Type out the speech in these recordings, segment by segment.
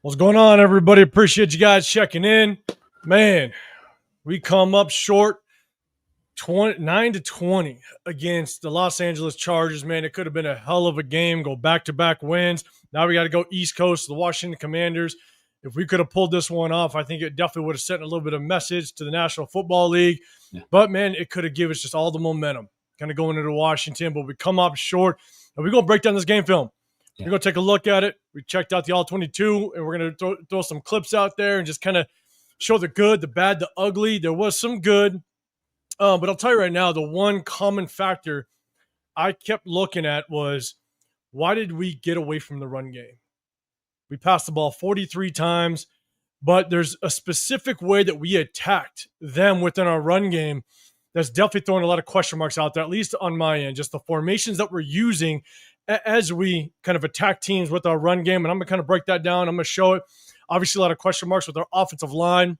What's going on, everybody? Appreciate you guys checking in. Man, we come up short 9-20 against the Los Angeles Chargers. Man, it could have been a hell of a game. Go back-to-back wins. Now we got to go East Coast to the Washington Commanders. If we could have pulled this one off, I think it definitely would have sent a little bit of message to the National Football League. Yeah. But, man, it could have given us just all the momentum kind of going into Washington. But we come up short, and we're going to break down this game film. Yeah. We're going to take a look at it. We checked out the All-22, and we're going to throw some clips out there and just kind of show the good, the bad, the ugly. There was some good. But I'll tell you right now, the one common factor I kept looking at was, why did we get away from the run game? We passed the ball 43 times, but there's a specific way that we attacked them within our run game that's definitely throwing a lot of question marks out there, at least on my end. Just the formations that we're using as we kind of attack teams with our run game. And I'm going to kind of break that down. I'm going to show it. Obviously, a lot of question marks with our offensive line.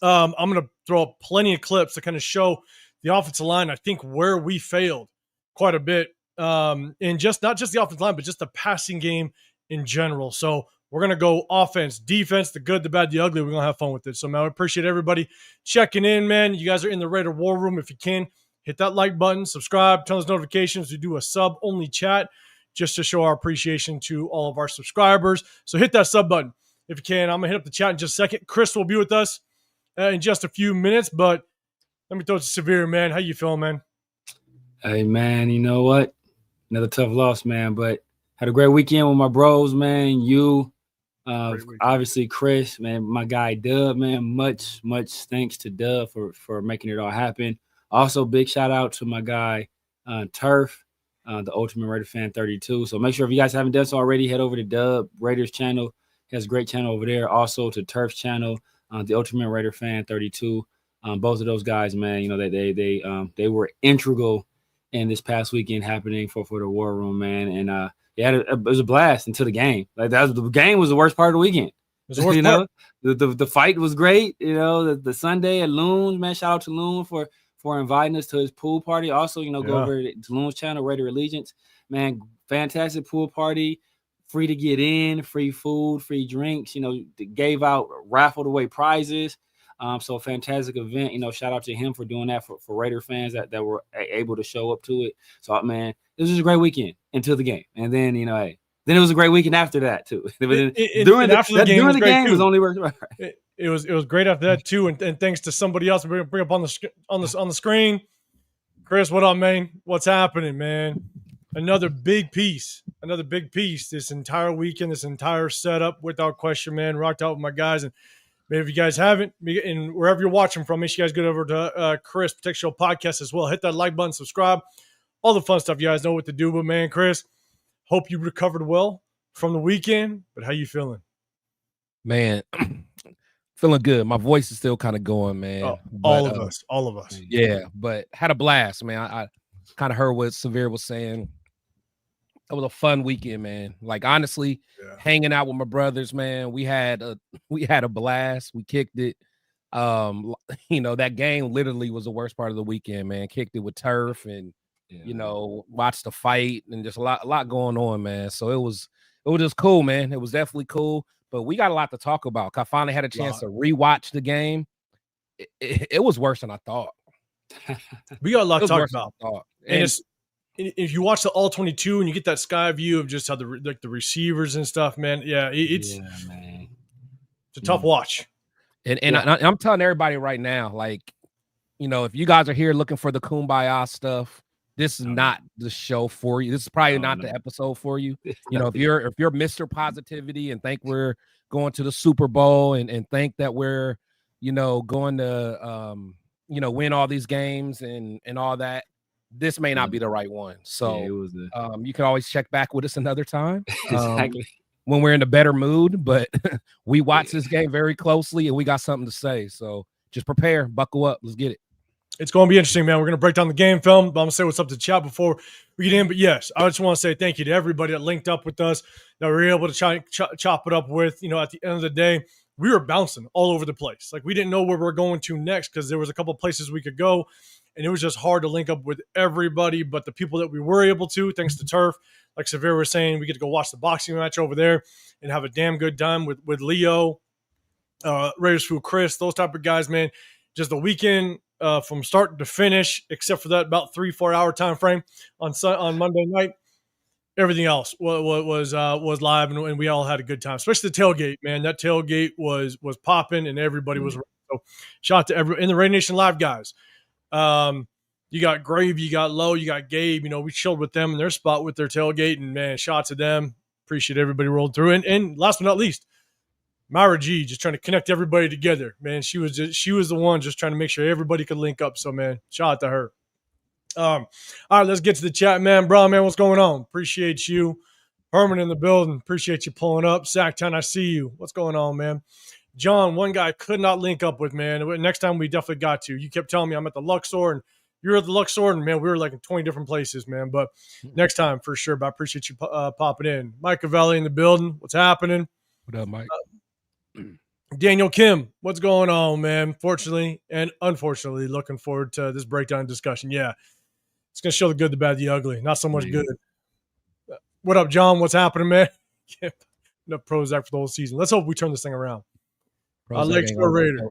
I'm going to throw up plenty of clips to kind of show the offensive line, I think, where we failed quite a bit. In just not just the offensive line, but just the passing game in general. So we're going to go offense, defense, the good, the bad, the ugly. We're going to have fun with it. So, man, I appreciate everybody checking in, man. You guys are in the Raider War Room. If you can, hit that like button, subscribe, turn those notifications. We do a sub-only chat just to show our appreciation to all of our subscribers. So hit that sub button if you can. I'm going to hit up the chat in just a second. Chris will be with us in just a few minutes, but let me throw it to Severe, man. How you feeling, man? Hey, man, you know what? Another tough loss, man, but had a great weekend with my bros, man. You, obviously Chris, man, my guy Dub, man. Much thanks to Dub for making it all happen. Also, big shout out to my guy Turf, the Ultimate Raider Fan 32. So make sure if you guys haven't done so already, head over to Dub Raiders channel. He has a great channel over there. Also to Turf's channel, the Ultimate Raider Fan 32. Both of those guys, man, you know, they were integral in this past weekend happening for the War Room, man. And it was a blast until the game. Like the game was the worst part of the weekend. It was the worst part. The fight was great. You know, the Sunday at Loon's, man. Shout out to Loon for inviting us to his pool party. Also, you know, go over to Loon's channel, Raider Allegiance. Man, fantastic pool party. Free to get in, free food, free drinks. You know, gave out, raffled away prizes. So fantastic event. You know, shout out to him for doing that for Raider fans that were able to show up to it. So, man, it was just a great weekend until the game. And then, you know, then it was a great weekend after that too. During the game was only worth. Right. It was great after that too, and thanks to somebody else. We're gonna bring up on the screen. Chris, what up, man? What's happening, man? Another big piece. This entire weekend, this entire setup, without question, man. Rocked out with my guys, and maybe if you guys haven't, and wherever you're watching from, make sure you guys get over to Chris Protect Show podcast as well. Hit that like button, subscribe, all the fun stuff. You guys know what to do. But man, Chris, hope you recovered well from the weekend. But how you feeling? Man, feeling good. My voice is still kind of going, man. Oh, all of us. Yeah, but had a blast, man. I kind of heard what Severe was saying. It was a fun weekend, man. Like, honestly, hanging out with my brothers, man. We had a blast. We kicked it. You know, that game literally was the worst part of the weekend, man. Kicked it with Turf and you know, watched the fight and just a lot going on, man. So it was just cool, man. It was definitely cool. But we got a lot to talk about. I finally had a chance to rewatch the game. It was worse than I thought. We got a lot to talk about. And if you watch the All-22 and you get that sky view of just how the receivers and stuff, man, it's a tough watch. And I'm telling everybody right now, like, you know, if you guys are here looking for the Kumbaya stuff, this is not the show for you. This is probably not the episode for you. You know, if you're Mr. Positivity and think we're going to the Super Bowl and think that we're, you know, going to you know, win all these games and all that, this may not be the right one. So you can always check back with us another time. Exactly. When we're in a better mood, but we watch this game very closely and we got something to say. So just prepare, buckle up. Let's get it. It's going to be interesting, man. We're going to break down the game film, but I'm going to say what's up to chat before we get in. But yes, I just want to say thank you to everybody that linked up with us, that we were able to chop it up with. You know, at the end of the day, we were bouncing all over the place. Like, we didn't know where we were going to next because there was a couple places we could go, and it was just hard to link up with everybody. But the people that we were able to, thanks to Turf, like Severe was saying, we get to go watch the boxing match over there and have a damn good time with Leo, Raiders Food Chris, those type of guys, man. Just the weekend from start to finish, except for that about 3-4 hour time frame on Monday night. Everything else was live, and we all had a good time. Especially the tailgate, man. That tailgate was popping, and everybody was ready. So shout out to in the Raider Nation Live guys. You got Gravy, you got Low, you got Gabe. You know, we chilled with them in their spot with their tailgate, and man, shout out to them. Appreciate everybody rolled through. And last but not least, Myra G, just trying to connect everybody together, man. She was the one just trying to make sure everybody could link up. So, man, shout out to her. All right, let's get to the chat, man. Bro, man, what's going on? Appreciate you. Herman in the building. Appreciate you pulling up. Sacktown, I see you. What's going on, man? John, one guy I could not link up with, man. Next time we definitely got to. You kept telling me I'm at the Luxor, and you're at the Luxor, and, man, we were like in 20 different places, man. But next time for sure. But I appreciate you popping in. Mike Cavelli in the building. What's happening? What up, Mike? Daniel Kim, what's going on, man? Fortunately and unfortunately, looking forward to this breakdown discussion. Yeah, it's going to show the good, the bad, the ugly. Not so much good. What up, John? What's happening, man? Enough Prozac for the whole season. Let's hope we turn this thing around. Lakeshore Raider.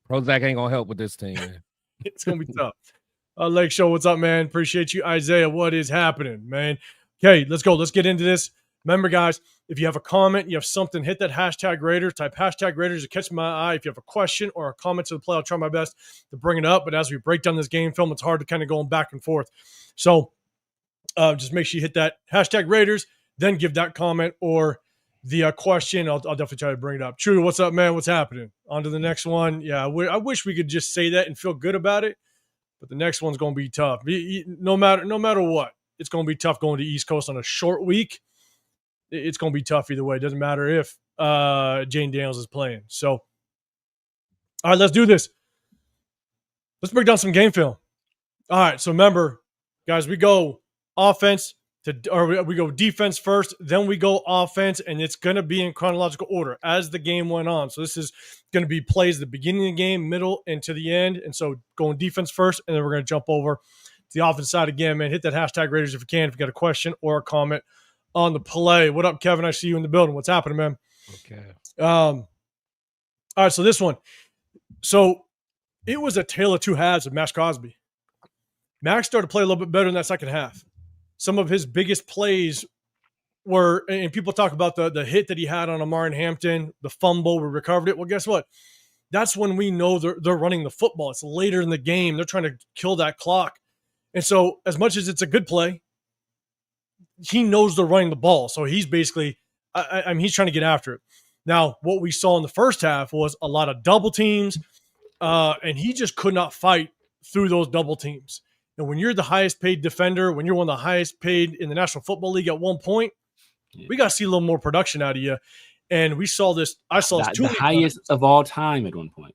Prozac ain't going to help with this team, man. It's going to be tough. Lake Show, what's up, man? Appreciate you. Isaiah, what is happening, man? Okay, let's go. Let's get into this. Remember, guys, if you have a comment, you have something, hit that hashtag Raider. Type hashtag Raiders to catch my eye. If you have a question or a comment to the play, I'll try my best to bring it up. But as we break down this game film, it's hard to kind of go back and forth. So just make sure you hit that hashtag Raiders, then give that comment or the question. I'll definitely try to bring it up. True, what's up, man? What's happening? On to the next one. Yeah, I wish we could just say that and feel good about it. But the next one's going to be tough. No matter what, it's going to be tough going to East Coast on a short week. It's going to be tough either way. It doesn't matter if Jane Daniels is playing. So, all right, let's do this. Let's break down some game film. All right, so remember, guys, we go we go defense first, then we go offense, and it's going to be in chronological order as the game went on. So this is going to be plays at the beginning of the game, middle, and to the end. And so going defense first, and then we're going to jump over to the offense side again, man. Hit that hashtag Raiders if you can, if you got a question or a comment on the play. What up, Kevin? I see you in the building. What's happening, man? Okay. All right, so this one. So it was a tale of two halves of Maxx Crosby. Max started to play a little bit better in that second half. Some of his biggest plays were, and people talk about the hit that he had on Amari Hampton, the fumble, we recovered it. Well, guess what? That's when we know they're running the football. It's later in the game. They're trying to kill that clock. And so as much as it's a good play, he knows they're running the ball. So he's basically, he's trying to get after it. Now, what we saw in the first half was a lot of double teams, and he just could not fight through those double teams. And when you're the highest paid defender, when you're one of the highest paid in the National Football League at one point, we got to see a little more production out of you. And we saw this. I saw this the highest of all time at one point.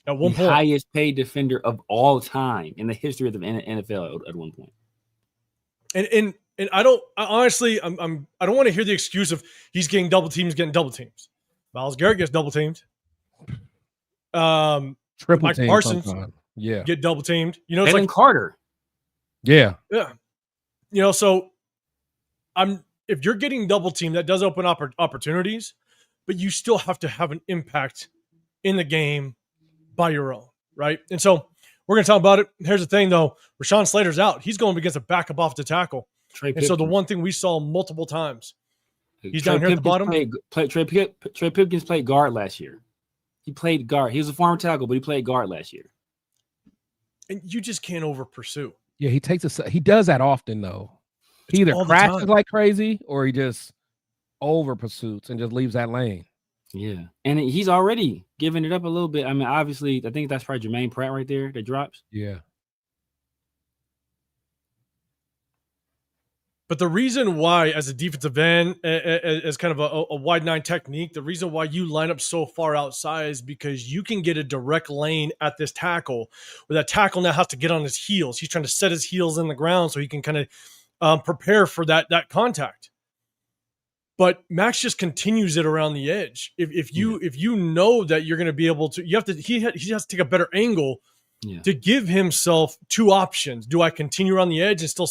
At one point, highest paid defender of all time in the history of the NFL at one point. And I don't honestly, I don't want to hear the excuse of he's getting double teams, getting double teams. Myles Garrett gets double teamed. Triple Mike team Parsons, sometime. Yeah, get double teamed. You know, it's Jalen like Carter. Yeah. You know, so if you're getting double teamed, that does open up opportunities, but you still have to have an impact in the game by your own, right? And so we're going to talk about it. Here's the thing, though. Rashawn Slater's out. He's going against a backup off the tackle. And so the one thing we saw multiple times, he's down here at the bottom. Trey Pipkins played guard last year. He played guard. He was a former tackle, but he played guard last year. And you just can't over pursue. Yeah, he does that often, though. He either crashes like crazy or he just over pursuits and just leaves that lane. Yeah. And he's already giving it up a little bit. I mean, obviously, I think that's probably Jermaine Pratt right there that drops. Yeah. But the reason why, as a defensive end, as kind of a wide nine technique, the reason why you line up so far outside is because you can get a direct lane at this tackle, where that tackle now has to get on his heels. He's trying to set his heels in the ground so he can kind of prepare for that contact. But Maxx just continues it around the edge. If you know that you're going to be able to, he has to take a better angle to give himself two options. Do I continue around the edge and still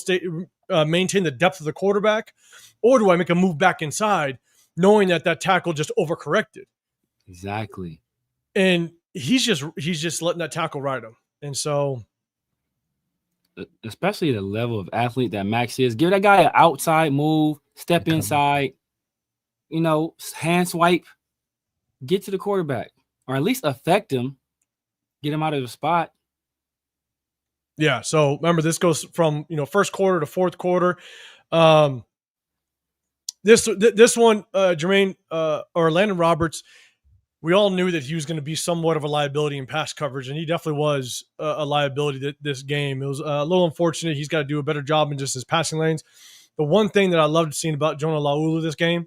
maintain the depth of the quarterback, or do I make a move back inside, knowing that tackle just overcorrected? Exactly. And he's just letting that tackle ride him. And so, especially the level of athlete that Maxx is, give that guy an outside move, step inside, hand swipe, get to the quarterback, or at least affect him, get him out of the spot. Yeah. So remember, this goes from first quarter to fourth quarter. This one, Jermaine or Landon Roberts, we all knew that he was going to be somewhat of a liability in pass coverage, and he definitely was a liability this game. It was a little unfortunate. He's got to do a better job in just his passing lanes. The one thing that I loved seeing about Jonah Laulu this game,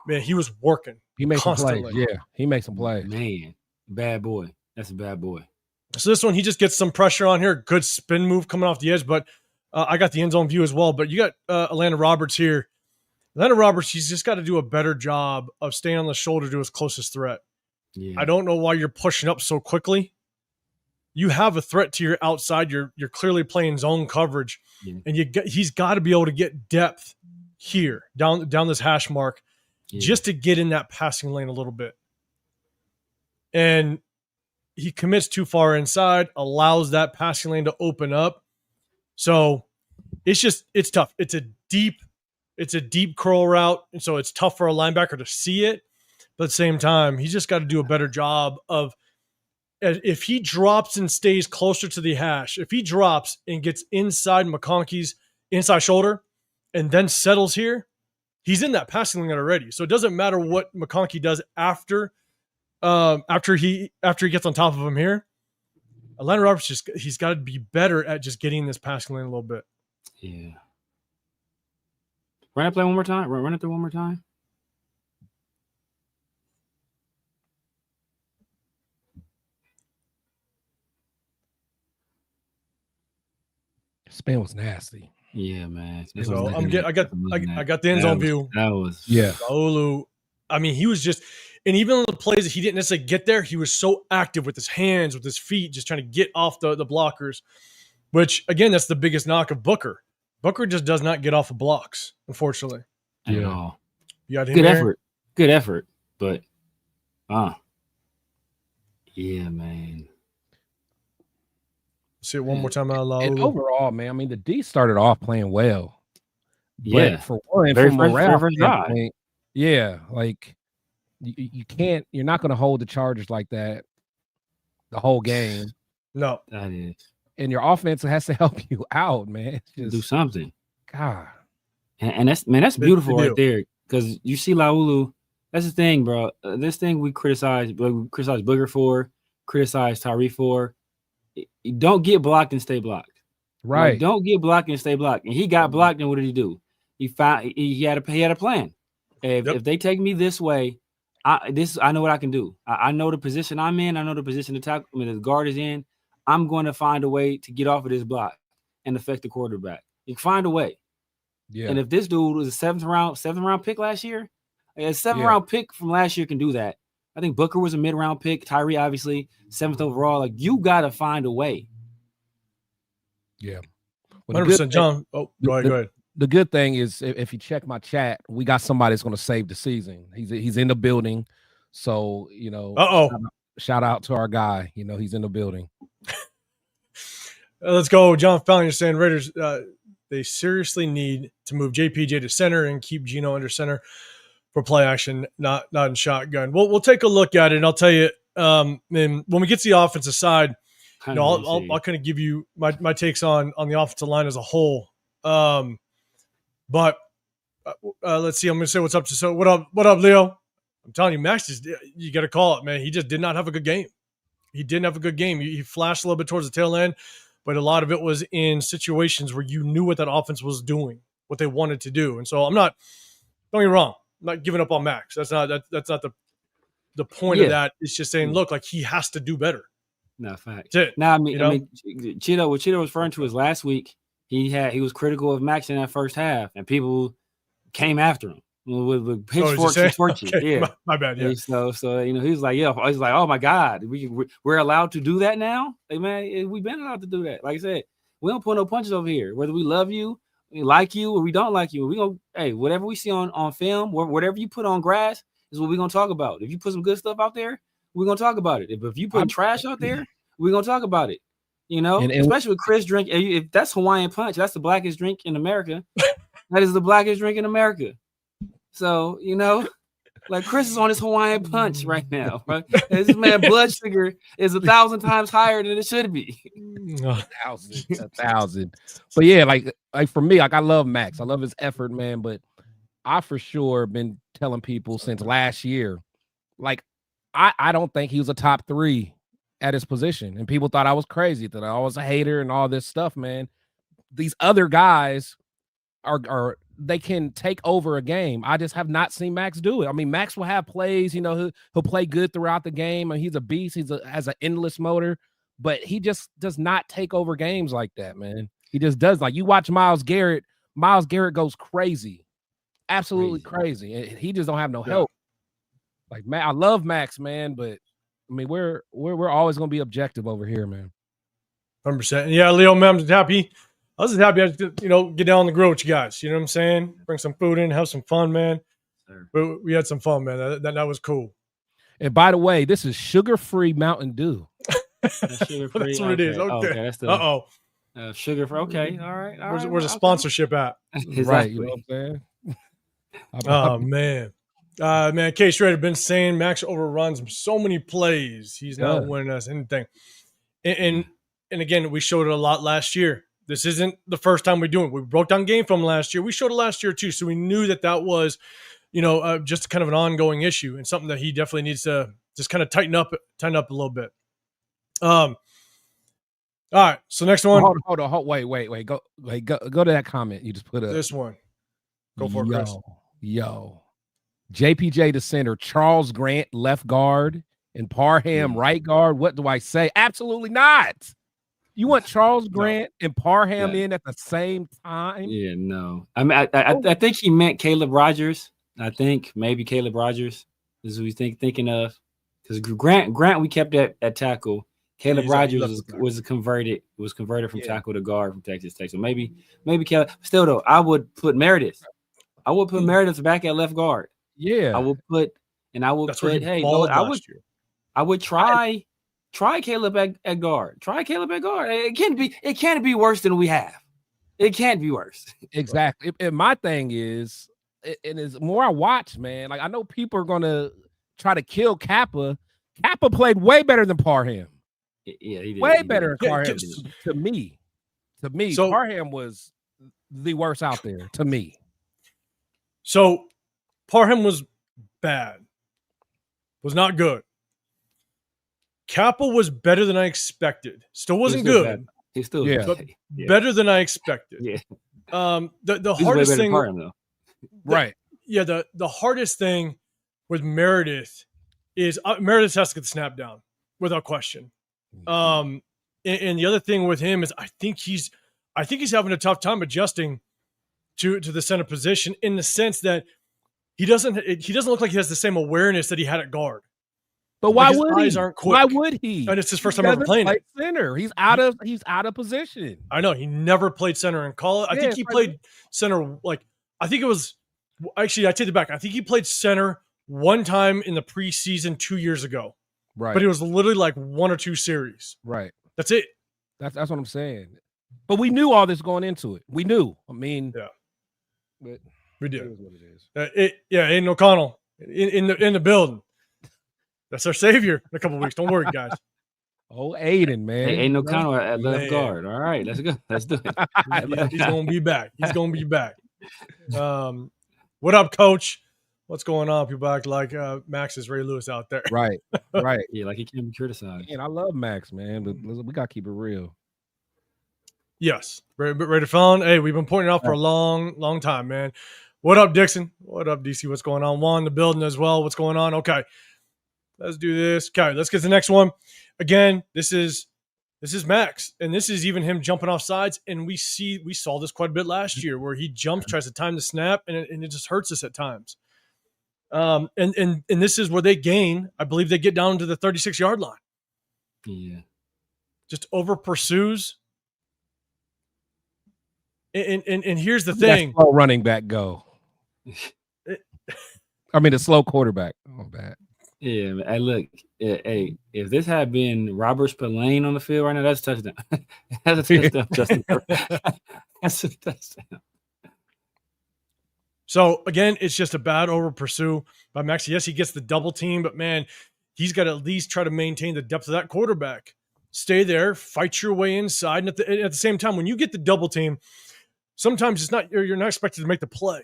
man, he was working. He makes some constantly. plays. Yeah, he makes some plays. Man, bad boy. That's a bad boy. So this one, he just gets some pressure on here. Good spin move coming off the edge, but I got the end zone view as well. But you got Landon Roberts here. Landon Roberts, he's just got to do a better job of staying on the shoulder to his closest threat. Yeah. I don't know why you're pushing up so quickly. You have a threat to your outside. You're clearly playing zone coverage, and he's got to be able to get depth here down this hash mark just to get in that passing lane a little bit. And he commits too far inside, allows that passing lane to open up. So it's tough. It's a deep curl route, and so it's tough for a linebacker to see it. But at the same time, he's just got to do a better job of, if he drops and stays closer to the hash, if he drops and gets inside McConkey's inside shoulder and then settles here, he's in that passing lane already. So it doesn't matter what McConkey does after he gets on top of him here. Atlanta Roberts he's got to be better at just getting this passing lane a little bit. Yeah. Run that play one more time. Run it through one more time. Spin was nasty. Yeah, man. So I got the end zone view. That was Laulu. I mean, he was just, and even the plays that he didn't necessarily get there, he was so active with his hands, with his feet, just trying to get off the blockers. Which again, that's the biggest knock of Booker. Booker just does not get off of blocks, unfortunately. At all. You got him Good there? effort. Good effort. But yeah, man. See it one more time out loud. And overall, man, I mean, the D started off playing well. Yeah. But for one, Very from first morale drive. standpoint, yeah, like you can't, you're not going to hold the Chargers like that the whole game. No. That is. And your offense has to help you out, man. Just, do something. God. And that's beautiful right there. Because you see Laulu, that's the thing, bro. This thing we criticize Booger for, criticize Tyree for. You don't get blocked and stay blocked. Right. Like, don't get blocked and stay blocked. And he got blocked, and what did he do? He had a plan. If they take me this way, I know what I can do. I know the position I'm in. I know the position the guard is in. I'm going to find a way to get off of this block and affect the quarterback. You can find a way. Yeah. And if this dude was a seventh round pick last year, a seventh round pick from last year can do that. I think Booker was a mid-round pick. Tyree, obviously, 7th overall. Like, you got to find a way. Yeah. 100%, John. Oh, go ahead. The good thing is, if you check my chat, we got somebody that's going to save the season. He's in the building. So, shout out to our guy. He's in the building. Let's go. John Fallon, you're saying Raiders, they seriously need to move JPJ to center and keep Geno under center for play action, not in shotgun. We'll take a look at it, and I'll tell you, and when we get to the offensive side, I'll kind of give you my takes on the offensive line as a whole. But let's see. I'm going to say what's up. So what up, Leo? I'm telling you, Maxx, you got to call it, man. He just did not have a good game. He didn't have a good game. He flashed a little bit towards the tail end, but a lot of it was in situations where you knew what that offense was doing, what they wanted to do. And so don't get me wrong. I'm not giving up on Maxx. That's not the point of that. It's just saying, look, like he has to do better. No, fact. That's it. No, I mean, Cheeto, what Cheeto was referring to is last week, he was critical of Maxx in that first half, and people came after him. with pitchforks and torches. Okay. Yeah, my bad. Yeah. So he was like, he's like, oh my God, we're allowed to do that now. Hey man, we've been allowed to do that. Like I said, we don't pull no punches over here. Whether we love you, we like you, or we don't like you, we gonna whatever we see on film, whatever you put on grass is what we're gonna talk about. If you put some good stuff out there, we're gonna talk about it. If you put trash out there, we're gonna talk about it. And especially with Chris drink, if that's Hawaiian Punch, that's the blackest drink in America. That is the blackest drink in America. So, like Chris is on his Hawaiian Punch right now. Right? This man blood sugar is 1,000 times higher than it should be. 1,000. But yeah, like for me, like I love Maxx. I love his effort, man. But I for sure been telling people since last year, like I don't think he was a top 3 at his position. And people thought I was crazy, that I was a hater and all this stuff, man. These other guys are they can take over a game. I just have not seen Maxx do it. I mean, Maxx will have plays, he'll play good throughout the game, and he's a beast. Has an endless motor, but he just does not take over games like that, man. He just does. Like you watch Myles Garrett goes crazy, absolutely crazy. He just don't have no help. Like I love Maxx, man, but I mean, we're always gonna be objective over here, man. 100%. Yeah, Leo, man, I'm happy. I was just happy I could, get down on the grill with you guys. You know what I'm saying? Bring some food in, have some fun, man. But we had some fun, man. That was cool. And by the way, this is sugar-free Mountain Dew. Sugar-free. That's what it is. Okay. That's the sugar-free. Okay. All right. Where's the sponsorship at? Exactly. Right. You know what I'm saying? Oh man. Man, Case Raider been saying Maxx overruns so many plays. He's not winning us anything. And again, we showed it a lot last year. This isn't the first time we do it. We broke down game film last year. We showed it last year too, so we knew that was, just kind of an ongoing issue and something that he definitely needs to just kind of tighten up a little bit. All right. So next one. Hold on. Wait. Go to that comment you just put up. This one. Go for it, Chris. Yo. JPJ the center, Charles Grant left guard, and Parham right guard. What do I say? Absolutely not. You want Charles Grant and Parham in at the same time? Yeah, no. I mean, I think he meant Caleb Rogers. I think maybe Caleb Rogers is who he's thinking of. Because Grant we kept at tackle. Caleb Rogers was converted from tackle to guard from Texas Tech. So maybe Caleb. Still though, I would put Meredith. I would put Meredith back at left guard. Yeah, I would put. I would try Caleb at guard. Try Caleb at guard. It can't be worse than we have. It can't be worse. Exactly. And my thing is, and as more I watch, man, like I know people are gonna try to kill Kappa. Kappa played way better than Parham. Yeah, he did. Way better than Parham to me. So Parham was the worst out there to me. So Parham was bad. Was not good. Kappa was better than I expected. Still wasn't good. He's still better than I expected. Yeah. The hardest thing, Parham, though. Right? Yeah. The hardest thing with Meredith is Meredith has to get the snap down without question. And the other thing with him is I think he's having a tough time adjusting to the center position in the sense that he doesn't look like he has the same awareness that he had at guard. But why his would eyes he? aren't quick. Why would he? And it's his first time ever playing it. Center. He's out of position. I know he never played center in college. I think he played center I think it was actually I take it back. I think he played center one time in the preseason 2 years ago. Right. But it was literally like 1 or 2 series. Right. That's it. That's what I'm saying. But we knew all this going into it. We knew. I mean, yeah. But we did. It is what it is. Aiden O'Connell in the building. That's our savior in a couple of weeks. Don't worry, guys. Oh, Aiden, man. Hey, Aiden O'Connell at left guard. All right, let's go. Let's do it. He's going to be back. What up, Coach? What's going on? People act like Maxx is Ray Lewis out there. Right. Yeah, like he can't be criticized. And I love Maxx, man, but we got to keep it real. Yes. Raider Phone. Hey, we've been pointing out for a long, long time, man. What up, Dixon? What up, DC? What's going on? Juan, the building as well. What's going on? Okay. Let's do this. Okay, let's get to the next one. Again, this is This is Maxx, and this is even him jumping off sides. And we saw this quite a bit last year, where he jumps, tries to time the snap, and it just hurts us at times. And this is where they gain. I believe they get down to the 36-yard line. Yeah, just over pursues. And here's the thing: slow running back go. I mean, a slow quarterback. Oh, bad. Yeah, hey, look, hey, if this had been Robert Spillane on the field right now, that's a touchdown. That's a touchdown, Justin. That's a touchdown. So again, it's just a bad over pursue by Maxx. Yes, he gets the double team, but man, he's got to at least try to maintain the depth of that quarterback. Stay there, fight your way inside, and at the same time, when you get the double team, sometimes it's not you're not expected to make the play.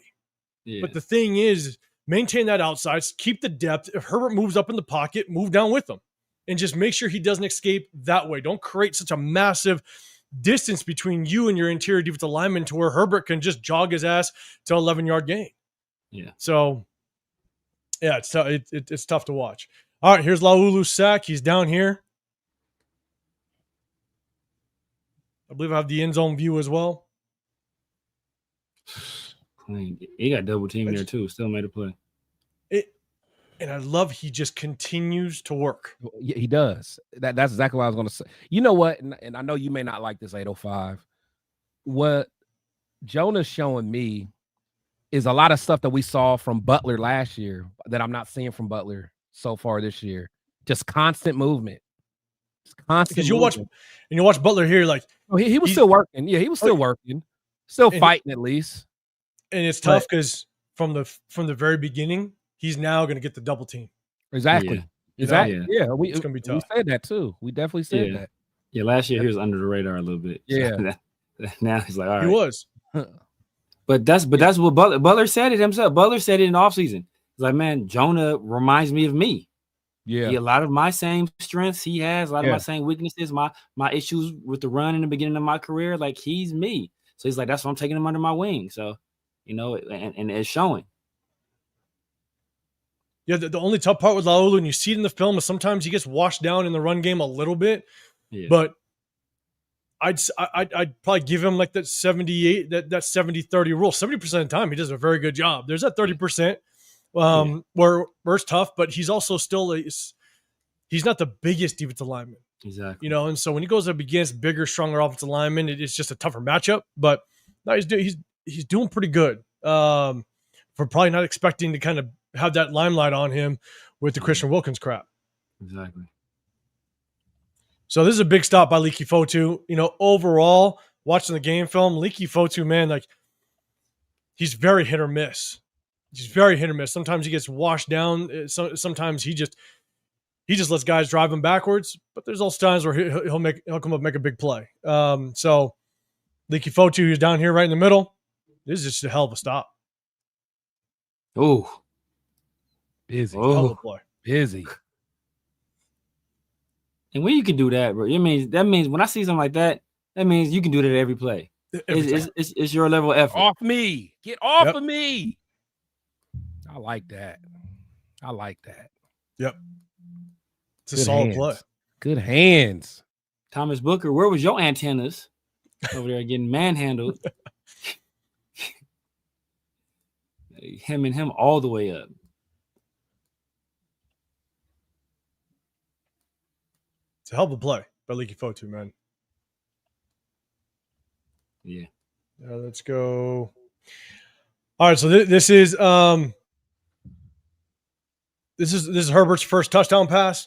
Yeah. But the thing is, maintain that outside, keep the depth. If Herbert moves up in the pocket, move down with him, and just make sure he doesn't escape that way. Don't create such a massive distance between you and your interior defensive lineman to where Herbert can just jog his ass to 11-yard gain. Yeah. So, yeah, it's tough to watch. All right, here's Laulu's sack. He's down here. I believe I have the end zone view as well. He got double team there too. Still made a play. And I love he just continues to work. Yeah, he does. That's exactly what I was going to say. You know what? And I know you may not like this 805. What Jonah's showing me is a lot of stuff that we saw from Butler last year that I'm not seeing from Butler so far this year. Just constant movement. Just constant. Because you'll watch Butler here, like he was still working. Yeah, he was still working, still fighting at least. And it's tough because from the very beginning, he's now going to get the double team. Exactly. Yeah. Exactly. Yeah. It's going to be tough. We said that too. We definitely said that. Yeah. Last year he was under the radar a little bit. Yeah. So now he's like, all right. He was. But that's what Butler said it himself. Butler said it in the offseason. He's like, man, Jonah reminds me of me. Yeah. A lot of my same strengths he has, a lot of my same weaknesses, my issues with the run in the beginning of my career. Like, he's me. So he's like, that's why I'm taking him under my wing. So, and it's showing. Yeah, the only tough part with Laulu, and you see it in the film, is sometimes he gets washed down in the run game a little bit. Yeah. But I'd probably give him like that 78, that 70-30 rule. 70% of the time, he does a very good job. There's that 30% where it's tough, but he's also still he's not the biggest defensive lineman. Exactly. And so when he goes up against bigger, stronger offensive linemen, it's just a tougher matchup. But no, he's doing pretty good. For probably not expecting to kind of have that limelight on him with the Christian Wilkins crap. Exactly. So this is a big stop by Leki Fotu. Overall, watching the game film, Leki Fotu, man, like he's very hit or miss. He's very hit or miss. Sometimes he gets washed down. Sometimes he just lets guys drive him backwards. But there's also times where he'll come up and make a big play. So Leki Fotu, who's down here right in the middle, this is just a hell of a stop. Oh, busy. Hell of a play. Busy. And when you can do that, bro, that means when I see something like that, that means you can do that at every play. It's your level of effort. Off me. Get off of me. I like that. Yep. It's a solid play. Good hands. Thomas Booker, where was your antennas? Over there getting manhandled. Him all the way up. It's a hell of a play by Leki Fotu, man. Yeah. Let's go. All right, so this is Herbert's first touchdown pass.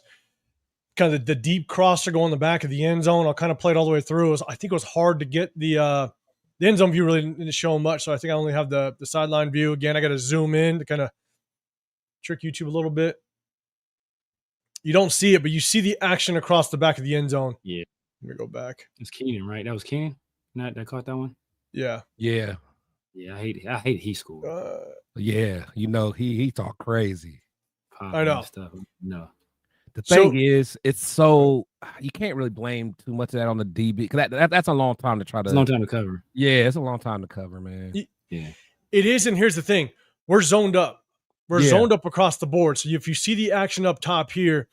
Kind of the deep crosser going in the back of the end zone. I'll kind of play it all the way through. I think it was hard to get the end zone view really didn't show much, so I think I only have the sideline view. Again, I got to zoom in to kind of trick YouTube a little bit. You don't see it, but you see the action across the back of the end zone. Yeah. Let me go back. It's Keenan, right? That was Keenan? Not that caught that one? Yeah. Yeah. Yeah, I hate he scored. Yeah, he talk crazy. I know. Stuff. No. The thing is, it's so you can't really blame too much of that on the DB because that's a long time to try to. It's a long time to cover. Yeah, it's a long time to cover, man. Yeah, it is. And here's the thing: we're zoned up. We're zoned up across the board. So if you see the action up top here,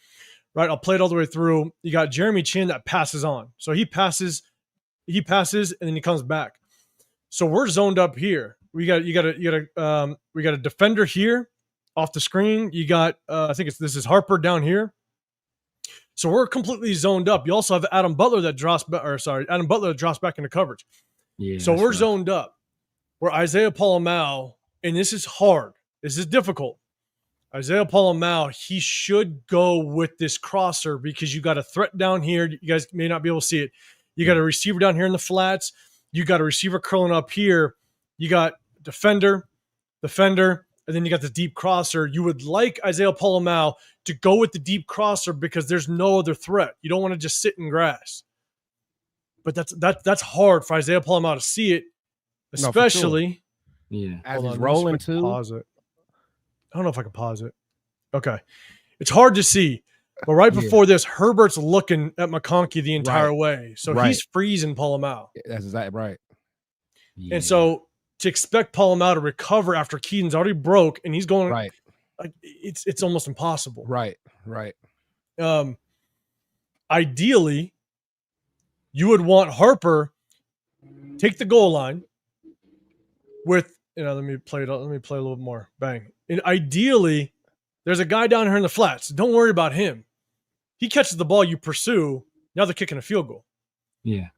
right? I'll play it all the way through. You got Jeremy Chin that passes on. So he passes, and then he comes back. So we're zoned up here. We got a defender here off the screen. You got this is Harper down here. So we're completely zoned up. You also have Adam Butler that drops back into coverage. Yeah. So we're zoned up. Where Isaiah Polamalu, and this is hard. This is difficult. Isaiah Polamalu, he should go with this crosser because you got a threat down here. You guys may not be able to see it. You got a receiver down here in the flats. You got a receiver curling up here. You got defender, and then you got the deep crosser. You would like Isaiah Polamalu to go with the deep crosser because there's no other threat. You don't want to just sit in grass. But that's hard for Isaiah Polamalu to see it, especially. Yeah. As he's rolling too. Pause it. I don't know if I can pause it. Okay. It's hard to see. But right before this, Herbert's looking at McConkey the entire way. So he's freezing Polamalu. That's exactly right. Yeah. And so to expect Polamalu to recover after Keaton's already broke and he's going right, like it's almost impossible. Right. Ideally, you would want Harper take the goal line with let me play a little more. Bang. And ideally, there's a guy down here in the flats. Don't worry about him. He catches the ball, you pursue. Now they're kicking a field goal. Yeah.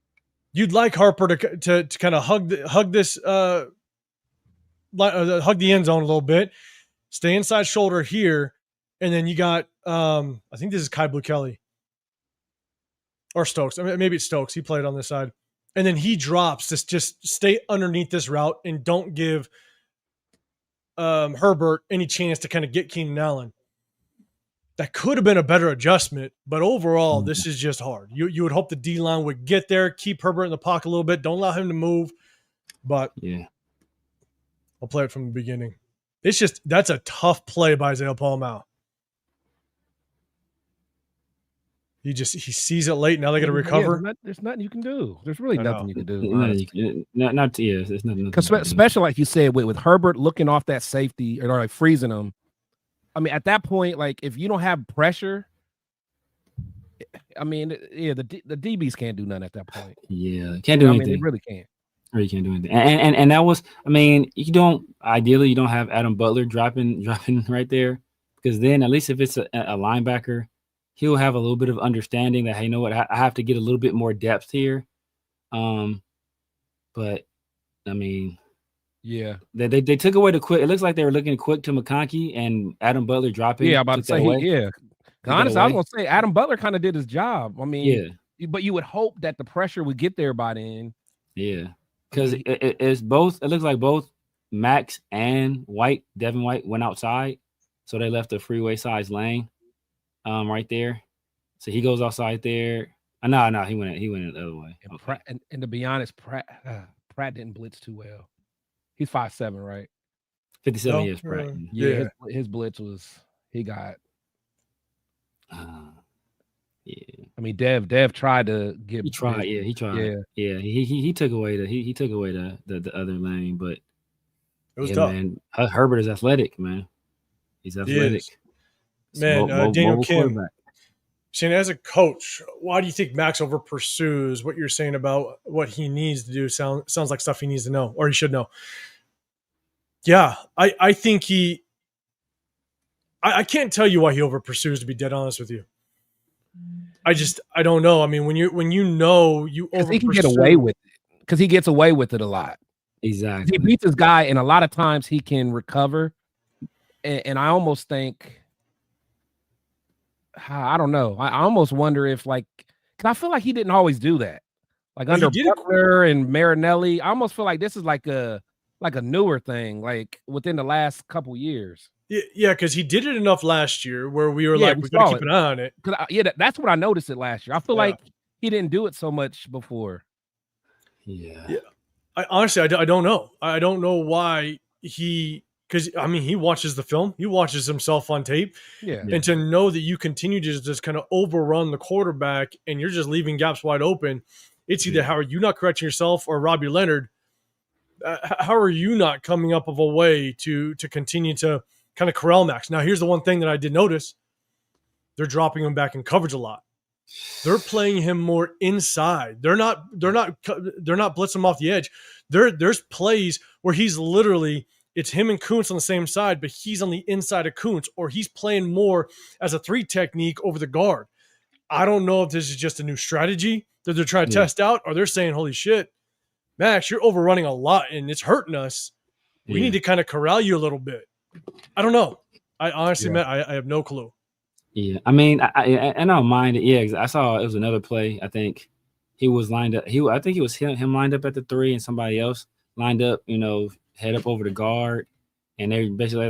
You'd like Harper to kind of hug the end zone a little bit, stay inside shoulder here, and then you got I think this is Kai Blue Kelly or Stokes. I mean, maybe it's Stokes. He played on this side, and then he drops this. Just stay underneath this route and don't give Herbert any chance to kind of get Keenan Allen. That could have been a better adjustment, but overall, this is just hard. You would hope the D-line would get there, keep Herbert in the pocket a little bit, don't allow him to move. But yeah, I'll play it from the beginning. It's just that's a tough play by Isaiah Polamalu. He sees it late. Now they got to recover. There's nothing you can do. There's really nothing you can do. There's nothing. Especially like you said with Herbert looking off that safety or like freezing him. I mean, at that point, like if you don't have pressure, I mean, the DBs can't do nothing at that point. Yeah, can't do anything. I mean, they really can't. Or you can't do anything. And that was, I mean, you don't have Adam Butler dropping right there, because then at least if it's a linebacker, he'll have a little bit of understanding that, hey, you know what, I have to get a little bit more depth here. But I mean, yeah, they took away the quick. It looks like they were looking quick to McConkey and Adam Butler dropping. Yeah, I'm about to say honestly, I was gonna say Adam Butler kind of did his job. I mean, but you would hope that the pressure would get there by then. Yeah, because it's both. It looks like both Maxx and Devin White went outside, so they left a freeway size lane, right there. So he goes outside there. No, he went the other way. And, okay. And to be honest, Pratt didn't blitz too well. He's 5'7", right? 57 years, Pratt. Yeah, his blitz was he got. Yeah, I mean, Dev tried to get. He tried. Yeah, he tried. Yeah. He took away the other lane, but it was tough. Man, Herbert is athletic, man. He's athletic. Man, Daniel Kim. Shane, as a coach, why do you think Maxx over pursues what you're saying about what he needs to do? Sounds like stuff he needs to know, or he should know. Yeah, I think I can't tell you why he over pursues, to be dead honest with you. I don't know. I mean, when you know you over he can get away with it because he gets away with it a lot. Exactly. He beats his guy, and a lot of times he can recover. And I almost think, I don't know. I almost wonder if because I feel like he didn't always do that. Like under Butler and Marinelli, I almost feel like this is like a newer thing, like within the last couple years. Yeah, because he did it enough last year where we were we got to keep an eye on it. That's what I noticed it last year. I feel like he didn't do it so much before. Yeah. I honestly, I don't know. I don't know why because I mean, he watches the film, he watches himself on tape. Yeah. And to know that you continue to just kind of overrun the quarterback and you're just leaving gaps wide open, it's either how are you not correcting yourself, or Robbie Leonard, how are you not coming up with a way to continue to kind of corral Maxx? Now, here's the one thing that I did notice. they're dropping him back in coverage a lot. They're playing him more inside. They're not blitzing him off the edge. There's plays where he's literally, it's him and Kuntz on the same side, but he's on the inside of Kuntz, or he's playing more as a 3 technique over the guard. I don't know if this is just a new strategy that they're trying to test out, or they're saying, holy shit, Max, you're overrunning a lot and it's hurting us. We need to kind of corral you a little bit. I don't know. I honestly, Matt, I have no clue. Yeah, I mean, I don't mind it. Yeah, I saw it was another play. I think he was lined up. I think it was him lined up at the 3 and somebody else lined up, head up over the guard. And they basically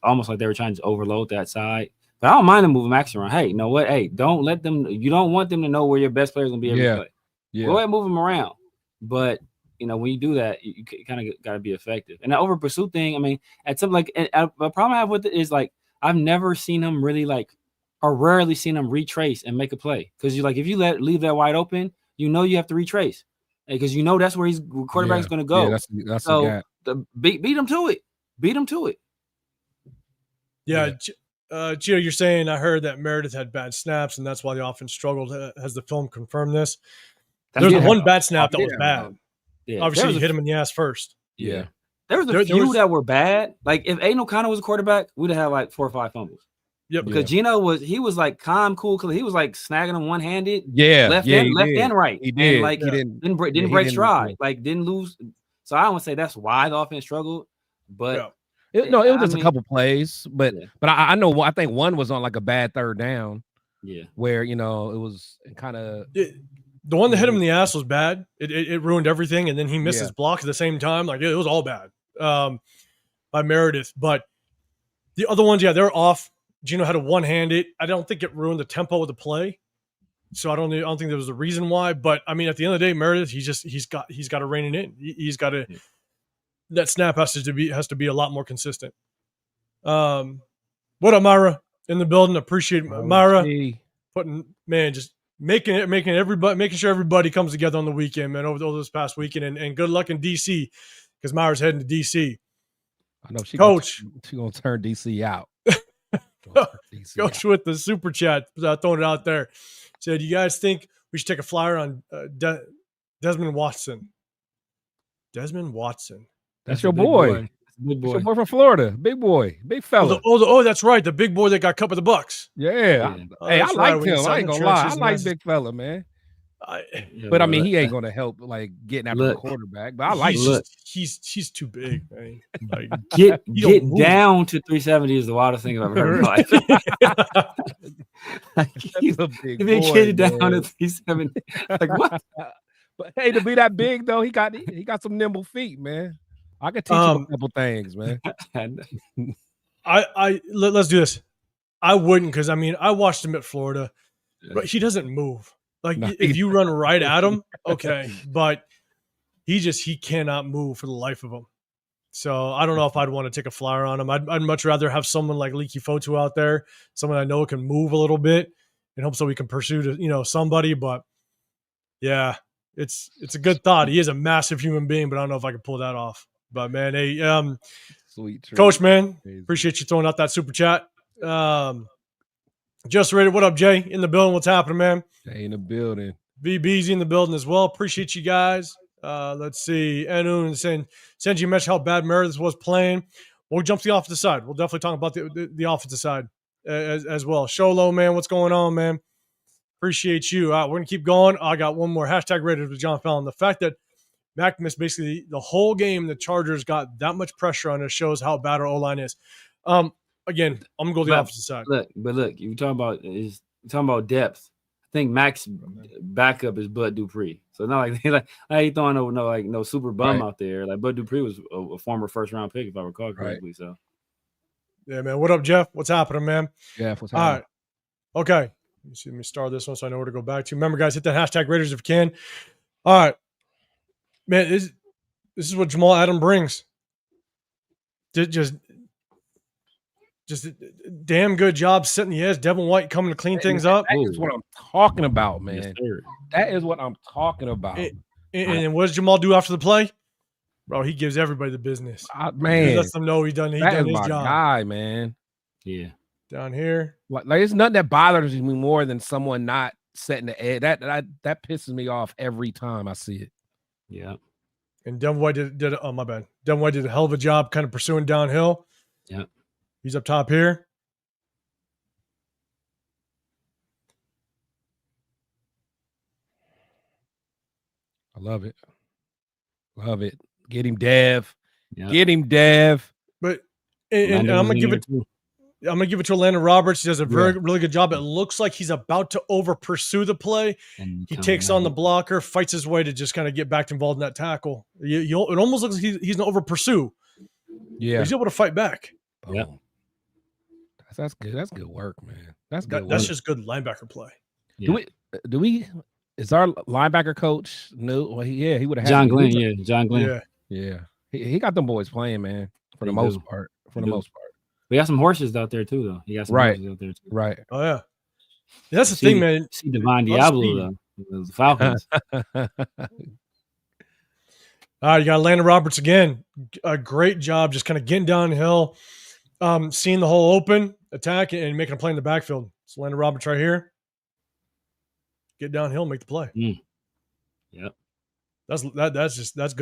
almost like they were trying to overload that side. But I don't mind them moving Max around. Hey, you know what? Hey, don't let them. You don't want them to know where your best player is going to be every play. Yeah. Go ahead and move them around. But, when you do that, you kind of got to be effective. And the over pursuit thing, I mean, at some the problem I have with it is I've never seen him really or rarely seen him retrace and make a play. Because if you leave that wide open, you have to retrace. Because that's where quarterback is going to go. Yeah, that's so beat him to it. Beat him to it. Yeah. Gio, you're saying I heard that Meredith had bad snaps, and that's why the offense struggled. Has the film confirmed this? There's one bad snap that was bad. Yeah. Obviously, he hit him in the ass first. Yeah. There was a few that were bad. If Aiden O'Connell was a quarterback, we'd have had 4 or 5 fumbles. Yep. Because Gino was calm, cool. He was snagging them one-handed. Yeah. Left and right. He did. And didn't break stride. Didn't lose. So I don't want to say that's why the offense struggled. But it was just a couple plays. But I know. I think one was on a bad 3rd down. Yeah. Where it was kind of. The one that hit him in the ass was bad. It ruined everything, and then he missed his block at the same time. It was all bad by Meredith. But the other ones, they're off. Gino had a one-handed. I don't think it ruined the tempo of the play, so I don't think there was a reason why. But I mean, at the end of the day, Meredith, he's got to rein it in. He's got to. That snap has to be a lot more consistent. What up, Myra, in the building? Appreciate Myra just making sure everybody comes together on the weekend, man, over this past weekend, and good luck in DC because Myra's heading to DC. I know she's gonna turn DC out. Coach with the super chat, throwing it out there, said, "You guys think we should take a flyer on Desmond Watson?" Desmond Watson, that's your boy. Big boy. Your boy from Florida. Big boy. Big fella. Oh, that's right. The big boy that got cut by the Bucks. Yeah. Hey, I liked him. I ain't gonna lie. I like big fella, man. But I mean, he ain't gonna help getting after the quarterback. But I like him. He's too big, man. Get down to 370 is the wildest thing I've ever heard in my life. He's a big boy. Get down to 370. What? But hey, to be that big though, he got some nimble feet, man. I could teach him a couple things, man. Let's do this. I wouldn't, because I mean, I watched him at Florida, but he doesn't move. If you run right at him, okay, but he cannot move for the life of him. So I don't know if I'd want to take a flyer on him. I'd much rather have someone like Leaky Fotu out there, someone I know can move a little bit, and hope so we can pursue somebody. But yeah, it's a good thought. He is a massive human being, but I don't know if I can pull that off. But man, hey, sweet treat. Coach, man, appreciate you throwing out that super chat. Just ready. What up, Jay? In the building. What's happening, man? Jay in the building. VB's in the building as well. Appreciate you guys. Let's see. Anu and Sanji mentioned how bad Meredith was playing. We'll jump to the offensive side. We'll definitely talk about the offensive side as well. Sholo, man, what's going on, man? Appreciate you. We're going to keep going. I got one more. Hashtag Raiders with John Fallon. The fact that Mac missed basically the whole game, the Chargers got that much pressure on us, shows how bad our O-line is. Again, I'm going to go to the opposite side. Look, you're talking about depth. I think Max backup is Bud Dupree. So not he throwing no super bum out there. Bud Dupree was a former first round pick, if I recall correctly. Right. So yeah, man. What up, Jeff? What's happening, man? Jeff, what's happening? All right. Okay. Let me start this one so I know where to go back to. Remember, guys, hit that hashtag Raiders if you can. All right. Man, this is what Jamal Adam brings. Just a damn good job setting the edge. Devin White coming to clean things up. That is what I'm talking about, man. Yes, that is what I'm talking about. And what does Jamal do after the play? Bro, he gives everybody the business. Man. He lets them know he done his job. Guy, man. Yeah. Down here. Like there's nothing that bothers me more than someone not setting the edge. That pisses me off every time I see it. Yeah. And Devin White did oh, my bad. Devin White did a hell of a job kind of pursuing downhill. Yeah. He's up top here. I love it. Love it. Get him, Dev. Yep. Get him, Dev. But and I'm gonna give it. I'm gonna give it to Landon Roberts. He does a really good job. It looks like he's about to over pursue the play. And he takes on the blocker, fights his way to just kind of get back involved in that tackle. It almost looks like he's an over pursue. Yeah, he's able to fight back. Yeah, that's good. That's good work, man. That's good. That's just good linebacker play. Yeah. Do we? Is our linebacker coach new? Well, he would have John Glenn. Yeah, John Glenn. Yeah. He got them boys playing, man. For the most part. We got some horses out there too, though. He got some horses out there too. Right. Oh yeah. That's the thing, man. See Divine Diablo though. The Falcons. You got Landon Roberts again. A great job, just kind of getting downhill, seeing the hole open, attack, and making a play in the backfield. So Landon Roberts right here. Get downhill, make the play. Yep. That's good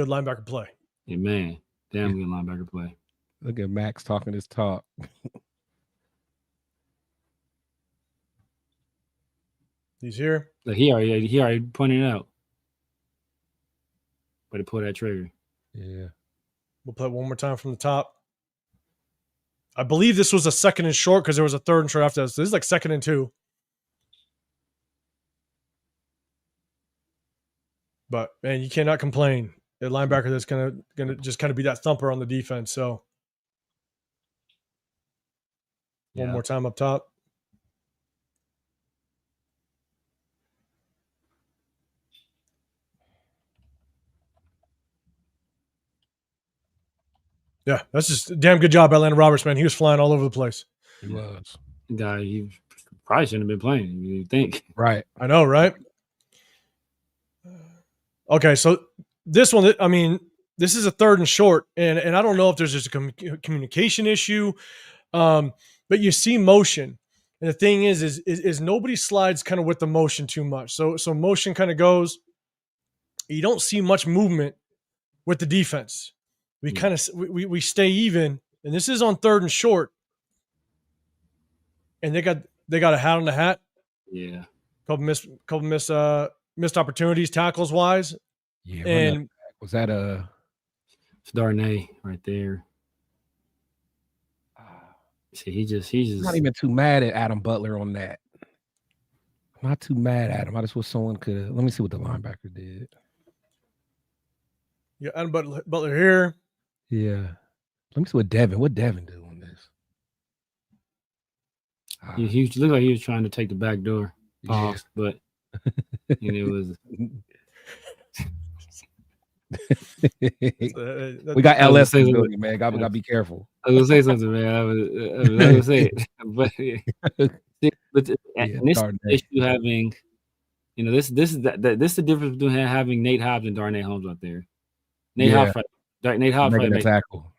linebacker play. Yeah, man. Damn good linebacker play. Look at Max talking his talk. He's here. Like he already pointed it out. But to pull that trigger. Yeah. We'll play it one more time from the top. I believe this was a second and short because there was a third and short after this. This is like 2nd and 2. But man, you cannot complain. The linebacker that's gonna just kind of be that thumper on the defense. So one more time up top. Yeah, that's just a damn good job by Landon Roberts, man. He was flying all over the place. He was. Guy, he probably shouldn't have been playing, you think. Right. I know, right? Okay, so this one, I mean, this is a 3rd and short, and I don't know if there's just a communication issue, but you see motion, and the thing is nobody slides kind of with the motion too much. So motion kind of goes. You don't see much movement with the defense. We kind of we stay even, and this is on 3rd and short, and they got a hat on the hat. Yeah, couple missed opportunities tackles wise. Yeah, and was that a Darnay right there? See, he's just not even too mad at Adam Butler on that. I'm not too mad at him. I just wish someone could. Let me see what the linebacker did. Yeah, Adam Butler here. Yeah, let me see what Devin do on this. He looked like he was trying to take the back door, but it was. We got LS in the building, man. Gotta be careful. I was gonna say something, man. I was gonna say it. but this issue having, this is the difference between having Nate Hobbs and Darnay Holmes out there. Nate Hobbs making a tackle.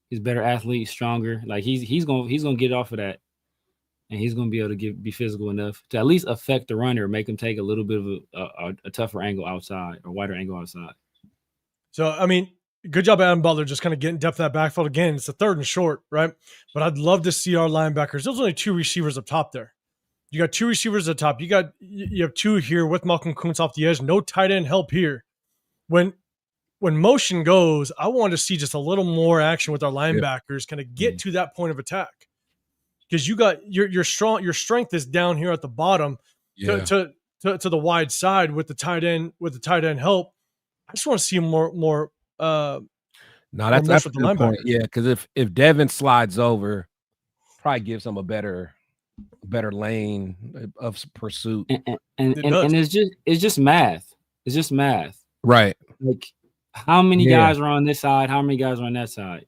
He's a better athlete, stronger. Like he's gonna get off of that. And he's going to be able to be physical enough to at least affect the runner, make him take a little bit of a tougher angle outside or wider angle outside. So, I mean, good job, Adam Butler, just kind of getting depth of that backfield. Again, it's a 3rd and short, right? But I'd love to see our linebackers. There's only 2 receivers up top there. You got 2 receivers at the top. You have 2 here with Malcolm Kuntz off the edge. No tight end help here. When motion goes, I want to see just a little more action with our linebackers, kind of get to that point of attack. Because you got your strength is down here at the bottom to the wide side with the tight end help. I just want to see more. No, that's a good point. Yeah, because if Devin slides over, probably gives him a better lane of pursuit. And it's just math. It's just math. Right. Like how many guys are on this side? How many guys are on that side?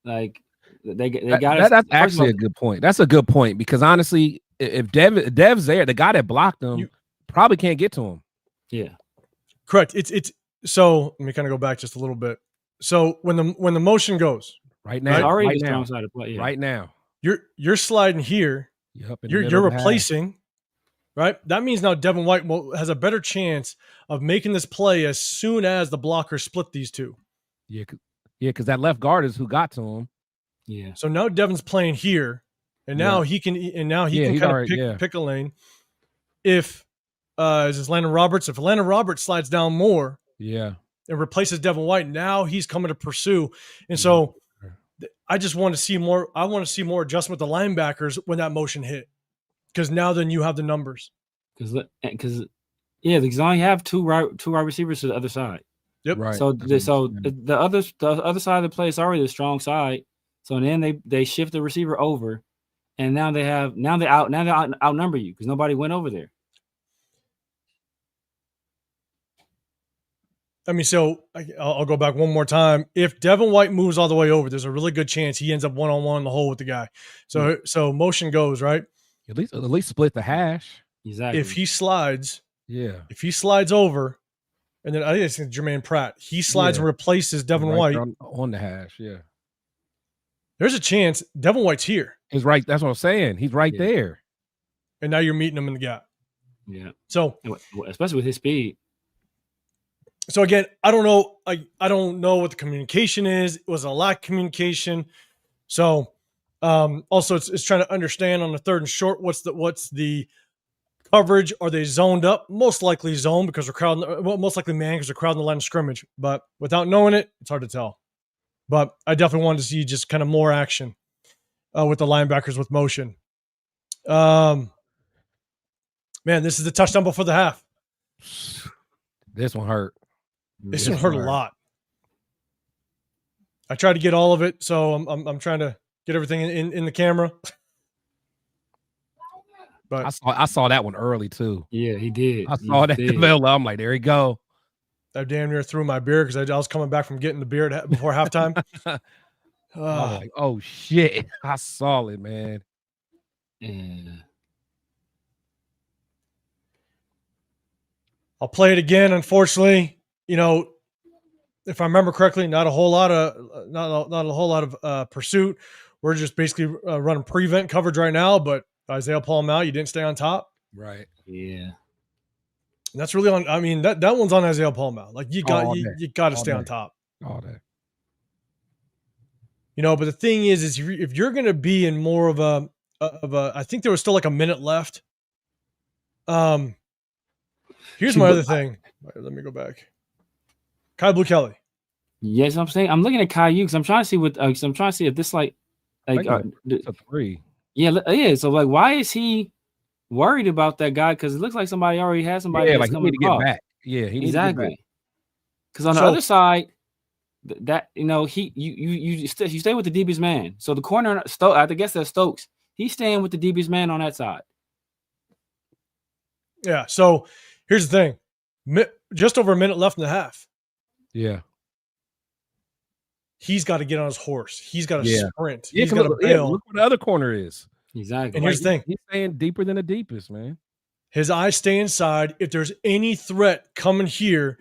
Like. They got that's actually a good point. That's a good point because honestly, if Dev's there, the guy that blocked him probably can't get to him. Yeah, correct. It's so. Let me kind of go back just a little bit. So when the motion goes, Right It's now. already Right the strong now. side of play. Yeah. Right now. You're sliding here. Yep, You're replacing, right? That means now Devin White has a better chance of making this play as soon as the blockers split these two. Yeah, because that left guard is who got to him. Yeah. So now Devin's playing here, and now he can kind of pick a lane. If is this Landon Roberts? If Landon Roberts slides down more, yeah, and replaces Devin White, now he's coming to pursue. And so I just want to see more. I want to see more adjustment with the linebackers when that motion hit, because now then you have the numbers. Because you only have two wide receivers to the other side. Yep. Right. So the other side of the play is already the strong side. So then they shift the receiver over, and now they outnumber you because nobody went over there. I mean, so I'll go back one more time. If Devin White moves all the way over, there's a really good chance he ends up one-on-one in the hole with the guy. So motion goes, right? At least split the hash. Exactly. If he slides, if he slides over, and then I think it's Jermaine Pratt. He slides and replaces Devin White on the hash. Yeah. There's a chance Devin White's here. He's right. That's what I'm saying. He's right there. And now you're meeting him in the gap. Yeah. So especially with his speed. So again, I don't know. I don't know what the communication is. It was a lack of communication. So also it's trying to understand on the third and short what's the coverage. Are they zoned up? Most likely zone because we're crowding. Well, most likely man because they're crowding the line of scrimmage. But without knowing it, it's hard to tell. But I definitely wanted to see just kind of more action with the linebackers with motion. Man, this is the touchdown before the half. This one hurt. This one hurt a lot. I tried to get all of it, so I'm trying to get everything in the camera. But I saw that one early too. Yeah, he did. I saw that develop. I'm like, there he go. I damn near threw my beer because I was coming back from getting the beer before halftime. Like, oh shit! I saw it, man. Yeah. I'll play it again. Unfortunately, if I remember correctly, not a whole lot of pursuit. We're just basically running prevent coverage right now. But Isaiah Paul out, you didn't stay on top. Right. Yeah. And that's really on. I mean, that one's on Isaiah Palma. Like you got to stay on top. All day. But the thing is if you're going to be in more of a, I think there was still like a minute left. Here's my other thing. Let me go back. Kai Blue Kelly. Yes, I'm saying I'm looking at Caillou because I'm trying to see if this like it's a 3. Yeah. So like, why is he worried about that guy? Because it looks like somebody already has somebody. Yeah, like he need to get back. Yeah, he needs to get back. Because on the other side, that you stay with the DB's man. So the corner, I guess that's Stokes. He's staying with the DB's man on that side. Yeah. So here's the thing: just over a minute left in the half. Yeah. He's got to get on his horse. He's got to sprint. Yeah, he's got to bail. Look where the other corner is. Exactly. And here's the thing: he's staying deeper than the deepest, man. His eyes stay inside. If there's any threat coming here,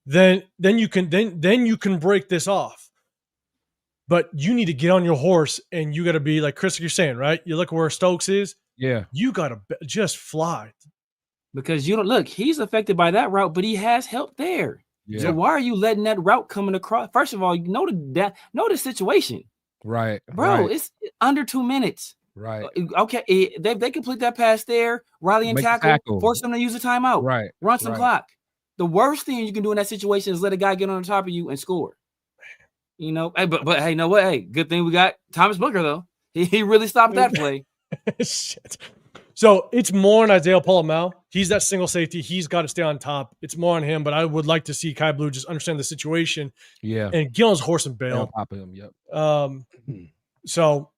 then you can break this off. But you need to get on your horse, and you got to be like Chris, you're saying, right? You look where Stokes is. Yeah. You got to just fly. Because he's affected by that route, but he has help there. Yeah. So why are you letting that route coming across? First of all, know the situation. Right. Bro, it's under 2 minutes. Right. Okay. They complete that pass there, rally and tackle, force them to use a timeout. Right. Run some clock. The worst thing you can do in that situation is let a guy get on the top of you and score. But hey, you know what? Hey, good thing we got Thomas Booker, though. He really stopped that play. Shit. So it's more on Isaiah Paul. He's that single safety. He's got to stay on top. It's more on him, but I would like to see Kai Blue just understand the situation. Yeah. And get on his horse and bail. On top of him, yep. So,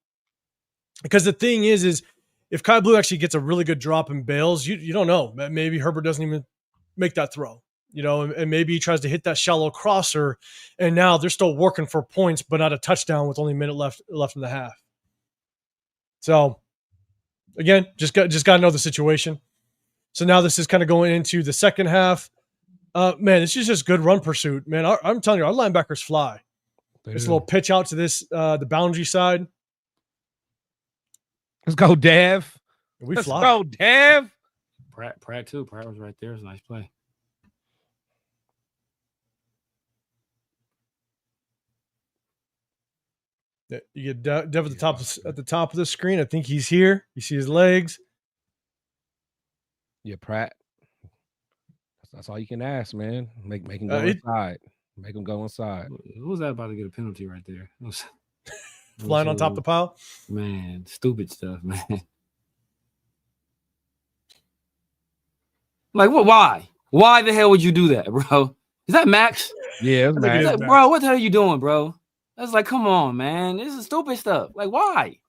because the thing is if Kai Blue actually gets a really good drop and bails, you don't know. Maybe Herbert doesn't even make that throw, and maybe he tries to hit that shallow crosser, and now they're still working for points, but not a touchdown with only a minute left in the half. So, again, just got to know the situation. So now this is kind of going into the second half. Man, this is just good run pursuit, man. I'm telling you, our linebackers fly. This little pitch out to this the boundary side. Let's go, Dev. Let's go, Dev. Pratt too. Pratt was right there. It's a nice play. You get Dev at the top of the screen. I think he's here. You see his legs. Yeah, Pratt. That's all you can ask, man. Make him go inside. Make him go inside. Who was that about to get a penalty right there? Flying on top of the pile? Man, stupid stuff, man. Like, what? Why? Why the hell would you do that, bro? Is that Maxx? Yeah, it's Maxx. Like, bro, what the hell are you doing, bro? That's like, come on, man. This is stupid stuff. Like, why?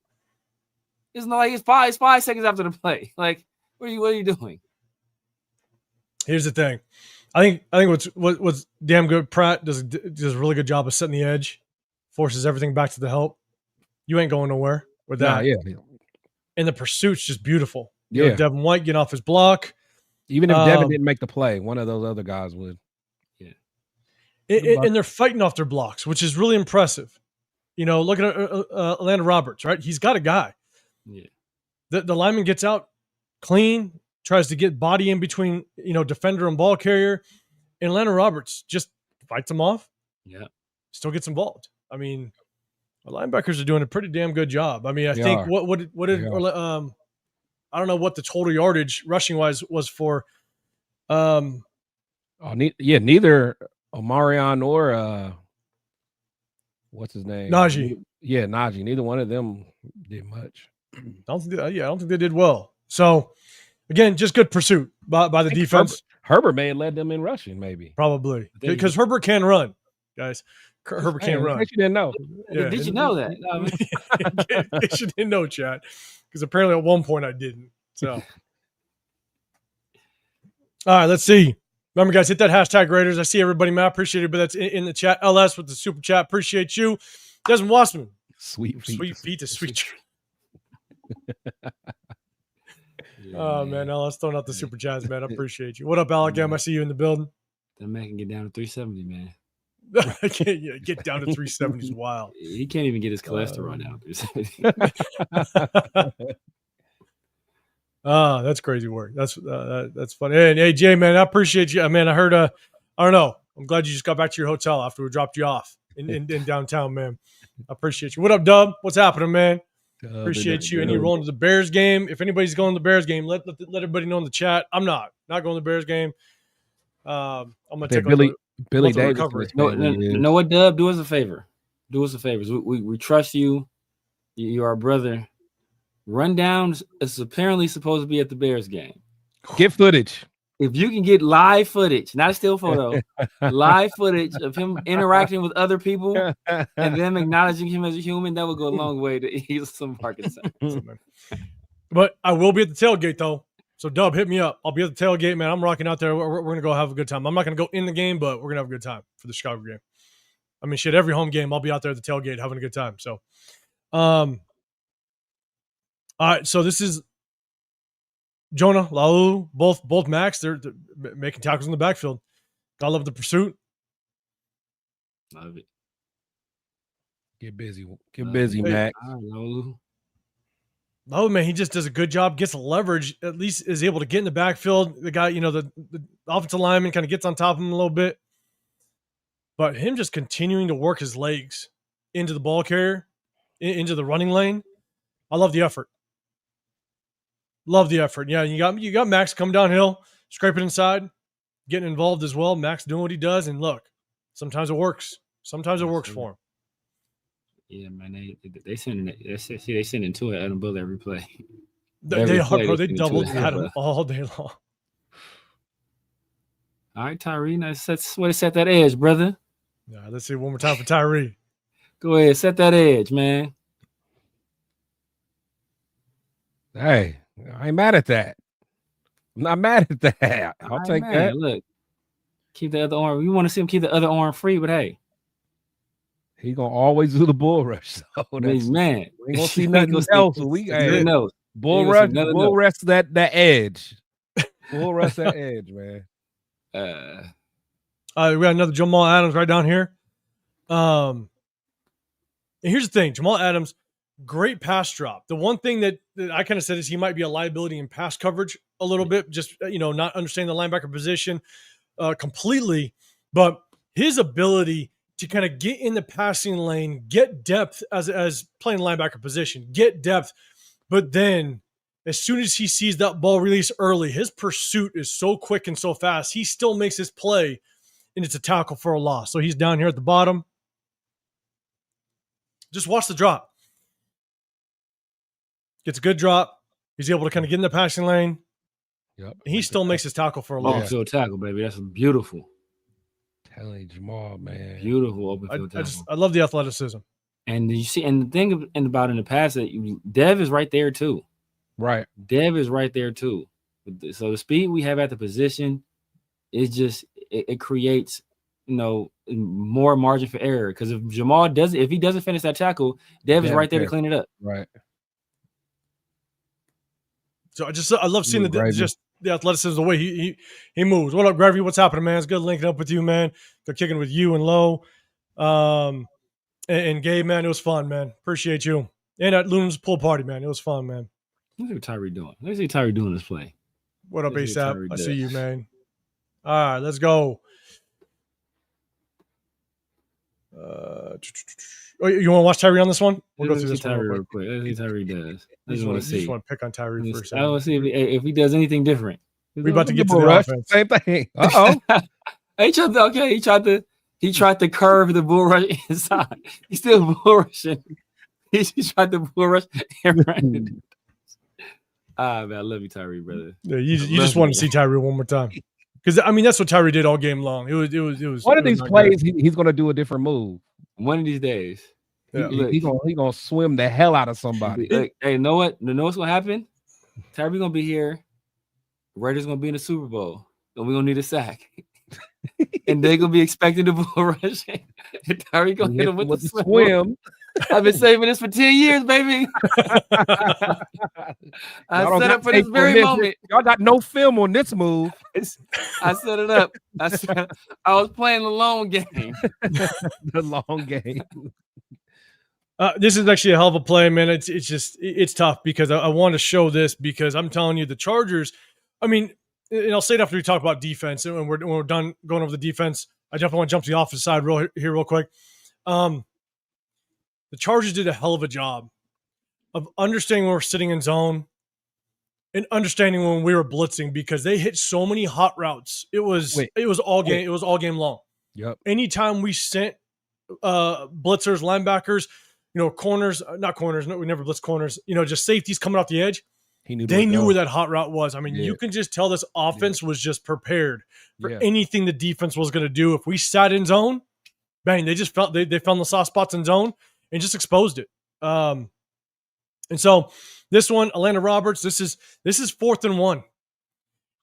It's not like it's 5 seconds after the play. Like, what are you doing? Here's the thing. I think what's damn good. Pratt does a really good job of setting the edge, forces everything back to the help. You ain't going nowhere with that. Nah, yeah. And the pursuit's just beautiful. Yeah. You know, Devin White getting off his block. Even if Devin didn't make the play, one of those other guys would. Yeah. And they're fighting off their blocks, which is really impressive. You know, look at Atlanta Roberts, right? He's got a guy. Yeah. The lineman gets out clean, tries to get body in between, defender and ball carrier. And Atlanta Roberts just fights him off. Yeah. Still gets involved. I mean, our linebackers are doing a pretty damn good job. I mean, I think what did I don't know what the total yardage rushing wise was for. Neither Omarion or what's his name? Najee. Yeah, Najee. Neither one of them did much. I don't think they did well. So again, just good pursuit by the defense. Herbert may have led them in rushing, maybe. Probably because Herbert can run, guys. Herbert can't run. You didn't know. Yeah. Did you know that? You didn't know, chat. Because apparently at one point I didn't. So, all right, let's see. Remember, guys, hit that hashtag Raiders. I see everybody, man. I appreciate it. But that's in the chat. LS with the super chat. Appreciate you. Desmond Wassman. Sweet feet to sweet treat. Oh, man. LS throwing out the super chats, man. I appreciate you. What up, Alec M? I see you in the building. That man can get down to 370, man. I can't get down to 370 is wild. He can't even get his cholesterol down to 370. That's crazy work. That's funny. Hey, Jay, man, I appreciate you. Man, I heard. I don't know. I'm glad you just got back to your hotel after we dropped you off in downtown, man. I appreciate you. What up, Dub? What's happening, man? Appreciate you. And you rolling to the Bears game. If anybody's going to the Bears game, let everybody know in the chat. I'm not going to the Bears game. I'm gonna take Billy Davis. Know what, Dub? Do us a favor. We trust you. You're our brother. Rundown is apparently supposed to be at the Bears game. Get footage. If you can get live footage, not a still photo, live footage of him interacting with other people and them acknowledging him as a human, that would go a long way to ease some market sense. But I will be at the tailgate, though. So, Dub, hit me up. I'll be at the tailgate, man. I'm rocking out there. We're going to go have a good time. I'm not going to go in the game, but we're going to have a good time for the Chicago game. I mean, shit, every home game, I'll be out there at the tailgate having a good time. So, all right, so this is Jonah, Laulu, both Maxx. They're making tackles in the backfield. I love the pursuit. Love it. Get busy, Maxx. Oh, man, he just does a good job, gets leverage, at least is able to get in the backfield. The guy, the offensive lineman kind of gets on top of him a little bit. But him just continuing to work his legs into the ball carrier, into the running lane. I love the effort. Love the effort. Yeah, you got Maxx come downhill, scrape it inside, getting involved as well. Maxx doing what he does, and look, sometimes it works. Sometimes it works for him. Yeah, man, they send into it Adam Bull every play. They doubled Adam all day long. All right, Tyree, now way to set that edge, brother. Yeah, let's see one more time for Tyree. Go ahead, set that edge, man. Hey, I ain't mad at that. I'm not mad at that. I'll take that. Look, keep the other arm. We want to see him keep the other arm free, but hey. He gonna always do the bull rush. So man, we won't see nothing else. Bull rush that edge. Bull rush that edge, man. We got another Jamal Adams right down here. And here's the thing, Jamal Adams, great pass drop. The one thing that I kind of said is he might be a liability in pass coverage a little bit, just, not understanding the linebacker position completely. But his ability to kind of get in the passing lane, get depth as playing linebacker position, get depth. But then as soon as he sees that ball release early, his pursuit is so quick and so fast. He still makes his play, and it's a tackle for a loss. So he's down here at the bottom. Just watch the drop. Gets a good drop. He's able to kind of get in the passing lane. Yep. He still makes his tackle for a loss. Open field tackle, baby. That's beautiful. Telling you, Jamal, man. Beautiful open field tackle. I love the athleticism. And you see, and the thing about in the past that Dev is right there too. Right. Dev is right there too. So the speed we have at the position is just it creates, more margin for error. Because if he doesn't finish that tackle, Dev is right there to clean it up. Right. So I love seeing the athleticism, the way he moves. What up, Gravy? What's happening, man? It's good linking up with you, man. Good kicking with you and Low. And Gabe, man, it was fun, man. Appreciate you. And at Luna's pool party, man. It was fun, man. Look at what Tyree doing. Let's see Tyree doing this play. What up, ASAP? I see you, man. All right, let's go. You want to watch Tyree on this one? We'll go through this one real quick. Let's see Tyree does. I just want to pick on Tyree for a second. I want to see if he does anything different. We're about to get to the offense. Same thing. Uh-oh. He tried to curve the bull rush inside. He's still bull rushing. He tried to bull rush and ran it. Man, I love you, Tyree, brother. Yeah, you just want to see Tyree one more time. Because that's what Tyree did all game long. It was one of these plays, he's gonna do a different move. One of these days. Yeah. He's gonna swim the hell out of somebody. Hey, you know what? You know what's gonna happen? Tyree gonna be here. Raiders gonna be in the Super Bowl. And we're gonna need a sack. And they're gonna be expecting the bull rush. And Tyree gonna hit him with the swim. I've been saving this for 10 years, baby. I set up for this very moment. Y'all got no film on this move. I set it up. I was playing the long game. The long game. This is actually a hell of a play, man. It's tough because I want to show this because I'm telling you, the Chargers, I mean, and I'll say it after we talk about defense, and when we're done going over the defense, I definitely want to jump to the offensive side real quick. The Chargers did a hell of a job of understanding when we're sitting in zone and understanding when we were blitzing because they hit so many hot routes. It was all game. It was all game long. Yep. Anytime we sent blitzers, linebackers, corners, not corners. No, we never blitz corners. Just safeties coming off the edge. They knew where that hot route was. I mean, you can just tell this offense was just prepared for anything the defense was going to do. If we sat in zone, bang, they just found the soft spots in zone and just exposed it. And so this one, Atlanta Roberts, this is 4th and 1.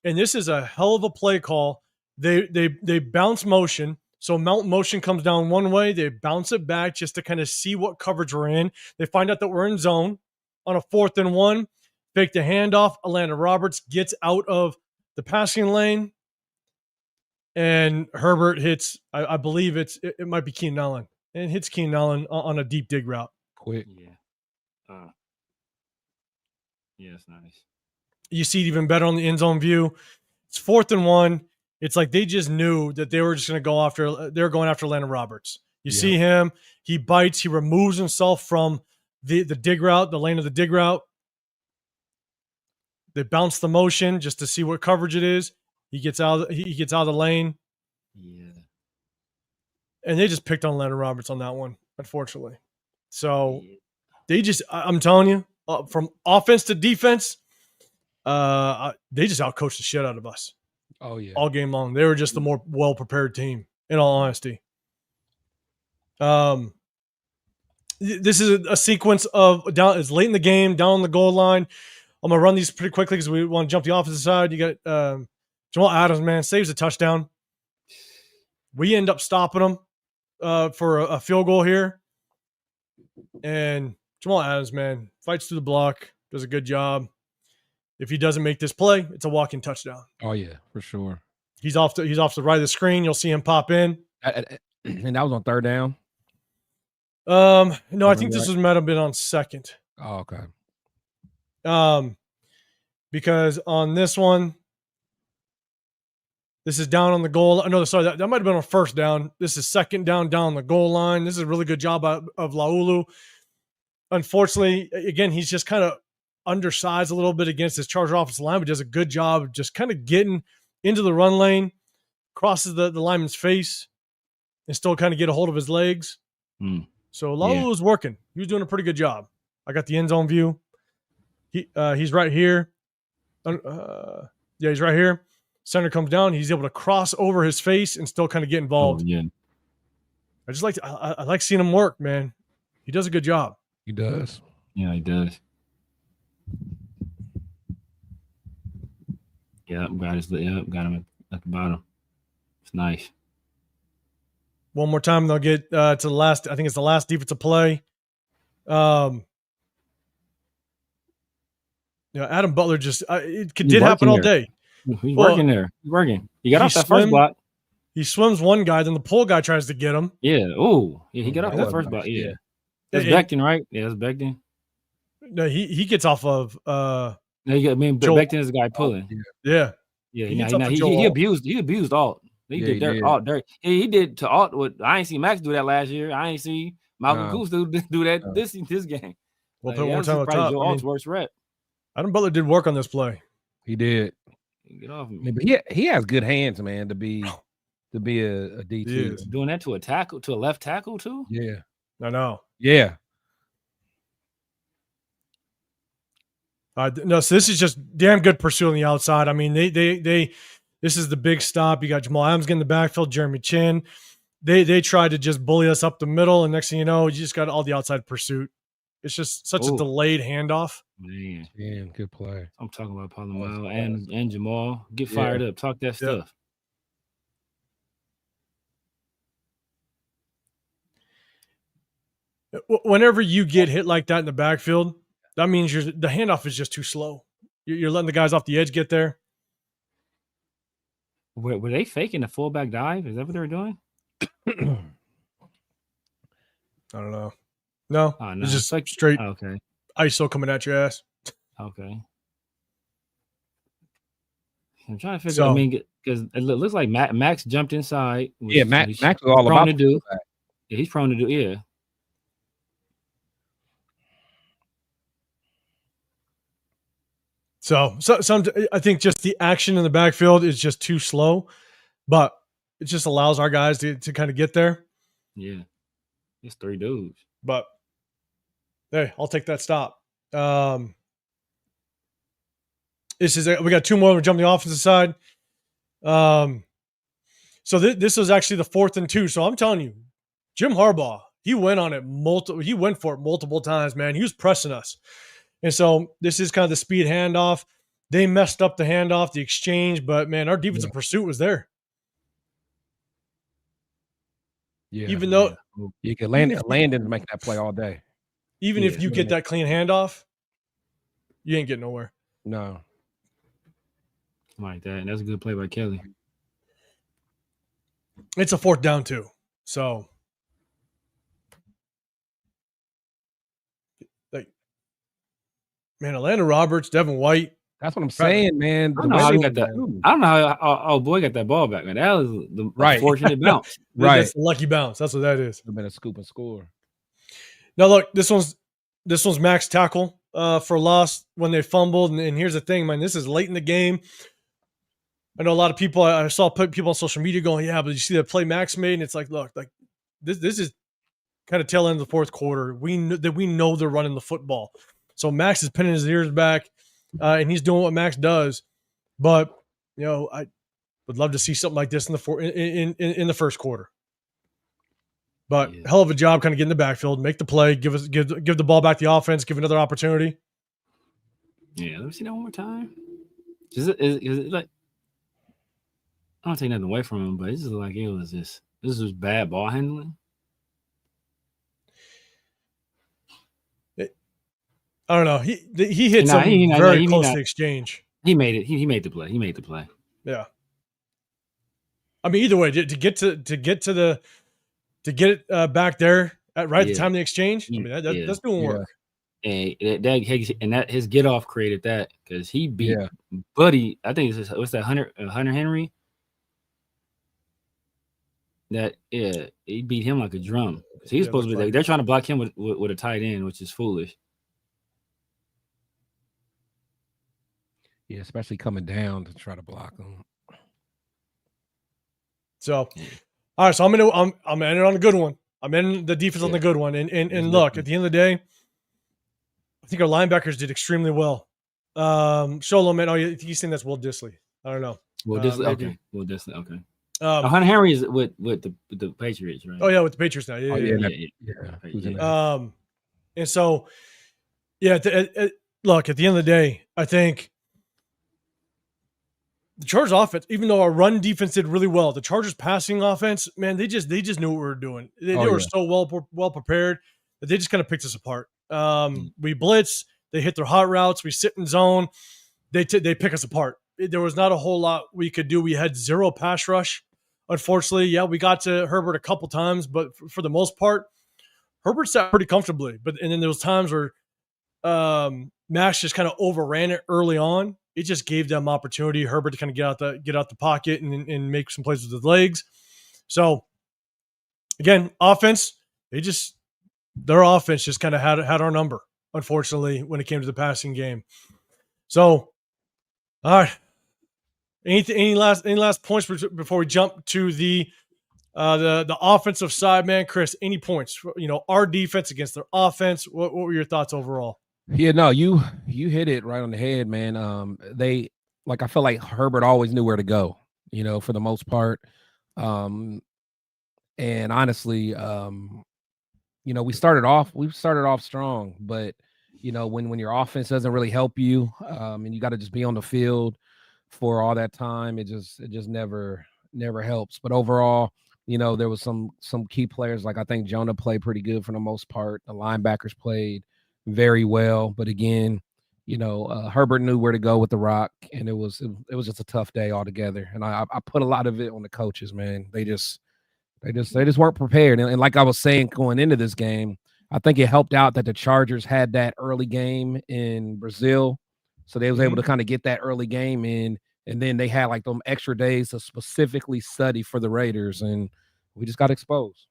And this is a hell of a play call. They bounce motion. So motion comes down one way. They bounce it back just to kind of see what coverage we're in. They find out that we're in zone on a 4th and 1. Fake the handoff. Atlanta Roberts gets out of the passing lane. And Herbert hits, I believe it might be Keenan Allen. And hits Keenan Allen on a deep dig route. Quick. Yeah. Yeah, it's nice. You see it even better on the end zone view. It's 4th and 1. It's like they just knew that they were just going to go after. They're going after Atlanta Roberts. You see him. He bites. He removes himself from the dig route, the lane of the dig route. They bounce the motion just to see what coverage it is. He gets out of the lane. Yeah. And they just picked on Atlanta Roberts on that one, unfortunately. So they just, I'm telling you, from offense to defense, they just outcoached the shit out of us. Oh, yeah. All game long. They were just the more well-prepared team, in all honesty. This is a sequence of it's late in the game, down on the goal line. I'm going to run these pretty quickly because we want to jump the offensive side. You got Jamal Adams, man, saves a touchdown. We end up stopping him for a field goal here. And Jamal Adams, man, fights through the block, does a good job. If he doesn't make this play, it's a walk-in touchdown. Oh, yeah, for sure. He's off the right of the screen. You'll see him pop in. And that was on 3rd down? No, I think this might have been on second. Oh, okay. Because on this one, this is down on the goal. No, sorry, that might have been on first down. This is second down on the goal line. This is a really good job of Laulu. Unfortunately, again, he's just kind of undersized a little bit against his Charger offensive line, but does a good job of just kind of getting into the run lane, crosses the lineman's face, and still kind of get a hold of his legs. So Laulu was working. He was doing a pretty good job. I got the end zone view. He's right here. He's right here. Center comes down. He's able to cross over his face and still kind of get involved. I just I like seeing him work, man. He does a good job. He does. Yeah, he does. Got him at the bottom. It's nice. One more time, they'll get to the last. I think it's the last defensive play. Adam Butler just it did happen all day. He's working there. He's working. He got off that first block. He swims one guy, then the pole guy tries to get him. Yeah. Oh, yeah. He got off that first block. Yeah. That's Becton, right? Yeah, that's Becton. No, he gets off of. Becton is the guy pulling. Yeah. Yeah. He abused Alt. He did Alt dirt. He did to Alt what I ain't seen Max do that last year. I ain't see Malcolm Goose do that this game. We'll put one more time on top. Alt's worst rep. Adam Butler did work on this play. He did. Get off of me. Yeah, but he has good hands, man, to be a DT. Doing that to a tackle, to a left tackle too? Yeah. I know. Yeah. No, so this is just damn good pursuit on the outside. I mean, this is the big stop. You got Jamal Adams getting the backfield, Jeremy Chin. They tried to just bully us up the middle, and next thing you know, you just got all the outside pursuit. It's just such a delayed handoff. Man, good play. I'm talking about Palomino and Jamal. Get fired up. Talk that stuff. Whenever you get hit like that in the backfield, that means the handoff is just too slow. You're letting the guys off the edge get there. Were they faking a fullback dive? Is that what they were doing? I don't know. No, it's just like straight ISO coming at your ass. Okay. I'm trying to figure out, because it looks like Max jumped inside. Max was all about to do. Yeah, he's prone to do, yeah. So I think just the action in the backfield is just too slow, but it just allows our guys to kind of get there. Yeah. It's 3 dudes. But hey, I'll take that stop. We got 2 more to jump the offensive side. So this was actually the 4th and 2. So I'm telling you, Jim Harbaugh, he went for it multiple times, man. He was pressing us. And so this is kind of the speed handoff. They messed up the handoff, the exchange, but man, our defensive pursuit was there. Yeah. Even though you could Landon make that play all day. Even if you get that clean handoff, you ain't getting nowhere. No. Like that. And that's a good play by Kelly. It's a 4th down too. So man, Atlanta Roberts, Devin White. That's what I'm saying, man. I don't know how he got that. I don't know how our boy got that ball back, man. That was the fortunate bounce. That's a lucky bounce. That's what that is. It's been a scoop and score. Now look, this one's Max tackle for loss when they fumbled. And here's the thing, man. This is late in the game. I know a lot of people. I saw people on social media going, "Yeah, but you see that play Max made?" And it's like, look, like this is kind of tail end of the 4th quarter. We know they're running the football. So Max is pinning his ears back, and he's doing what Max does. But I would love to see something like this in the first quarter. But hell of a job, kind of getting the backfield, make the play, give the ball back to the offense, give another opportunity. Yeah, let me see that one more time. Is it like, I don't take nothing away from him, but it's just like this was bad ball handling. I don't know. He hit something very close to the exchange. He made it. He made the play. He made the play. Yeah. I mean, either way, to get it back there at the time of the exchange. I mean, that's doing work. And that his get off created that because he beat Buddy. I think what's that Hunter Henry. That he beat him like a drum. He's supposed to be like they're trying to block him with a tight end, which is foolish. Yeah, especially coming down to try to block him. So, all right. So I'm ending on a good one. I'm ending the defense on the good one. And look, at the end of the day, I think our linebackers did extremely well. Solo, man. Oh, he's saying that's Will Dissly. I don't know. Will Dissly. Okay. Will Dissly. Okay. Hunter Henry is with the Patriots, right? Oh yeah, with the Patriots now. Yeah. And so, look, at the end of the day, I think the Chargers offense, even though our run defense did really well, the Chargers passing offense, man, they just knew what we were doing. They were so well prepared that they just kind of picked us apart. We blitz, they hit their hot routes, we sit in zone, they pick us apart. There was not a whole lot we could do. We had zero pass rush. Unfortunately, we got to Herbert a couple times, but for the most part, Herbert sat pretty comfortably. And then there was times where Maxx just kind of overran it early on. It just gave them opportunity, Herbert, to kind of get out the pocket and make some plays with his legs. So again, offense, their offense just kind of had our number, unfortunately, when it came to the passing game. So, all right. Any last points before we jump to the offensive side, man? Chris, any points? Our defense against their offense. What were your thoughts overall? Yeah, no, you hit it right on the head, man. I feel like Herbert always knew where to go, for the most part. And honestly, we started off strong, but when your offense doesn't really help you, and you got to just be on the field for all that time, it just never helps. But overall, there was some key players, like I think Jonah played pretty good for the most part. The linebackers played very well, but again, Herbert knew where to go with the rock, and it was just a tough day altogether. And I put a lot of it on the coaches, man. They just weren't prepared. And like I was saying going into this game, I think it helped out that the Chargers had that early game in Brazil, so they was able to kind of get that early game in, and then they had like them extra days to specifically study for the Raiders, and we just got exposed.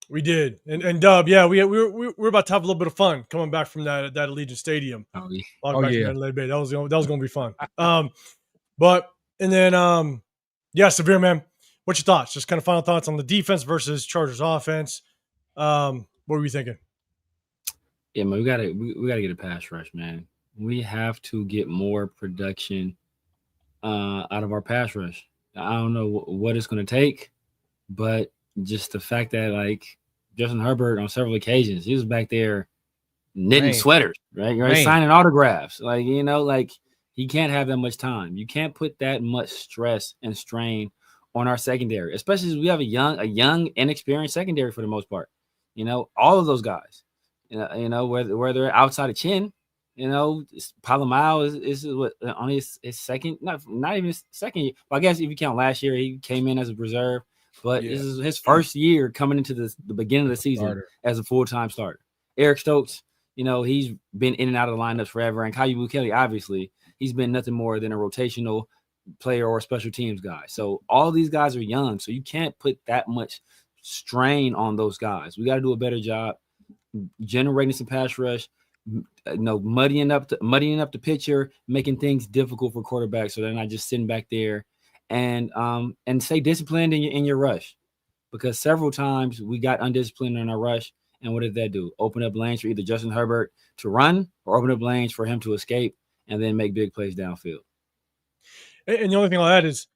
We did, and Dub, we're about to have a little bit of fun coming back from that Allegiant Stadium. That was going to be fun. Severe, man, what's your thoughts? Just kind of final thoughts on the defense versus Chargers offense. What were you thinking? Yeah, man, we gotta get a pass rush, man. We have to get more production out of our pass rush. I don't know what it's going to take, but just the fact that like Justin Herbert on several occasions, he was back there knitting sweaters, right? Signing autographs. Like, he can't have that much time. You can't put that much stress and strain on our secondary, especially as we have a young, inexperienced secondary for the most part. All of those guys, whether they're outside of chin, Palomao is what on his second, not even his second year. Well, I guess if you count last year, he came in as a reserve. But this is his first year coming into the beginning of the season as a full-time starter. Eric Stokes, he's been in and out of the lineups forever. And Kyle Kelly, obviously, he's been nothing more than a rotational player or a special teams guy. So all these guys are young, so you can't put that much strain on those guys. We got to do a better job generating some pass rush, muddying up the picture, making things difficult for quarterbacks so they're not just sitting back there. And stay disciplined in your rush, because several times we got undisciplined in our rush, and what did that do? Open up lanes for either Justin Herbert to run or open up lanes for him to escape and then make big plays downfield. And the only thing I'll add is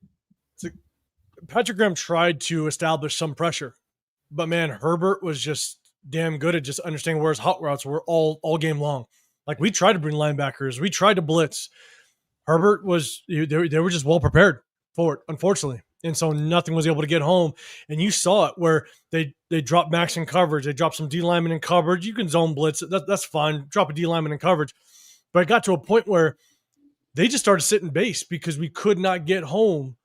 Patrick Graham tried to establish some pressure, but man, Herbert was just damn good at just understanding where his hot routes were all game long. Like, we tried to bring linebackers, we tried to blitz. Herbert they were just well prepared for it, unfortunately. And so nothing was able to get home. And you saw it where they dropped Maxx in coverage. They dropped some D linemen in coverage. You can zone blitz. That's fine. Drop a D lineman in coverage. But it got to a point where they just started sitting base because we could not get home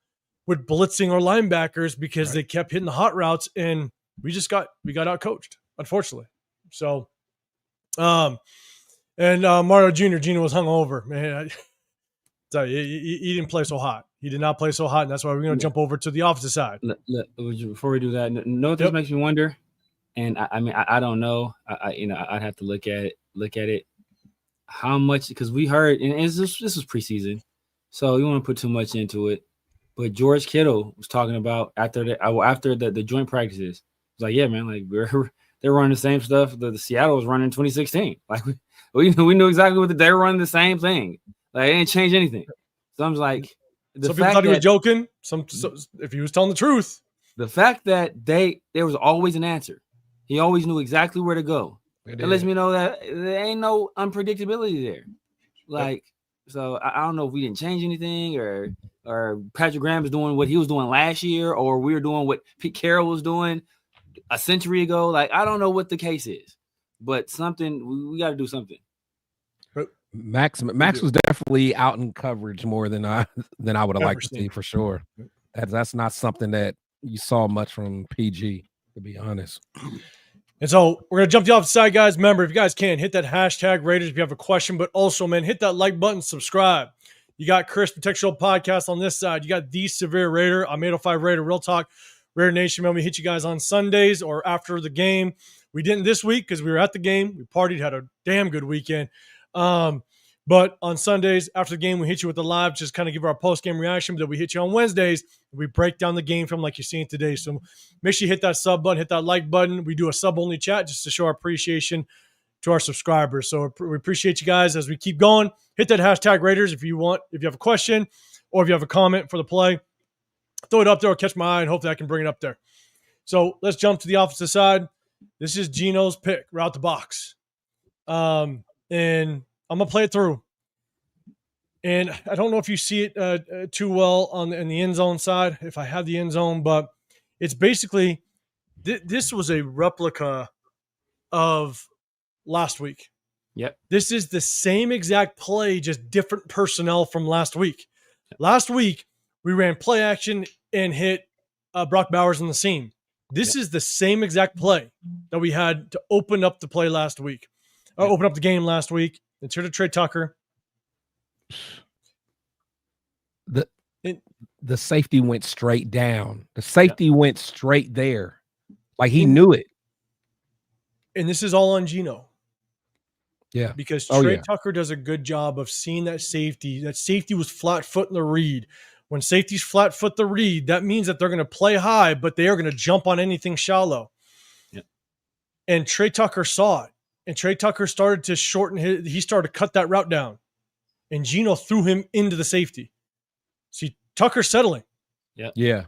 with blitzing our linebackers because they kept hitting the hot routes. And we got out coached, unfortunately. So, and Mario Jr. Gino was hungover, man. He didn't play so hot. He did not play so hot, and that's why we're going to jump over to the opposite side. Before we do that, know what this makes me wonder, and I don't know. I'd have to look at it. How much? Because we heard, and this was preseason, so you want to put too much into it. But George Kittle was talking about after the joint practices. It's like, yeah, man, like they're running the same stuff that the Seattle was running in 2016. Like we knew exactly what they were running the same thing. Like it didn't change anything. So I'm like, some people thought he was joking. If he was telling the truth, the fact that there was always an answer. He always knew exactly where to go. It lets me know that there ain't no unpredictability there. Like, so I don't know if we didn't change anything or Patrick Graham is doing what he was doing last year, or we were doing what Pete Carroll was doing a century ago. Like, I don't know what the case is, but something we got to do something. Maxx was definitely out in coverage more than I would have liked to see, for sure. That's not something that you saw much from PG, to be honest. And so we're going to jump to the opposite side, guys. Remember, if you guys can, hit that hashtag Raiders if you have a question, but also, man, hit that like button, subscribe. You got Chris Protect Show Podcast on this side. You got The Severe Raider. I'm 805 Raider, Real Talk, Raider Nation. Man, we hit you guys on Sundays or after the game. We didn't this week because we were at the game. We partied, had a damn good weekend. But on Sundays after the game, we hit you with the live, just kind of give our post-game reaction. But then we hit you on Wednesdays. We break down the game film like you're seeing today. So make sure you hit that sub button, hit that like button. We do a sub-only chat just to show our appreciation to our subscribers. So we appreciate you guys as we keep going. Hit that hashtag Raiders if you have a question or if you have a comment for the play. Throw it up there or catch my eye, and hopefully I can bring it up there. So let's jump to the opposite side. This is Gino's pick, right out the box. And I'm going to play it through. And I don't know if you see it too well in the end zone side, if I have the end zone, but it's basically this was a replica of last week. Yep. This is the same exact play, just different personnel from last week. Last week, we ran play action and hit Brock Bowers in the seam. This is the same exact play that we had to open up the play last week. Open up the game last week. It's here to Trey Tucker. The safety went straight down. The safety went straight there. Like he knew it. And this is all on Gino. Yeah. Because Trey Tucker does a good job of seeing that safety. That safety was flat foot in the read. When safety's flat foot the read, that means that they're going to play high, but they are going to jump on anything shallow. Yeah. And Trey Tucker saw it. And Trey Tucker started to he started to cut that route down. And Gino threw him into the safety. See, Tucker settling. Yeah. Yeah.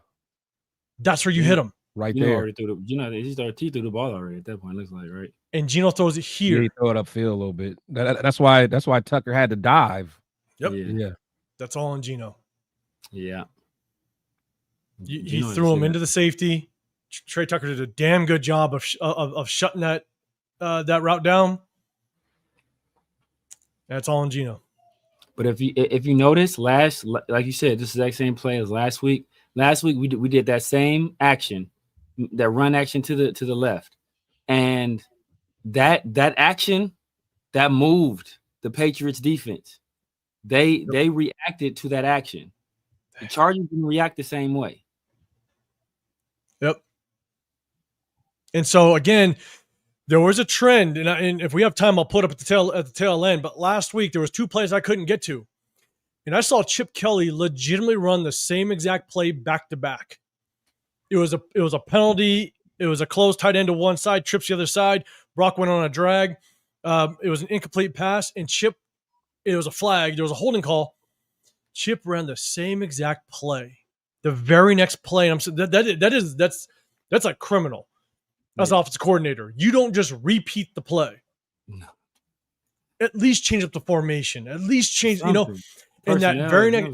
That's where you hit him. Right Gino there. Already he threw the ball already at that point, looks like, right? And Gino throws it here. Yeah, he throw it upfield a little bit. That's why Tucker had to dive. Yep. Yeah. That's all on Gino. Yeah. He threw him into the safety. Trey Tucker did a damn good job of shutting that route down. That's all on Gino. But if you notice, like you said, this exact same play as last week. Last week we did that same action, that run action to the left, and that action that moved the Patriots defense. They reacted to that action. The Chargers didn't react the same way. Yep. And so again, there was a trend, and if we have time, I'll put up at the tail end. But last week there was two plays I couldn't get to, and I saw Chip Kelly legitimately run the same exact play back to back. It was a penalty. It was a closed tight end to one side, trips the other side. Brock went on a drag. It was an incomplete pass, and Chip. It was a flag. There was a holding call. Chip ran the same exact play. The very next play, and I'm saying that's a criminal. As an offensive coordinator, you don't just repeat the play. No. At least change up the formation. At least change, Something. And that very next,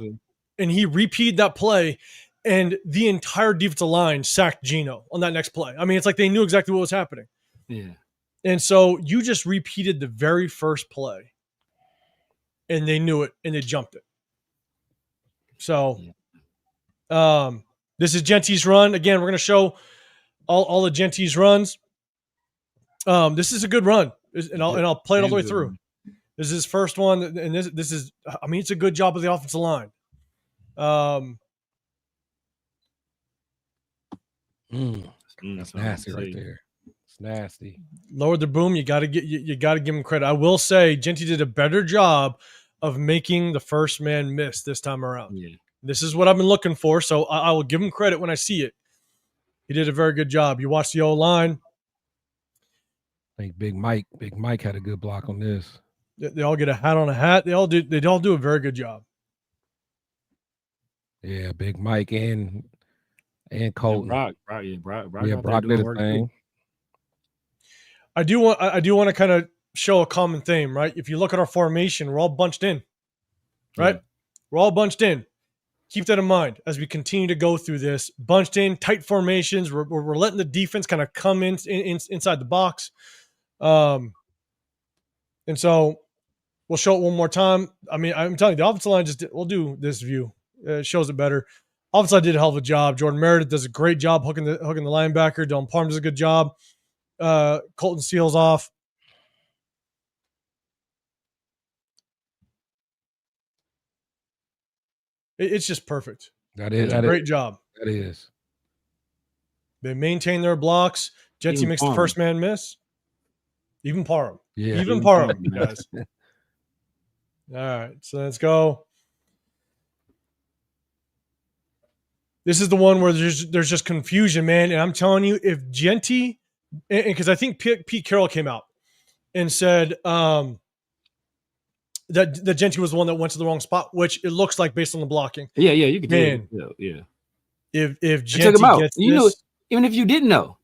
and he repeated that play, and the entire defensive line sacked Gino on that next play. I mean, it's like they knew exactly what was happening. Yeah. And so you just repeated the very first play, and they knew it, and they jumped it. So, this is Gentie's run. Again, we're going to show all the Genty's runs. This is a good run, and I'll play it all the way through. This is his first one, and this is, I mean, it's a good job of the offensive line. That's nasty right there. It's nasty. Lowered the boom. You got to give him credit. I will say, Genty did a better job of making the first man miss this time around. Yeah. This is what I've been looking for, so I will give him credit when I see it. He did a very good job. You watch the O-line. I think Big Mike had a good block on this. They all get a hat on a hat. They all do a very good job. Yeah, Big Mike and Colton. Brock did a thing. I do want to kind of show a common theme, right? If you look at our formation, we're all bunched in, right? Yeah. We're all bunched in. Keep that in mind as we continue to go through this. Bunched in, tight formations. We're letting the defense kind of come inside the box. And so we'll show it one more time. I mean, I'm telling you, the offensive line we'll do this view. It shows it better. Offensive line did a hell of a job. Jordan Meredith does a great job hooking the linebacker. Dylan Parham does a good job. Colton seals off. It's just perfect. That is a great job. That is. They maintain their blocks. Genty makes the first man miss. Even Parham. Yeah. Even Parham, guys. All right, so let's go. This is the one where there's just confusion, man. And I'm telling you, if Genty, because I think Pete Carroll came out and said that Genty was the one that went to the wrong spot, which it looks like based on the blocking. Yeah, you could do it. Yeah. If Genty gets this, even if you didn't know,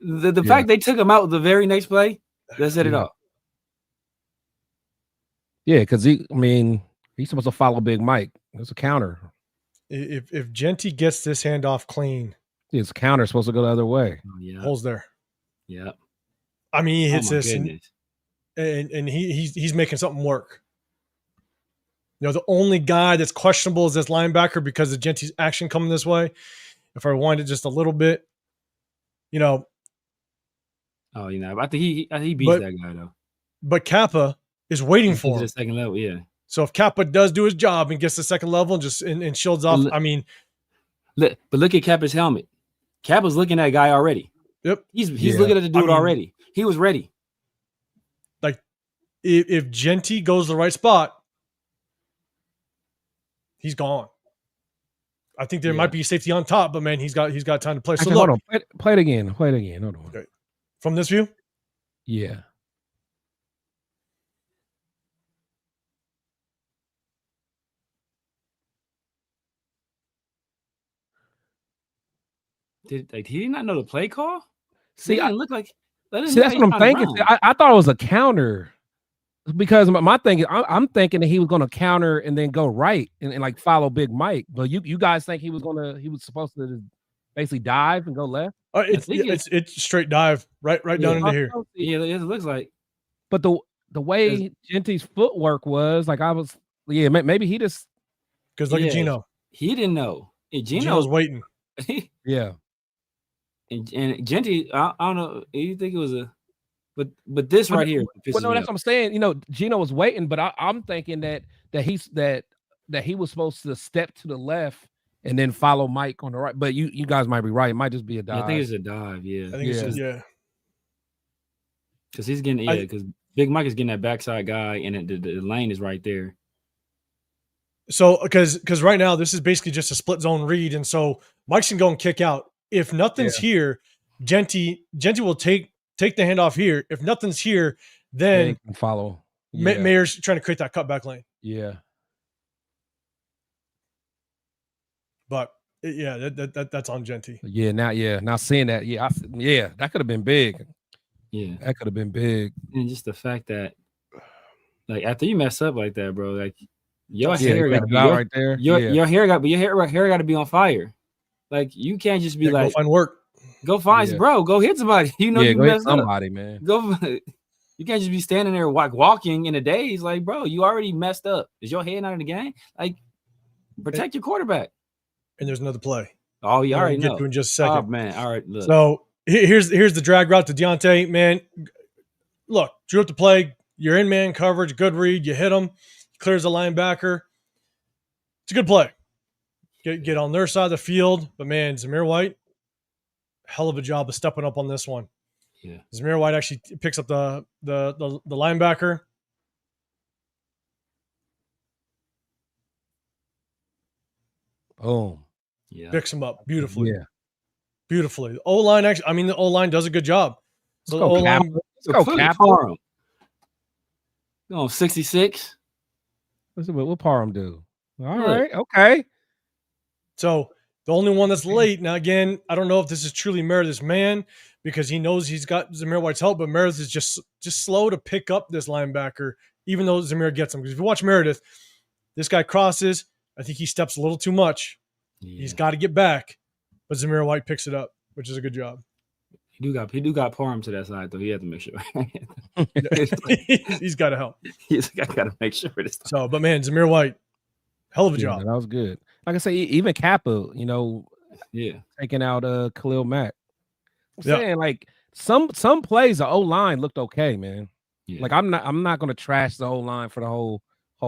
the fact they took him out the very next play, that said it all. Yeah, because he's supposed to follow Big Mike. It's a counter. If Genty gets this handoff clean, his counter is supposed to go the other way. Holes there. Yeah. I mean, he hits this, and he's making something work. You know, the only guy that's questionable is this linebacker because of Genty's action coming this way. If I wind it just a little bit, you know. Oh, I think he beats that guy though. But Kappa is waiting for him. The second level, yeah. So if Kappa does do his job and gets the second level and shields off, but look at Kappa's helmet. Kappa's looking at that guy already. Yep. He's looking at the dude already. He was ready. Like if Genty goes the right spot, he's gone. I think there might be safety on top, but man, he's got time to play. So hold on, play it again. Hold on. Okay. From this view? Yeah. Did he not know the play call? See, it look like. See, that's what I'm thinking. I thought it was a counter because my thing is, I'm thinking that he was going to counter and then go right and like follow Big Mike. But you guys think he was supposed to basically dive and go left? It's straight dive right down into here. Yeah, it looks like. But the way Genty's footwork was, like maybe he just because look at Gino. He didn't know. Gino was waiting. Yeah. And Genty, I don't know. You think it was but this right here. Well, no, that's what I'm saying. You know, Gino was waiting, but I'm thinking that he was supposed to step to the left and then follow Mike on the right. But you guys might be right. It might just be a dive. I think it's a dive. Yeah, I think it's just, because he's getting because Big Mike is getting that backside guy, and the lane is right there. So because right now this is basically just a split zone read, and so Mike's can go and kick out. If nothing's here, Genty will take the handoff here. If nothing's here, then can follow. Mayer's trying to create that cutback lane. Yeah. But that's on Genty. Now seeing that, that could have been big. Yeah, that could have been big. And just the fact that, like, after you mess up like that, bro, like your hair got to be right there. Your hair got to be on fire. Like you can't just be like go find work. Go find bro. Go hit somebody. You know you go messed hit somebody, man. You can't just be standing there walking in a daze. Like, bro, you already messed up. Is your head not in the game? Like, protect your quarterback. And there's another play. Oh, you already know. Get to in just a second. Oh man, all right. Look. So Here's the drag route to Deontay, man. Look, drew up the play. You're in man coverage. Good read. You hit him. Clears the linebacker. It's a good play. Get on their side of the field. But, man, Zamir White, hell of a job of stepping up on this one. Yeah. Zamir White actually picks up the linebacker. Boom. Yeah. Picks him up beautifully. Yeah. Beautifully. The O-line the O-line does a good job. So Let's go, Cap. Let's go, Cap. No, 66. Let's see what Parham do. All right. Okay. So the only one that's late, now again, I don't know if this is truly Meredith's man because he knows he's got Zamir White's help, but Meredith is just slow to pick up this linebacker, even though Zamir gets him. Because if you watch Meredith, this guy crosses. I think he steps a little too much. Yeah. He's got to get back, but Zamir White picks it up, which is a good job. He do got Parham to that side though. He had to make sure. He's got to help. He's got to make sure this time. So, but man, Zamir White, hell of a job. That was good. Like I say, even Kappa, taking out Khalil Mack. I'm saying like some plays the O-line looked okay, man. Yeah. Like I'm not gonna trash the O-line for the whole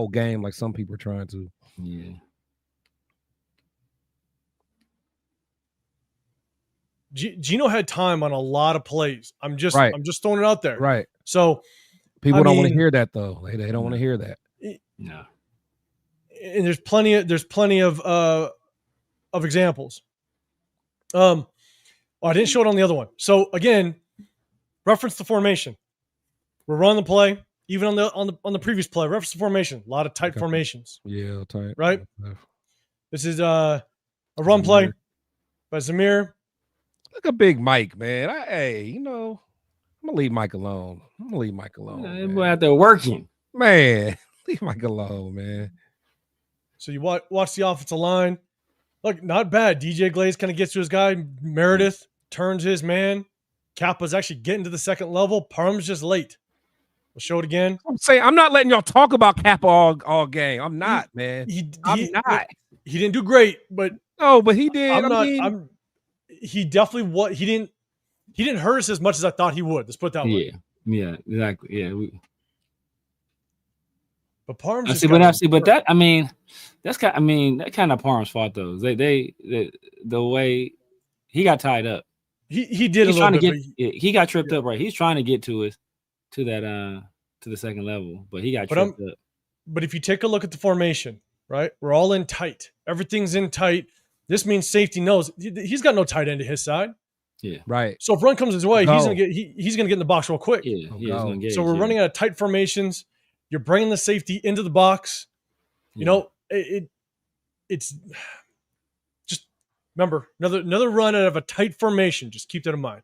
game like some people are trying to. Yeah. Gino had time on a lot of plays. I'm just throwing it out there. Right. So people don't want to hear that though. They don't want to hear that. No. And there's plenty of examples. I didn't show it on the other one. So again, reference the formation. We're running the play. Even on the previous play, reference the formation. A lot of tight formations. Yeah, tight. Right? This is a run play by Zamir. Look at Big Mike, man. I'm gonna leave Mike alone. That boy out there working. Man, leave Mike alone, man. So you watch the offensive line. Look, not bad. DJ Glaze kind of gets to his guy. Meredith turns his man. Kappa's actually getting to the second level. Parham's just late. We'll show it again. I'm saying I'm not letting y'all talk about Kappa all game. I'm not, man. I'm not. He didn't do great, but but he did. He definitely he didn't hurt us as much as I thought he would. Let's put it that way. Yeah, exactly. Yeah. But Parham's that kind of Parham's fault though. They the way he got tied up. He did a little bit. He got tripped up, right? He's trying to get to the second level, but he got tripped up. But if you take a look at the formation, right? We're all in tight. Everything's in tight. This means safety knows he's got no tight end to his side. Yeah. Right. So if run comes his way, he's gonna get in the box real quick. Yeah. So we're running out of tight formations. You're bringing the safety into the box. You know, it's just remember another run out of a tight formation. Just keep that in mind.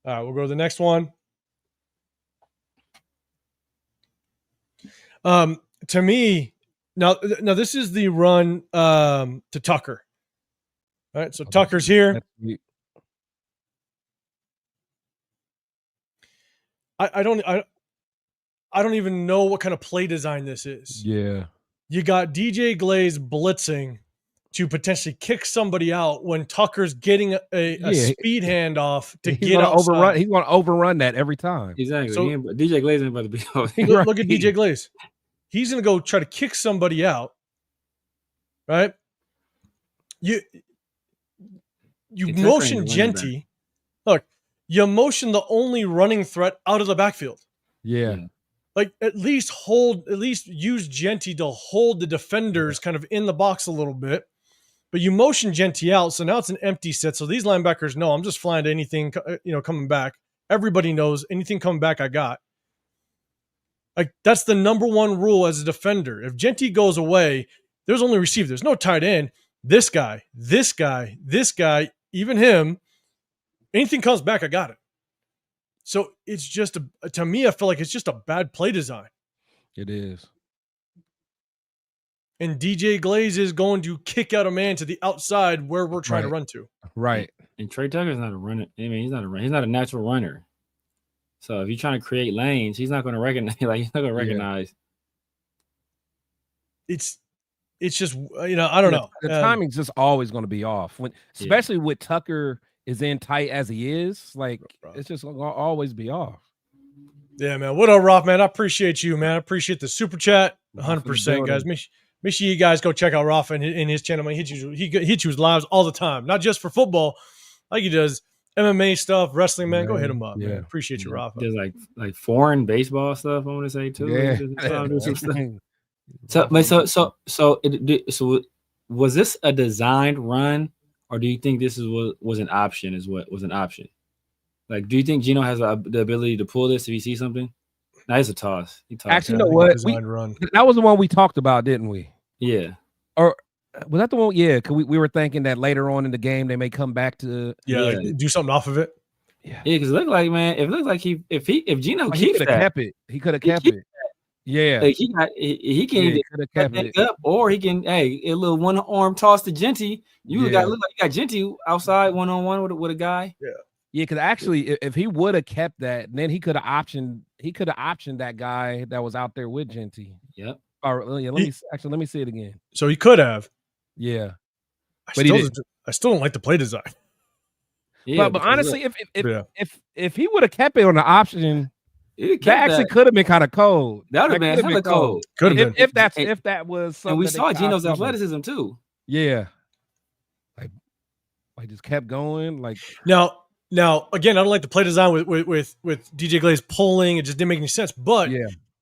All right, we'll go to the next one. To me, now this is the run to Tucker. All right, so Tucker's here. I don't even know what kind of play design this is. Yeah. You got DJ Glaze blitzing to potentially kick somebody out when Tucker's getting a speed handoff to get outside. He's going to overrun that every time. Exactly. So, DJ Glaze ain't about to be over. Look at DJ Glaze. He's going to go try to kick somebody out, right? You motion Genty. Look, you motion the only running threat out of the backfield. Yeah. Like at least use Genty to hold the defenders kind of in the box a little bit. But you motion Genty out, so now it's an empty set. So these linebackers know I'm just flying to anything, coming back. Everybody knows anything coming back I got. Like that's the number one rule as a defender. If Genty goes away, there's only receiver. There's no tight end. This guy, even him, anything comes back, I got it. So it's just to me, I feel like it's just a bad play design. It is. And DJ Glaze is going to kick out a man to the outside where we're trying to run to. Right. And Trey Tucker's not a runner. I mean, he's not a natural runner. So if you're trying to create lanes, he's not going to recognize. He's not going to recognize. It's just I don't know. The timing's just always going to be off especially with Tucker is in tight as he is, like it's just gonna always be off. Yeah, man. What up, Roth, man? I appreciate you, man. I appreciate the super chat. 100%, guys. Make sure you guys go check out Roth and his channel. Man, he hits you with lives all the time, not just for football, like he does MMA stuff, wrestling. Man, go hit him up. Man, appreciate you, Roth. There's like foreign baseball stuff. I want to say too. Yeah. So was this a designed run, or do you think this was an option? Was an option? Like, do you think Geno has the ability to pull this if he sees something? No, it's a toss. Actually, you know what? That was the one we talked about, didn't we? Yeah. Or was that the one? Yeah, because we were thinking that later on in the game they may come back to do something off of it. Yeah, because it looked like, man, if Geno keeps that, kept it. He could have kept it. Yeah, like he can either kept it up, or he can a little one arm toss to Genty. You got look like you got Genty outside 1-on-1 with a guy. Yeah, because actually, if he would have kept that, then he could have optioned that guy that was out there with Genty. Yep. Or yeah, let me see it again. So he could have. Yeah, I still don't like the play design. Yeah, but honestly, if he would have kept it on the option, that actually could have been kind of cold. That would have been kind of cold. Could have been if that was something. And we saw Geno's athleticism too. Yeah, like just kept going. Like now again, I don't like the play design with DJ Glaze pulling. It just didn't make any sense. But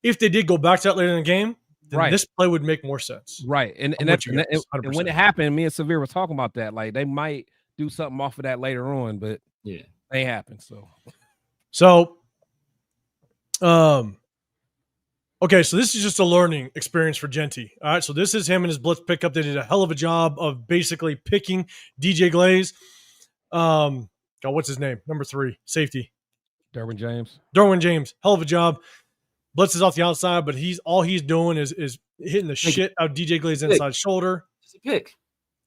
if they did go back to that later in the game, then this play would make more sense. Right, and when it happened, me and Severe was talking about that. Like they might do something off of that later on, but they happen. So, okay, so this is just a learning experience for Genty. All right, so this is him and his blitz pickup. They did a hell of a job of basically picking DJ Glaze. God, what's his name? Number 3, safety. Derwin James. Hell of a job. Blitz is off the outside, but all he's doing is hitting the shit out of DJ Glaze's inside shoulder. It's a pick.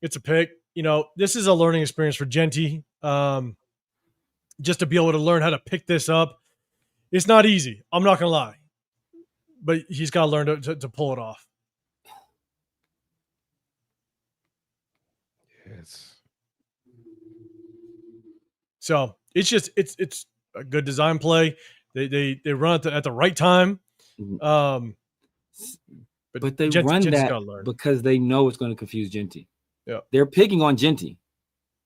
It's a pick. You know, this is a learning experience for Genty. Just to be able to learn how to pick this up. It's not easy. I'm not going to lie. But he's got to learn to pull it off. Yes. So it's a good design play. They run it at the right time. But they run that because they know it's going to confuse Genty. Yeah, they're picking on Genty.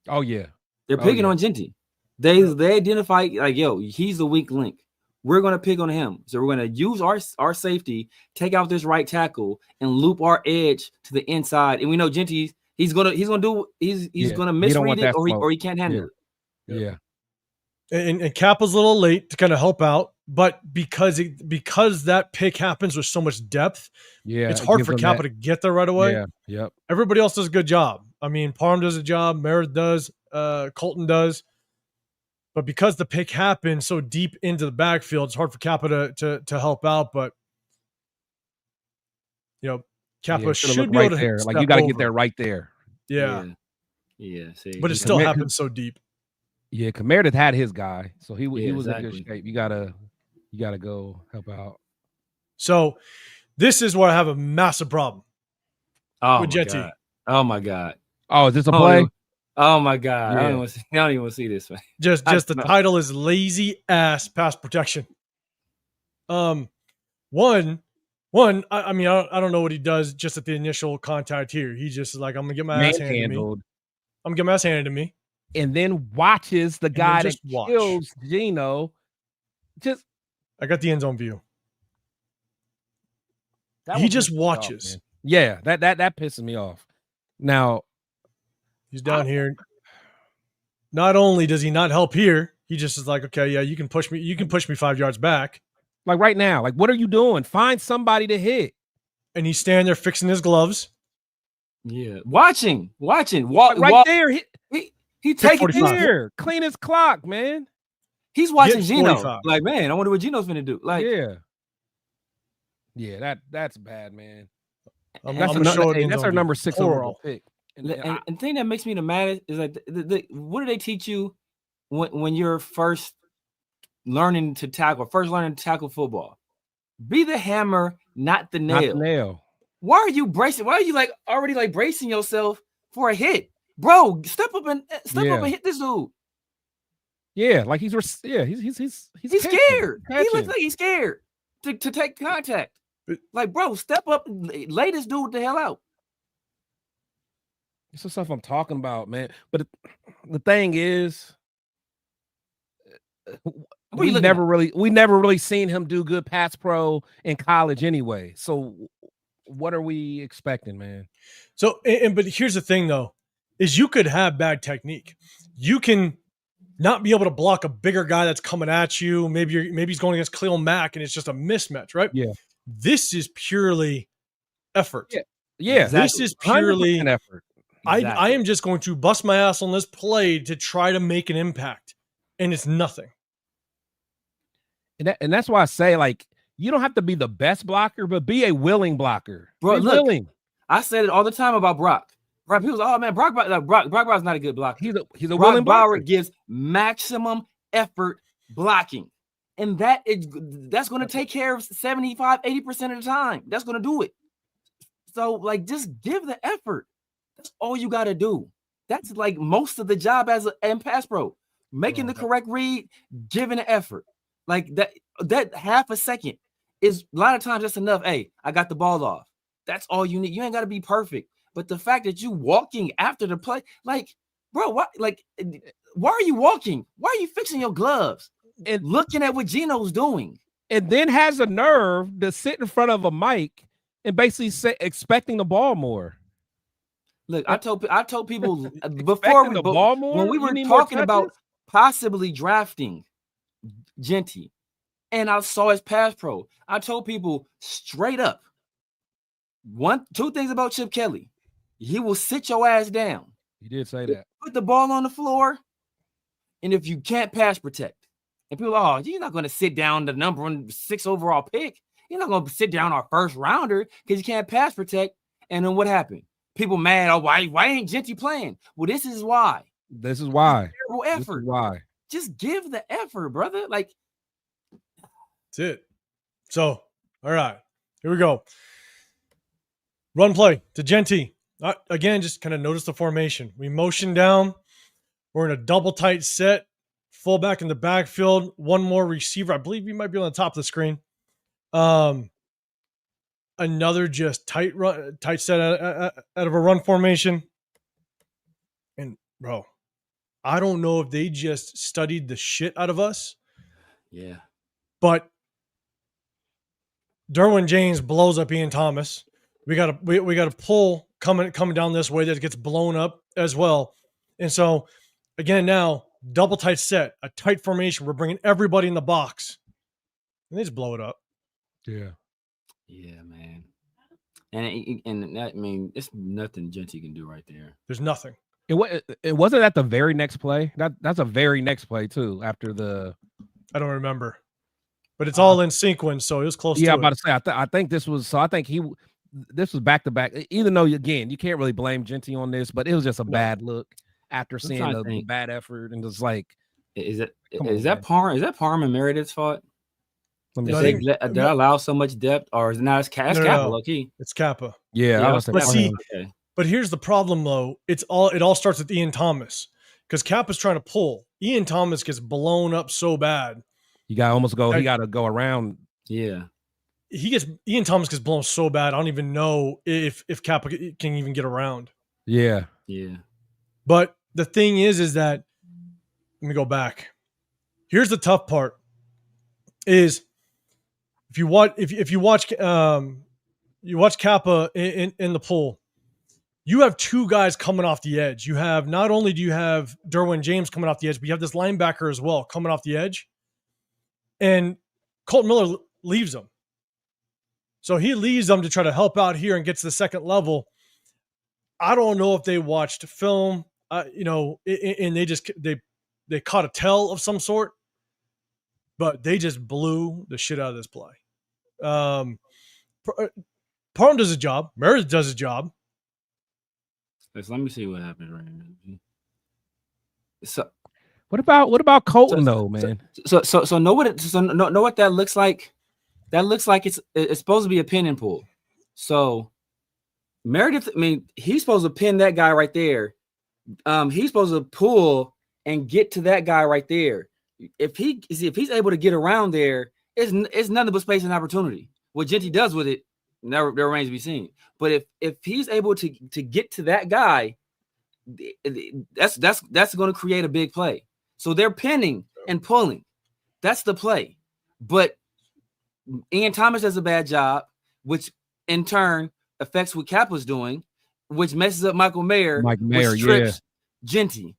Oh yeah, they're picking on Genty. They identify like, yo, he's the weak link. We're going to pick on him. So we're going to use our safety, take out this right tackle, and loop our edge to the inside. And we know Genty, he's gonna misread it, or he can't handle it. Yeah. And Kappa's a little late to kind of help out, but because that pick happens with so much depth, it's hard for Kappa to get there right away. Yep. Everybody else does a good job. I mean, Parham does a job, Meredith does, Colton does. But because the pick happened so deep into the backfield, it's hard for Kappa to help out. But Kappa should be able to there. Like you got to get there right there. Yeah. See, but it still happens so deep. Yeah, because Meredith had his guy, so he was in good shape. You gotta go help out. So this is where I have a massive problem with Genty. Oh my god! Oh, is this a play? Oh my god! Yeah. I don't even want to see this, man. Just the title is lazy ass pass protection. One. I mean, I don't know what he does just at the initial contact here. He just is like, I'm gonna get my ass handed to me. I'm gonna get my ass handed to me. And then watches the guy that kills Geno. I got the end zone view. He just watches. Yeah, that pisses me off. Now he's down here. Not only does he not help here, he just is like, okay, yeah, you can push me. You can push me 5 yards back. Like right now, like what are you doing? Find somebody to hit. And he's standing there fixing his gloves. Yeah, watching. Right there. He take it here, clean his clock, man. He's watching Geno. Like, man, I wonder what Geno's gonna do. Like, yeah, that's bad, man. That's our number 6 overall pick. And the thing that makes me the maddest is like, what do they teach you when you're first learning to tackle football? Be the hammer, not the nail. Not the nail. Why are you bracing? Why are you like already like bracing yourself for a hit? Bro, step up and hit this dude. Yeah, like he's scared. He looks like he's scared to take contact. Like, bro, step up, lay this dude the hell out. It's the stuff I'm talking about, man. But the thing is, we never really seen him do good pass pro in college anyway. So what are we expecting, man? So, but here's the thing though, is you could have bad technique. You can not be able to block a bigger guy that's coming at you. Maybe he's going against Khalil Mack and it's just a mismatch, right? Yeah. This is purely effort. Yeah. Exactly. This is purely effort. Exactly. I am just going to bust my ass on this play to try to make an impact. And it's nothing. And that's why I say, like, you don't have to be the best blocker, but be a willing blocker. Bro, be willing. I said it all the time about Brock. Right? People say, oh man, Brock Bowers not a good blocker. He's a Brock willing blocker. Bauer gives maximum effort blocking. And that's going to take care of 75, 80% of the time. That's going to do it. So, like, just give the effort. That's all you got to do. That's like most of the job as a pass pro. Making the correct read, giving the effort. Like that half a second is a lot of times just enough. Hey, I got the ball off. That's all you need. You ain't got to be perfect. But the fact that you walking after the play, like, bro, why are you walking? Why are you fixing your gloves? And looking at what Geno's doing, and then has a nerve to sit in front of a mic and basically expecting the ball more. Look, I told people before when we were talking about possibly drafting Genty, and I saw his pass pro, I told people straight up, two things about Chip Kelly: he will sit your ass down. He did say that. Put the ball on the floor, and if you can't pass protect. And people, you're not going to sit down the number 6 overall pick. You're not going to sit down our first rounder because you can't pass protect. And then what happened? People mad. Oh, why ain't Genty playing? Well, this is why. Terrible effort. This is why. Just give the effort, brother. Like, that's it. So, all right, here we go. Run play to Genty. Again, just kind of notice the formation. We motion down. We're in a double tight set. Fullback in the backfield, one more receiver. I believe he might be on the top of the screen. Another just tight set out of a run formation. And bro, I don't know if they just studied the shit out of us. Yeah. But Derwin James blows up Ian Thomas. We got a pull coming down this way that gets blown up as well. And so again now. Double tight set, a tight formation. We're bringing everybody in the box. And they just blow it up. Yeah. Yeah, man. And that, I mean, it's nothing Genty can do right there. There's nothing. It wasn't at the very next play. That's a very next play too. After I don't remember, but it's all in sequence, so it was close. Yeah, to I'm about to say. I think this was. So I think this was back to back. Even though again, you can't really blame Genty on this, but it was just a bad look. After seeing the bad effort and just like, is that Parham and Meredith's fault? Did I allow so much depth, or is it not? It's Kappa, low key. It's Kappa. Yeah, but here's the problem though. It all starts with Ian Thomas because Kappa's trying to pull. Ian Thomas gets blown up so bad. He got to go around. Yeah, Ian Thomas gets blown so bad. I don't even know if Kappa can even get around. Yeah. But the thing is that let me go back. Here's the tough part: is if you watch Kappa in the pool, you have two guys coming off the edge. You have not only do you have Derwin James coming off the edge, but you have this linebacker as well coming off the edge, and Colton Miller leaves them. So he leaves them to try to help out here and gets to the second level. I don't know if they watched film. And they caught a tell of some sort, but they just blew the shit out of this play. Parham does his job. Meredith does his job. Let me see what happened right here. So, what about Colton though, man? So know what that looks like? That looks like it's supposed to be a pin and pull. So Meredith, I mean, he's supposed to pin that guy right there. He's supposed to pull and get to that guy right there. If he's able to get around there, it's nothing but space and opportunity. What Genty does with it, there remains to be seen. But if he's able to get to that guy, that's going to create a big play. So they're pinning and pulling. That's the play. But Ian Thomas does a bad job, which in turn affects what Kappa's doing, which messes up Michael Mayer, which trips Genty.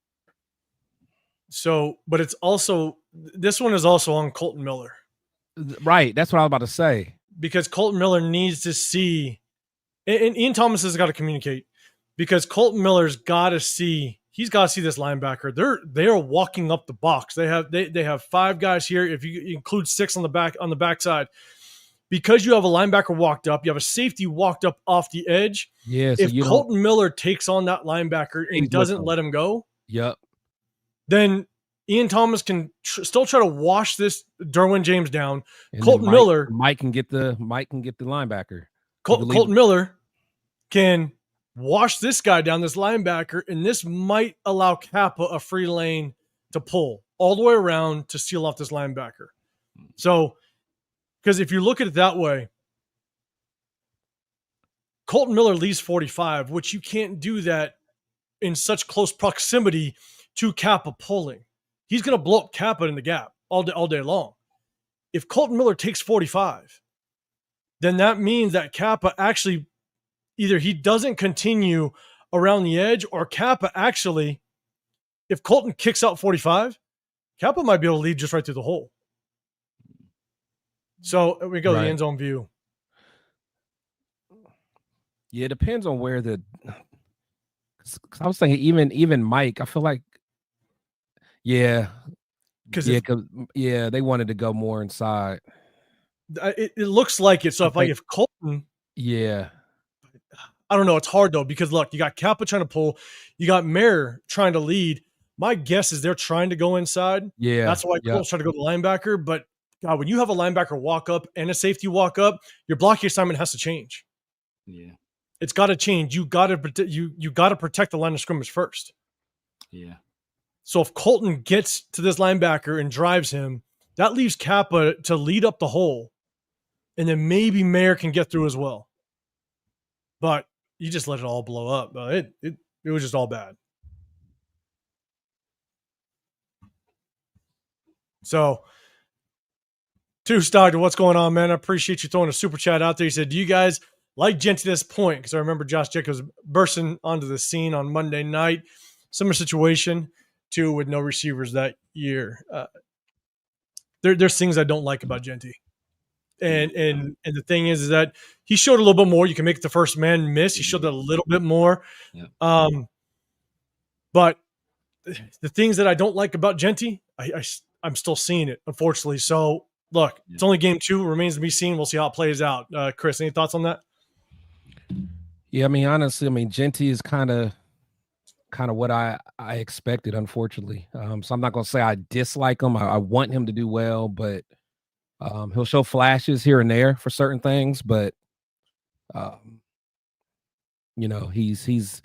So, but it's also, this one is also on Colton Miller. Right. That's what I was about to say. Because Colton Miller needs to see, and Ian Thomas has got to communicate, because Colton Miller's got to see, he's got to see this linebacker. They are walking up the box. They have 5 guys here. If you include 6 on the backside, because you have a linebacker walked up, you have a safety walked up off the edge. Yeah. So if Colton Miller takes on that linebacker and doesn't let him go, then Ian Thomas can still try to wash this Derwin James down. And Colton Miller, Mike can get the linebacker. Colton Miller can wash this guy down, this linebacker, and this might allow Kappa a free lane to pull all the way around to seal off this linebacker. So, because if you look at it that way, Colton Miller leaves 45, which you can't do that in such close proximity to Kappa pulling. He's going to blow up Kappa in the gap all day long. If Colton Miller takes 45, then that means that Kappa actually, either he doesn't continue around the edge, or Kappa actually, if Colton kicks out 45, Kappa might be able to lead just right through the hole. So we go to the end zone view. Yeah, it depends on where the. Cause I was thinking even Mike. I feel like, they wanted to go more inside. It looks like it. So if Colton, I don't know. It's hard though, because look, you got Kappa trying to pull, you got Mayer trying to lead. My guess is they're trying to go inside. Yeah, that's why Colton's trying to go to the linebacker. But God, when you have a linebacker walk up and a safety walk up, your blocking assignment has to change. Yeah, it's got to change. You got to protect the line of scrimmage first. Yeah. So if Colton gets to this linebacker and drives him, that leaves Kappa to lead up the hole, and then maybe Mayer can get through as well. But you just let it all blow up. It was just all bad. So, Two Stockton, what's going on, man? I appreciate you throwing a super chat out there. He said, do you guys like Genty to this point? Because I remember Josh Jacobs bursting onto the scene on Monday night. Similar situation, too, with no receivers that year. There's things I don't like about Genty. And the thing is that he showed a little bit more. You can make the first man miss. He showed that a little bit more. Yeah. But the things that I don't like about Genty, I'm still seeing it, unfortunately. So, look, it's only game 2. Remains to be seen. We'll see how it plays out. Chris, any thoughts on that? Yeah, I mean, honestly, Genty is kind of what I expected, unfortunately. So I'm not going to say I dislike him. I want him to do well, but he'll show flashes here and there for certain things. But, he's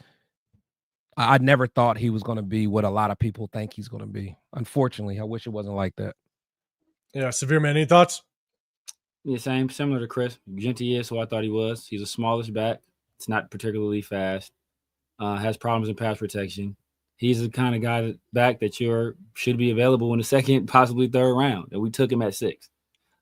I never thought he was going to be what a lot of people think he's going to be. Unfortunately, I wish it wasn't like that. Yeah, Severe Man, any thoughts? Yeah, similar to Chris. Genty is who I thought he was. He's a smallish back. It's not particularly fast. Has problems in pass protection. He's the kind of guy back that should be available in the second, possibly third round. And we took him at 6.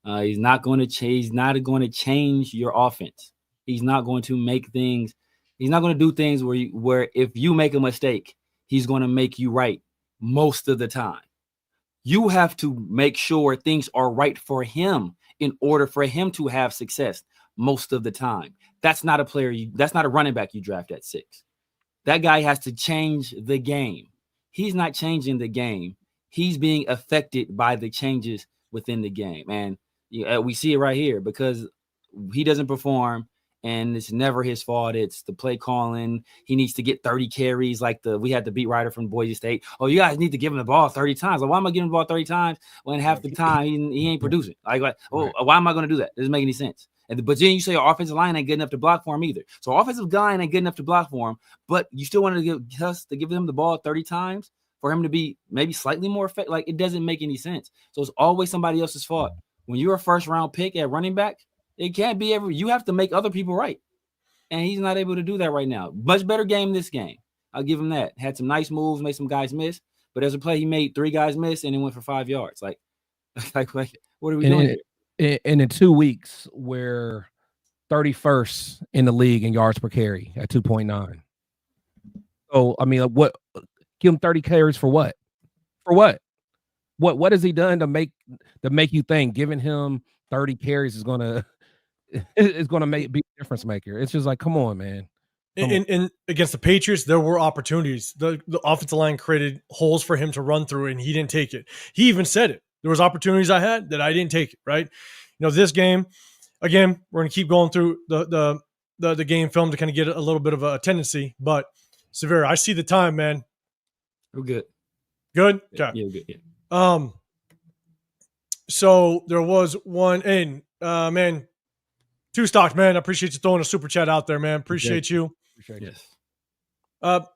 He's not going to change your offense. He's not going to make things. He's not going to do things where if you make a mistake, he's going to make you right most of the time. You have to make sure things are right for him in order for him to have success most of the time. That's not a player. That's not a running back you draft at 6. That guy has to change the game. He's not changing the game. He's being affected by the changes within the game. And we see it right here because he doesn't perform. And it's never his fault. It's the play calling. He needs to get 30 carries like we had the beat writer from Boise State. Oh, you guys need to give him the ball 30 times. Like, why am I giving the ball 30 times when half the time he ain't producing? Why am I going to do that? It doesn't make any sense. But then you say your offensive line ain't good enough to block for him either. So offensive line ain't good enough to block for him, but you still wanted to give him the ball 30 times? for him to be maybe slightly more effective. Like, it doesn't make any sense. So it's always somebody else's fault. When you're a first round pick at running back, it can't be you have to make other people right. And he's not able to do that right now. Much better game this game. I'll give him that. Had some nice moves, made some guys miss. But as a play, he made 3 guys miss and it went for 5 yards. Like what are we doing here? And in 2 weeks, we're 31st in the league in yards per carry at 2.9. So, I mean, what? Give him 30 carries for what? For what? What has he done to make you think giving him 30 carries is gonna be a difference maker? It's just like, come on, man. And against the Patriots, there were opportunities. The offensive line created holes for him to run through, and he didn't take it. He even said it. There was opportunities I had that I didn't take it, right? You know, this game, again, we're going to keep going through the game film to kind of get a little bit of a tendency. But, Severe, I see the time, man. We're good. Good? Okay. Yeah, we're good. Yeah. So there was one, and man, 2 stocks, man. I appreciate you throwing a super chat out there, man. Appreciate you. Appreciate it. Yes.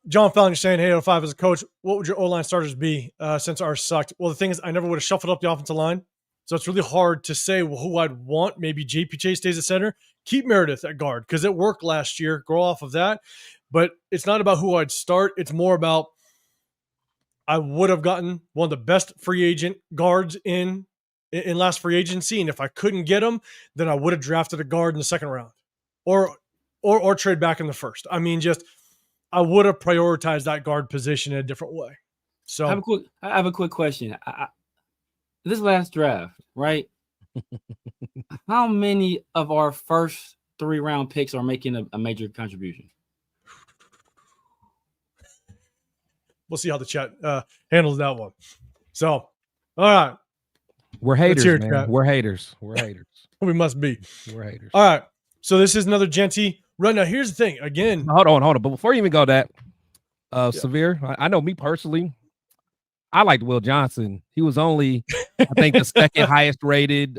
John Fallon, you're saying, hey, 05 as a coach, what would your O-line starters be since ours sucked? Well, the thing is, I never would have shuffled up the offensive line. So it's really hard to say who I'd want. Maybe JPJ stays at center. Keep Meredith at guard because it worked last year. Grow off of that. But it's not about who I'd start. It's more about I would have gotten one of the best free agent guards in last free agency. And if I couldn't get him, then I would have drafted a guard in the second round or trade back in the first. I mean, I would have prioritized that guard position in a different way. So I have a quick question. This last draft, right? How many of our first 3 round picks are making a major contribution? We'll see how the chat handles that one. So, all right. We're haters, man. Chat. We're haters. We're haters. We must be. We're haters. All right. So this is another Genty run. Now, here's the thing. Again. Hold on. But before you even go that, Severe, I know me personally, I liked Will Johnson. He was only, I think, the second highest rated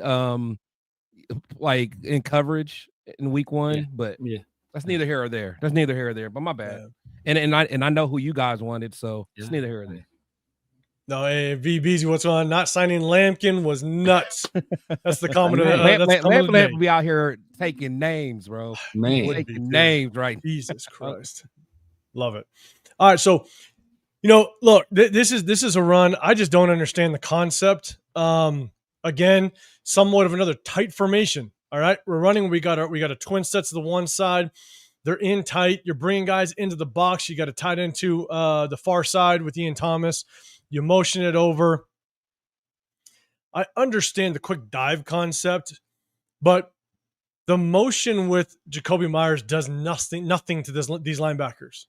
like in coverage in week 1. But that's neither here or there. But my bad. Yeah. And I know who you guys wanted, so it's neither here or there. No, hey, VBZ, what's on? Not signing Lampkin was nuts. That's the comment. Lampkin will be out here taking names, bro. Man, taking names, right? Jesus Christ, love it. All right, so look, this is a run. I just don't understand the concept. Again, somewhat of another tight formation. All right, we're running. We got a twin sets to the one side. They're in tight. You're bringing guys into the box. You got to tight into the far side with Ian Thomas. You motion it over. I understand the quick dive concept, but the motion with Jakobi Meyers does nothing to these linebackers.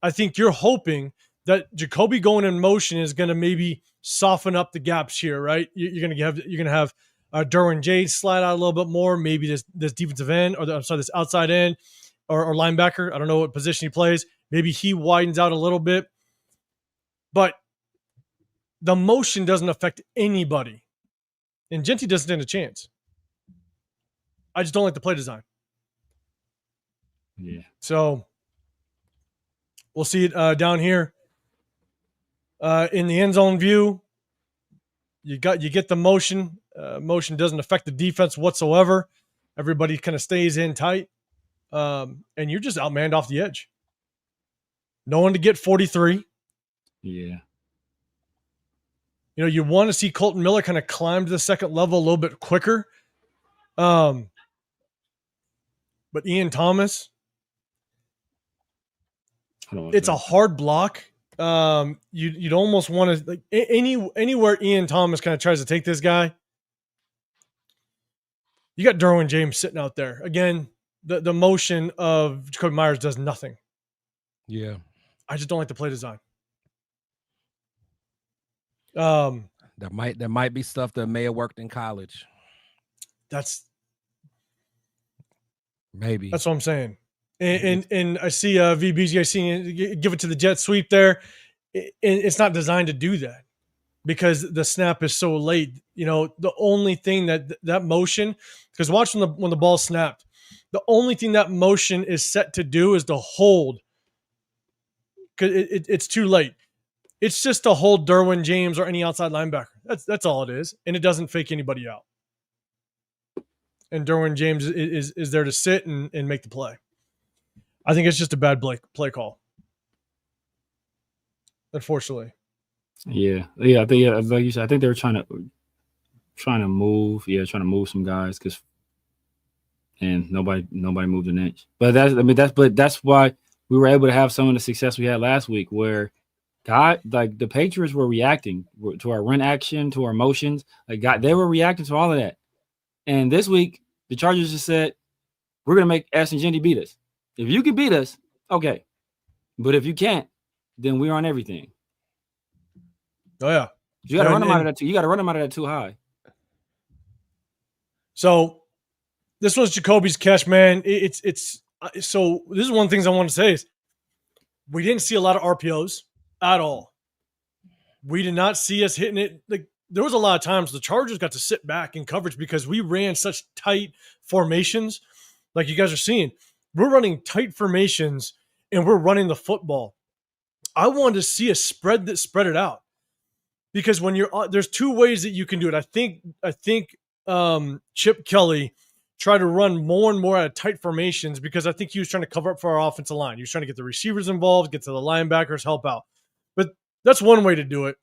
I think you're hoping that Jakobi going in motion is going to maybe soften up the gaps here, right? You're going to have Derwin James slide out a little bit more. Maybe this defensive end, this outside end or linebacker. I don't know what position he plays. Maybe he widens out a little bit, but the motion doesn't affect anybody, and Genty doesn't stand a chance. I just don't like the play design. Yeah. So we'll see it down here in the end zone view. You get the motion. Motion doesn't affect the defense whatsoever. Everybody kind of stays in tight, and you're just outmanned off the edge. No one to get 43. Yeah. You want to see Colton Miller kind of climb to the second level a little bit quicker. But Ian Thomas, it's a hard block. You'd almost want to, like, anywhere Ian Thomas kind of tries to take this guy, you got Derwin James sitting out there. Again, the motion of Jakobi Meyers does nothing. Yeah. I just don't like the play design. There might be stuff that may have worked in college. That's what I'm saying. And I see VBG seeing give it to the jet sweep there. It's not designed to do that because the snap is so late. The only thing that motion, because watch when the ball snapped, the only thing that motion is set to do is to hold because it's too late. It's just to hold Derwin James or any outside linebacker. That's all it is, and it doesn't fake anybody out. And Derwin James is there to sit and make the play. I think it's just a bad play call, unfortunately. Yeah. I think like you said, I think they were trying to move some guys and nobody moved an inch. But that's why we were able to have some of the success we had last week, where the Patriots were reacting to our run action, to our motions. They were reacting to all of that. And this week, the Chargers just said, we're going to make S and Jenny beat us. If you can beat us, okay. But if you can't, then we're on everything. Oh, yeah. You got to run them out of that too. You got to run them out of that too high. So this was Jacoby's catch, man. So this is one of the things I want to say is we didn't see a lot of RPOs at all. We did not see us hitting it. Like, there was a lot of times the Chargers got to sit back in coverage because we ran such tight formations. Like you guys are seeing, we're running tight formations and we're running the football. I wanted to see a spread it out, because when there's two ways that you can do it. I think Chip Kelly tried to run more and more out of tight formations because I think he was trying to cover up for our offensive line. He was trying to get the receivers involved, get to the linebackers, help out. But that's one way to do it.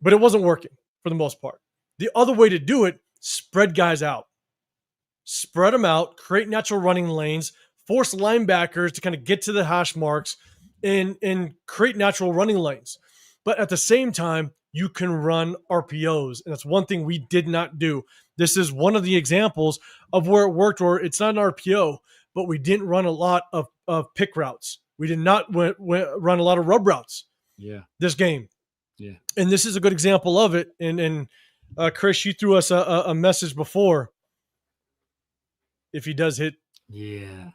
But it wasn't working for the most part. The other way to do it, spread guys out. Spread them out, create natural running lanes, force linebackers to kind of get to the hash marks and create natural running lanes. But at the same time, you can run RPOs. And that's one thing we did not do. This is one of the examples of where it worked, where it's not an RPO, but we didn't run a lot of pick routes. We did not run a lot of rub routes this game. Yeah. And this is a good example of it. And Chris, you threw us a message before. If he does hit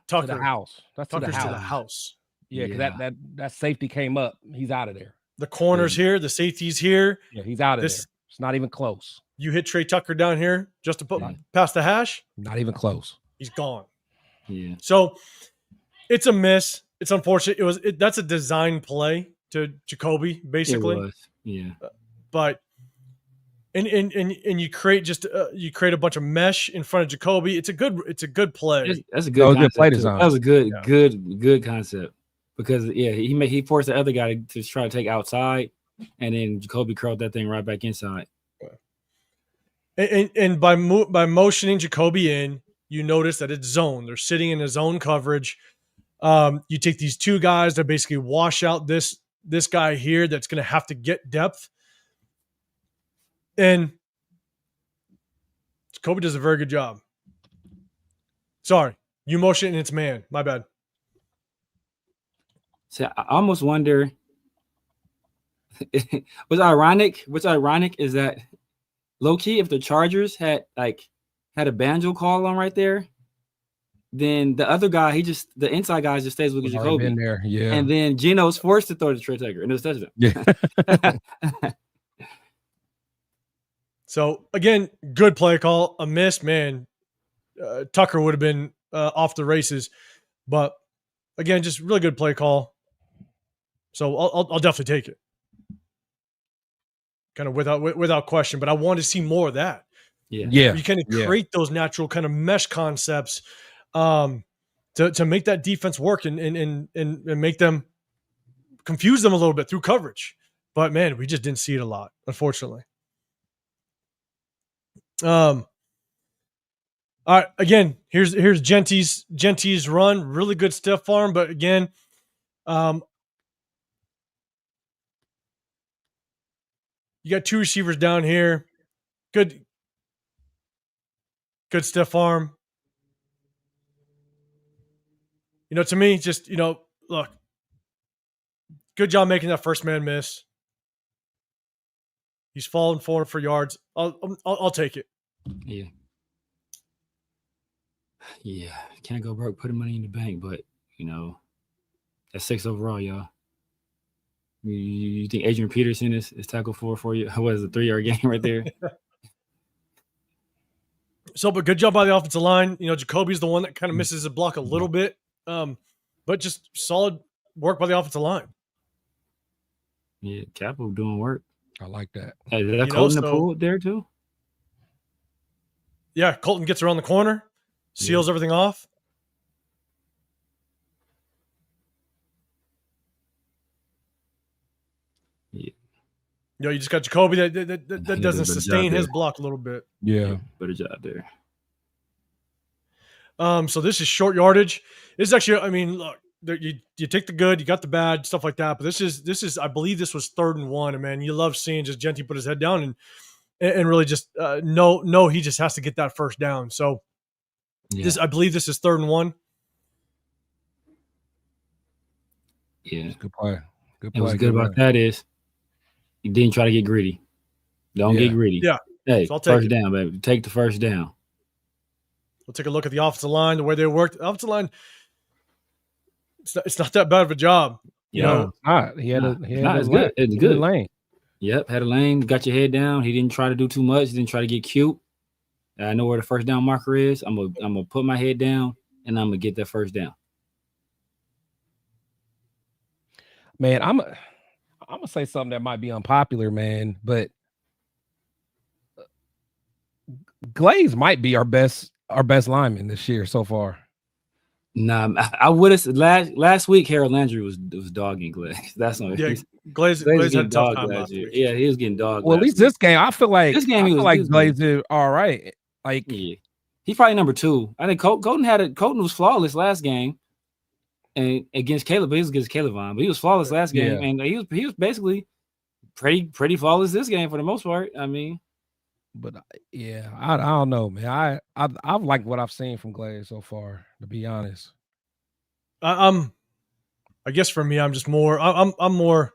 Tucker. To the house. That's Tucker's to to the house. Yeah, because that safety came up. He's out of there. The corner's here. The safety's here. Yeah, he's out of there. It's not even close. You hit Trey Tucker down here just to put past the hash. Not even close. He's gone. Yeah. So it's a miss. It's unfortunate. That's a design play to Jacoby, basically. It was. Yeah. But and you create a bunch of mesh in front of Jacoby. It's a good play. That's a good play design. That was a good concept, because he forced the other guy to try to take outside, and then Jacoby curled that thing right back inside. And by motioning Jacoby in, you notice that it's zone. They're sitting in a zone coverage. You take these two guys that basically wash out this guy here that's going to have to get depth. And Jacoby does a very good job. Sorry, you motion and it's man. My bad. So I almost wonder. What's ironic is that low key, if the Chargers had a banjo call on right there, then the other guy, the inside guy just stays with Jacoby. In there, yeah. And then Geno's forced to throw to Trey Tucker, and it was touchdown. Yeah. So again, good play call. A miss, man. Tucker would have been off the races, but again, just really good play call. So I'll definitely take it, kind of without question. But I want to see more of that. Yeah. You kind of create those natural kind of mesh concepts to make that defense work and make them confuse them a little bit through coverage. But man, we just didn't see it a lot, unfortunately. All right, again, here's Genty's run, really good stiff arm, but again, you got two receivers down here, good stiff arm. To me, just look, good job making that first man miss. He's falling forward for yards. I'll take it. Yeah. Can't go broke putting money in the bank, but that's 6 overall, y'all. You think Adrian Peterson is tackle for you? What is a 3-yard game right there? So, but good job by the offensive line. Jacoby's the one that kind of misses the block a little bit, but just solid work by the offensive line. Yeah, Capital doing work. I like that. Hey, did I Colton the pool there too? Yeah, Colton gets around the corner, seals everything off. Yeah. You just got Jacoby that doesn't sustain his block a little bit. Yeah. Better job there. So this is short yardage. This is actually, I mean, look, you take the good, you got the bad, stuff like that. But this is, I believe this was 3rd and 1. And man, you love seeing just Genty put his head down and really just no, he just has to get that first down. So I believe this is 3rd and 1. Yeah, good play. Good play. And what's good about that is he didn't try to get greedy. Don't get greedy. Yeah. Hey, so first down, baby. Take the first down. We'll take a look at the offensive line, the way they worked. The offensive line, it's not that bad of a job. You know, it's not. He had it's good. It's good. Lane. Yep, had a lane. Got your head down. He didn't try to do too much. He didn't try to get cute. I know where the first down marker is. I'm gonna put my head down and I'm gonna get that first down. Man, I'm gonna say something that might be unpopular, man, but Glaze might be our best lineman this year so far. Nah, I would have last week. Harold Landry was dogging Glaze. That's not. Yeah, Glaze had a tough time last year. week. Yeah, he was getting dogged. Well, at least this game, I feel like Glaze did all right. Like, yeah, he's probably number 2. I think Colton was flawless last game, and against Caleb, he was against Caleb Vaughn, but he was flawless last game, and he was basically pretty flawless this game for the most part. I mean. But I don't know, man. I've liked what I've seen from Glaze so far, to be honest. I guess for me, I'm just more. I'm more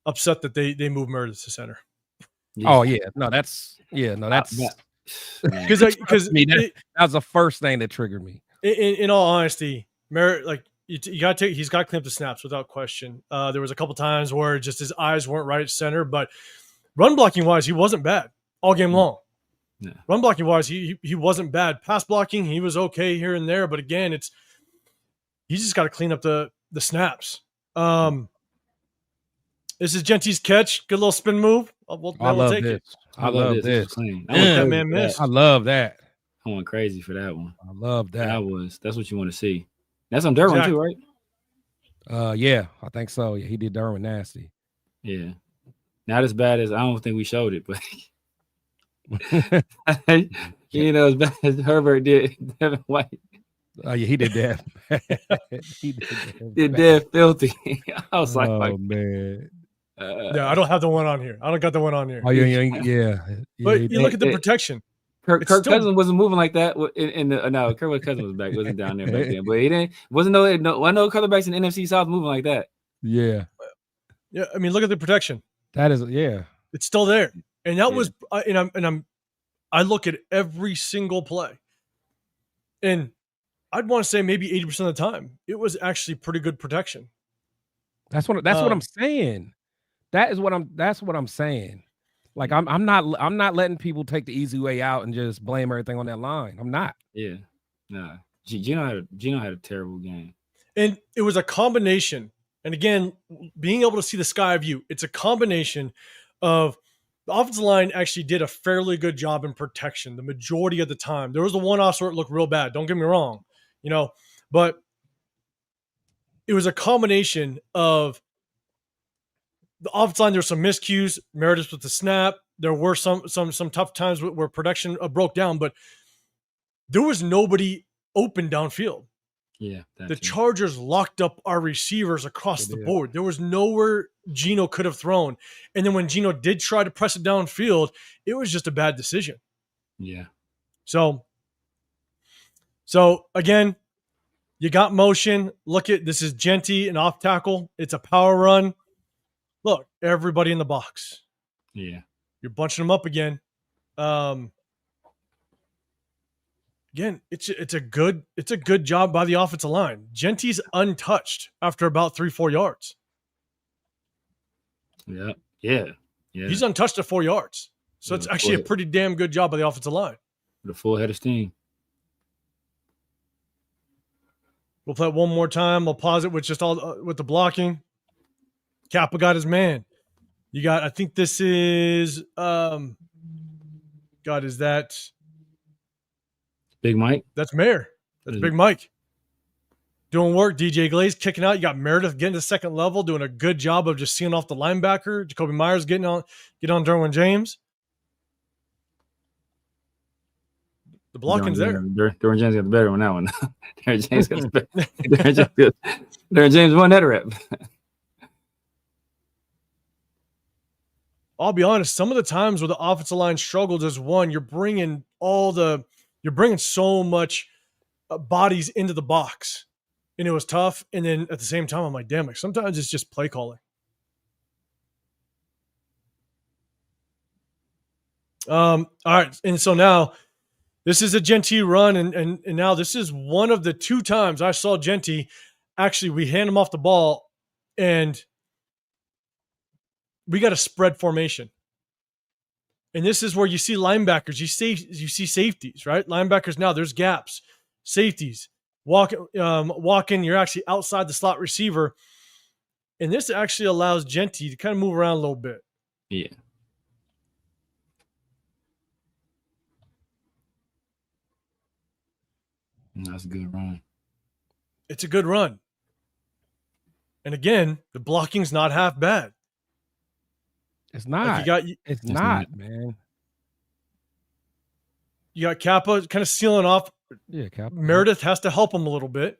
upset that they moved Meredith to center. Yeah. Oh that's because that was the first thing that triggered me. In all honesty, Merritt, like you got to he's got to clean up the snaps without question. There was a couple times where just his eyes weren't right at center, but run blocking wise, he wasn't bad all game long. Yeah. Run blocking wise, he wasn't bad. Pass blocking, he was okay here and there, but again, he's just got to clean up the snaps. This is Genty's catch. Good little spin move. I love this. I love this. Man missed. I love that. I went crazy for that one. I love that. That's what you want to see. That's on Derwin too, right? Yeah, I think so. Yeah, he did Derwin nasty. Yeah. Not as bad as I don't think we showed it, but as bad as Herbert did Devin White. Oh yeah, he did that. He did that filthy. I was like, man. I don't have the one on here. I don't got the one on here. Oh yeah. But you look at the protection. Kirk Cousins wasn't moving like that. No, Kirk Cousins was back, wasn't down there back then. But he wasn't no quarterbacks in the NFC South moving like that. Yeah. Yeah, I mean, look at the protection. That is, it's still there, and that was, I look at every single play, and I'd want to say maybe 80% of the time it was actually pretty good protection. That's what I'm saying. That's what I'm saying. Like I'm not letting people take the easy way out and just blame everything on that line. I'm not. Yeah, nah. Gino had a terrible game, and it was a combination. And again, being able to see the sky view, it's a combination of the offensive line actually did a fairly good job in protection the majority of the time. There was the one-off where it looked real bad. Don't get me wrong, but it was a combination of the offensive line. There were some miscues, Meredith with the snap. There were some tough times where production broke down, but there was nobody open downfield. Yeah, the Chargers locked up our receivers across the board. There was nowhere Gino could have thrown. And then when Gino did try to press it downfield, it was just a bad decision. Yeah. So again, you got motion. Look at this is Genty and off tackle. It's a power run. Look, everybody in the box. Yeah. You're bunching them up again. Again, it's a good job by the offensive line. Genty's untouched after about 3-4 yards. Yeah. He's untouched at 4 yards. So it's actually a pretty damn good job by the offensive line. With a full head of steam. We'll play it one more time. We'll pause it with just all with the blocking. Kappa got his man. You got, I think this is, God, is that Big Mike? That's Mayor. That's Big Mike. Doing work. DJ Glaze kicking out. You got Meredith getting to second level, doing a good job of just seeing off the linebacker. Jacoby Myers getting on Derwin James. The blocking's there. Derwin James got the better on that one. Derwin James got the better. Derwin James won that rep. I'll be honest, some of the times where the offensive line struggles is one, you're bringing so much bodies into the box, and it was tough. And then at the same time, I'm like, damn, like sometimes it's just play calling. All right, and so now this is a Genty run, and now this is one of the 2 times I saw Genty. Actually, we hand him off the ball, and we got a spread formation. And this is where you see linebackers, you see safeties, right? Linebackers now, there's gaps. Safeties, walk in, you're actually outside the slot receiver. And this actually allows Genty to kind of move around a little bit. Yeah. That's a good run. It's a good run. And again, the blocking's not half bad. It's not. It's not, man. You got Kappa kind of sealing off. Yeah, Kappa. Meredith has to help him a little bit.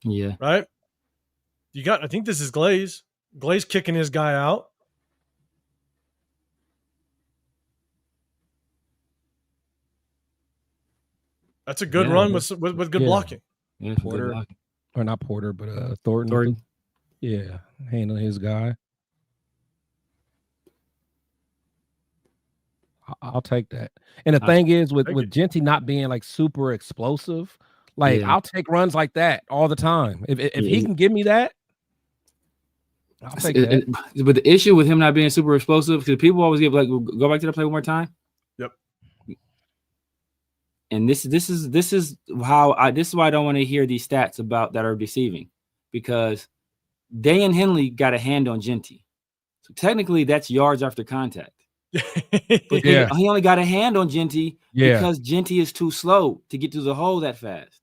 Yeah. Right? I think this is Glaze. Glaze kicking his guy out. That's a good run with good blocking. Yeah, Porter, good blocking. Or not Porter, but Thornton. Yeah, handling his guy. I'll take that. And the thing is, with Genty not being like super explosive, like I'll take runs like that all the time. If he can give me that, I'll take that. But the issue with him not being super explosive, because people always give go back to the play one more time. Yep. And this is why I don't want to hear these stats about that are deceiving, because Dan Henley got a hand on Genty, so technically that's yards after contact. But he only got a hand on Genty because Genty is too slow to get to the hole that fast.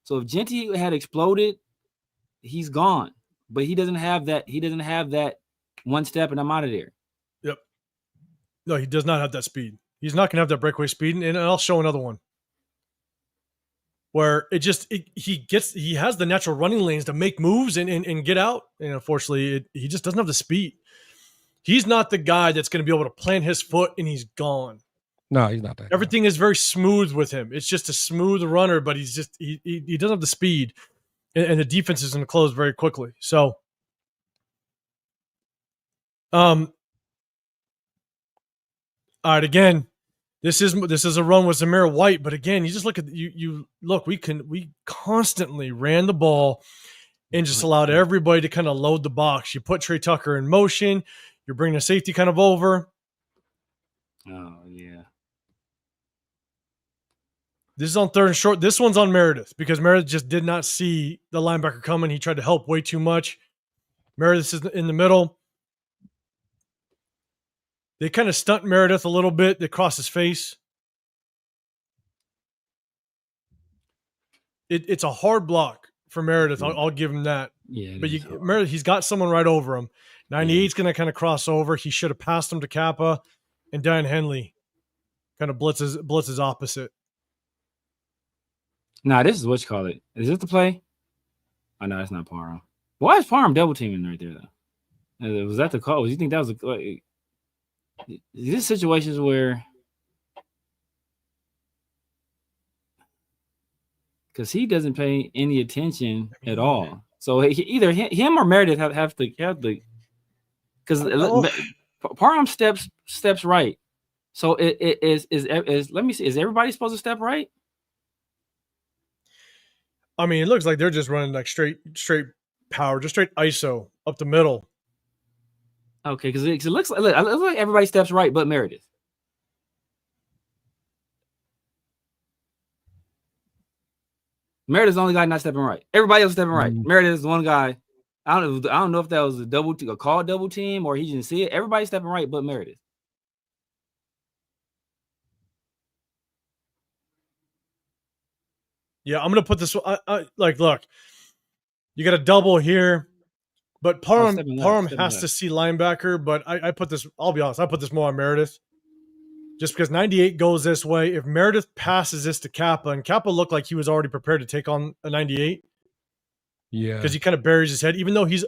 So if Genty had exploded, he's gone. But he doesn't have that. He doesn't have that one step, and I'm out of there. Yep. No, he does not have that speed. He's not going to have that breakaway speed. And I'll show another one where he has the natural running lanes to make moves and get out. And unfortunately, he just doesn't have the speed. He's not the guy that's going to be able to plant his foot and he's gone. No, he's not that. Everything is very smooth with him. It's just a smooth runner, but he doesn't have the speed, and the defense is going to close very quickly. So, all right. Again, this is a run with Zamir White, but again, you just look at we constantly ran the ball and just allowed everybody to kind of load the box. You put Trey Tucker in motion. You're bringing the safety kind of over. Oh, yeah. This is on 3rd and short. This one's on Meredith because Meredith just did not see the linebacker coming. He tried to help way too much. Meredith is in the middle. They kind of stunt Meredith a little bit. They cross his face. It's a hard block for Meredith. I'll give him that. Yeah, but Meredith, he's got someone right over him. 98's going to kind of cross over. He should have passed him to Kappa, and Dan Henley kind of blitzes opposite. Nah, this is what you call it. Is this the play? Oh, no, that's not Parham. Why is Parham double teaming right there, though? Was that the call? Do you think that was is this situations where, because he doesn't pay any attention at all. So either him or Meredith have to because Parham steps right. So it is let me see, is everybody supposed to step right? I mean, it looks like they're just running like straight power, just straight ISO up the middle. Okay, because it looks like everybody steps right but Meredith. Meredith's the only guy not stepping right. Everybody else stepping right. Meredith is the one guy I don't know if that was a call double team or he didn't see it. Everybody stepping right but Meredith. Yeah, I'm gonna put this. Look, you got a double here, but Parham has to see linebacker. But I put this. I'll be honest. I put this more on Meredith, just because 98 goes this way. If Meredith passes this to Kappa, and Kappa looked like he was already prepared to take on a 98. Yeah, because he kind of buries his head, even though he's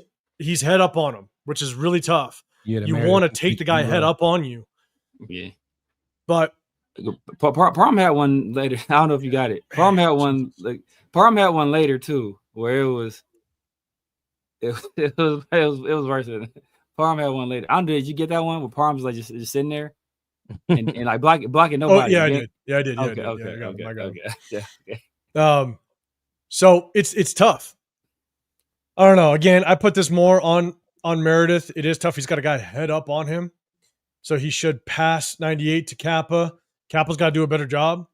head up on him, which is really tough. Yeah, you want to take the guy head up on you. Yeah, but Parham had one later. I don't know if you got it. Parham had one later too, where it was worse than it. Parham had one later. I don't know. Did you get that one where Parham's like just sitting there and like blocking nobody? Oh, yeah, I did. Yeah, I did. Okay. So it's tough. I don't know. Again, I put this more on Meredith. It is tough. He's got a guy head up on him, so he should pass 98 to Kappa. Kappa's got to do a better job.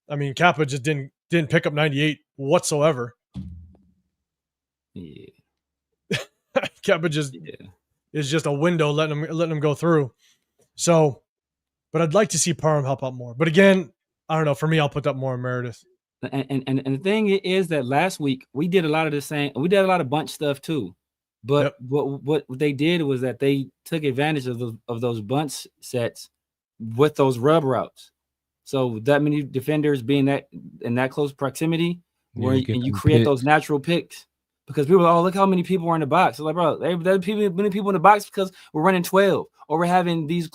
I mean, Kappa just didn't pick up 98 whatsoever. Yeah. Kappa just is just a window letting him go through. So, but I'd like to see Parham help out more. But again, I don't know. For me, I'll put that more on Meredith. And the thing is that last week we did a lot of the same. We did a lot of bunch stuff too, but what they did was that they took advantage of those bunch sets with those rub routes. So that many defenders being that in that close proximity, where you create those natural picks. Because people are, look how many people are in the box. So like, bro, there's many people in the box because we're running 12 or we're having these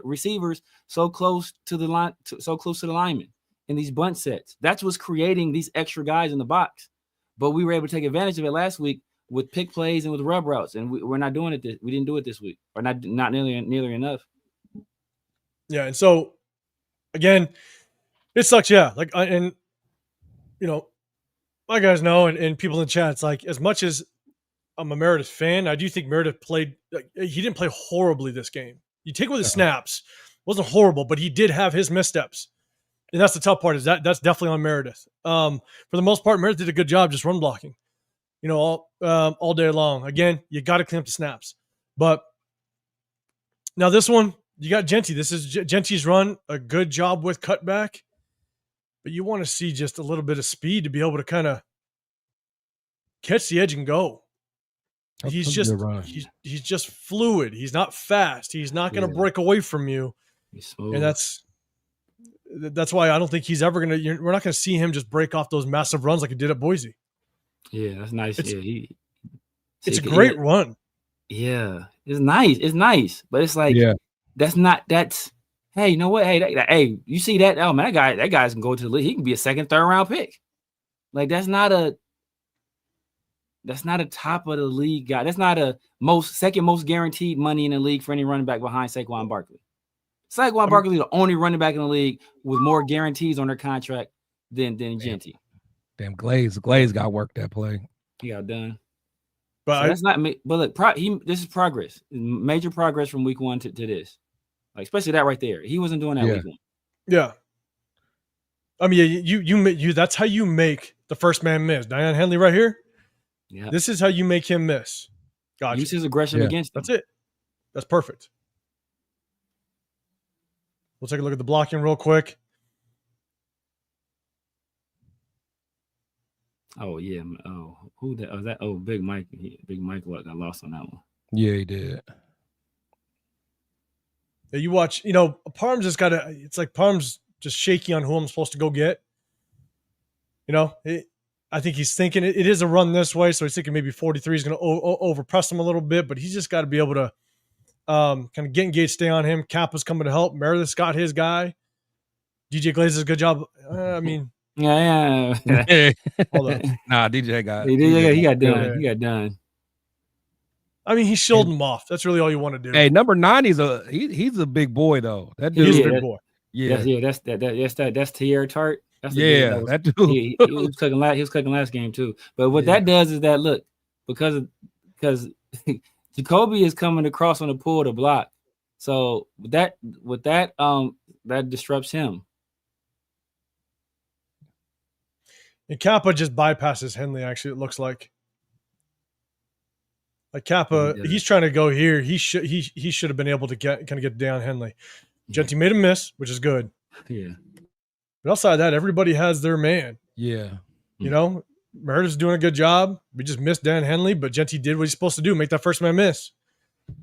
receivers so close to the line, so close to the lineman. In these bunt sets, that's what's creating these extra guys in the box. But we were able to take advantage of it last week with pick plays and with rub routes, and we're not doing it. We didn't do it this week, or not nearly enough. Yeah, and so again, it sucks. Yeah, like and you know, my guys know, and people in the chat, it's like as much as I'm a Meredith fan, I do think Meredith played. He didn't play horribly this game. You take away the snaps, wasn't horrible, but he did have his missteps. And that's the tough part is that's definitely on Meredith. For the most part, Meredith did a good job just run blocking, all day long. Again, you got to clean up the snaps. But now this one, you got Genty. This is Genty's run, a good job with cutback. But you want to see just a little bit of speed to be able to kind of catch the edge and go. He's just fluid. He's not fast. He's not going to break away from you. And that's why I don't think he's ever going to. We're not going to see him just break off those massive runs like he did at Boise. Yeah, that's nice. It's a great run. Yeah, it's nice. But it's like, that's. Hey, you know what? Hey, you see that? Oh man, that guy's can go to the league. He can be a second, third round pick. Like that's not a top of the league guy. That's not a second most guaranteed money in the league for any running back behind Saquon Barkley. Saquon Barkley is the only running back in the league with more guarantees on their contract than Genty. Damn, Glaze got work that play. He got done. But so that's not me. But look, this is progress. Major progress from week 1 to this. Like especially that right there. He wasn't doing that week 1. Yeah. I mean, you that's how you make the first man miss. Diane Henley right here. Yeah. This is how you make him miss. Gotcha. Use his aggression against him. That's it. That's perfect. We'll take a look at the blocking real quick. Oh yeah. Oh, who that? Was that? Oh, Big Mike. Big Mike got lost on that one. Yeah, he did. Yeah, you watch. Parham's just got It's like Parham's just shaky on who I'm supposed to go get. I think he's thinking it is a run this way, so he's thinking maybe 43 is going to overpress him a little bit, but he's just got to be able to kind of get engaged, stay on him. Kappa's coming to help. Meredith's got his guy. DJ Glaze does a good job. I mean, yeah. Hold on. Nah, DJ got. He got done. Yeah. He got done. I mean, he shielded him off. That's really all you want to do. Hey, number 9, he's a big boy though. That dude, he's a big boy. Yeah, that's Tierra Tart. That's that dude. He was cooking last game too. But what that does is that look, because Jacoby is coming across on the pull to block. So that disrupts him. And Kappa just bypasses Henley, actually, it looks like. Like Kappa, he's trying to go here. He should have been able to get down Henley. Genty made a miss, which is good. Yeah. But outside of that, everybody has their man. Yeah. You know, Meredith's doing a good job. We just missed Dan Henley, but Genty did what he's supposed to do, make that first man miss.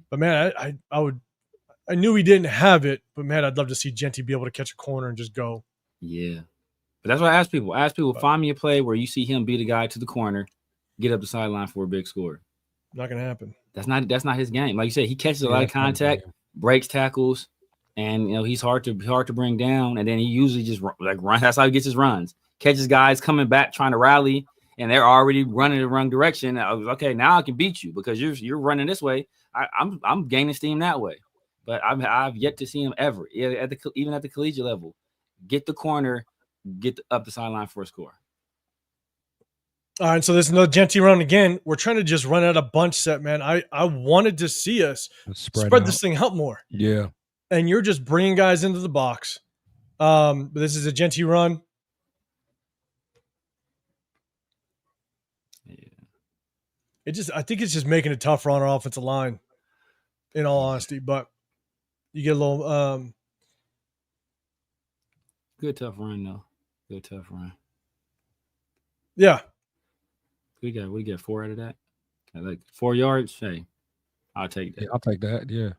But man, I knew he didn't have it, but man, I'd love to see Genty be able to catch a corner and just go. Yeah. But that's what I ask people. Find me a play where you see him beat a guy to the corner, get up the sideline for a big score. Not gonna happen. That's not his game. Like you said, he catches a lot of contact, breaks tackles, and he's hard to bring down. And then he usually just runs. That's how he gets his runs. Catches guys coming back trying to rally, and they're already running the wrong direction. I was okay. Now I can beat you because you're running this way. I'm gaining steam that way. But I've yet to see him ever, even at the collegiate level, get the corner, up the sideline for a score. All right, so there's another Genty run again. We're trying to just run out a bunch set, man. I wanted to see us spread this thing out more. Yeah. And you're just bringing guys into the box. But this is a Genty run. Yeah. I think it's just making it tougher on our offensive line, in all honesty. But you get a little good tough run though. Good tough run. Yeah. We get 4 out of that. Like 4 yards. Hey, I'll take that. Yeah, I'll take that. Yeah.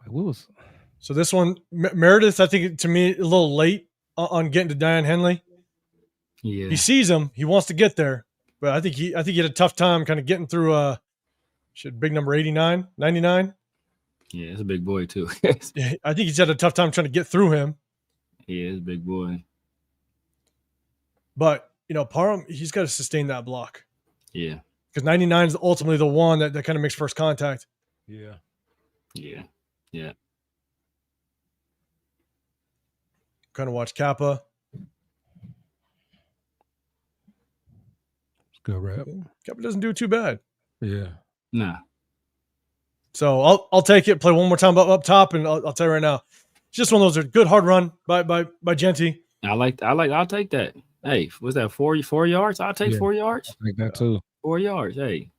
What was so this one? Meredith, I think to me a little late on getting to Diane Henley. Yeah, he sees him. He wants to get there, but I think he had a tough time kind of getting through. Big number 89, 99. Yeah, it's a big boy too. I think he's had a tough time trying to get through him. Yeah, it's a big boy. But, Parham, he's got to sustain that block. Yeah. Because 99 is ultimately the one that kind of makes first contact. Yeah. Yeah. Yeah. Kind of watch Kappa. It's good rap. Kappa doesn't do too bad. Yeah. Nah. So I'll take it, play one more time up top, and I'll tell you right now. It's just one of those good hard run by Genty. I'll take that. Hey, was that 4 yards? I'll take 4 yards. I think that too. 4 yards. Hey.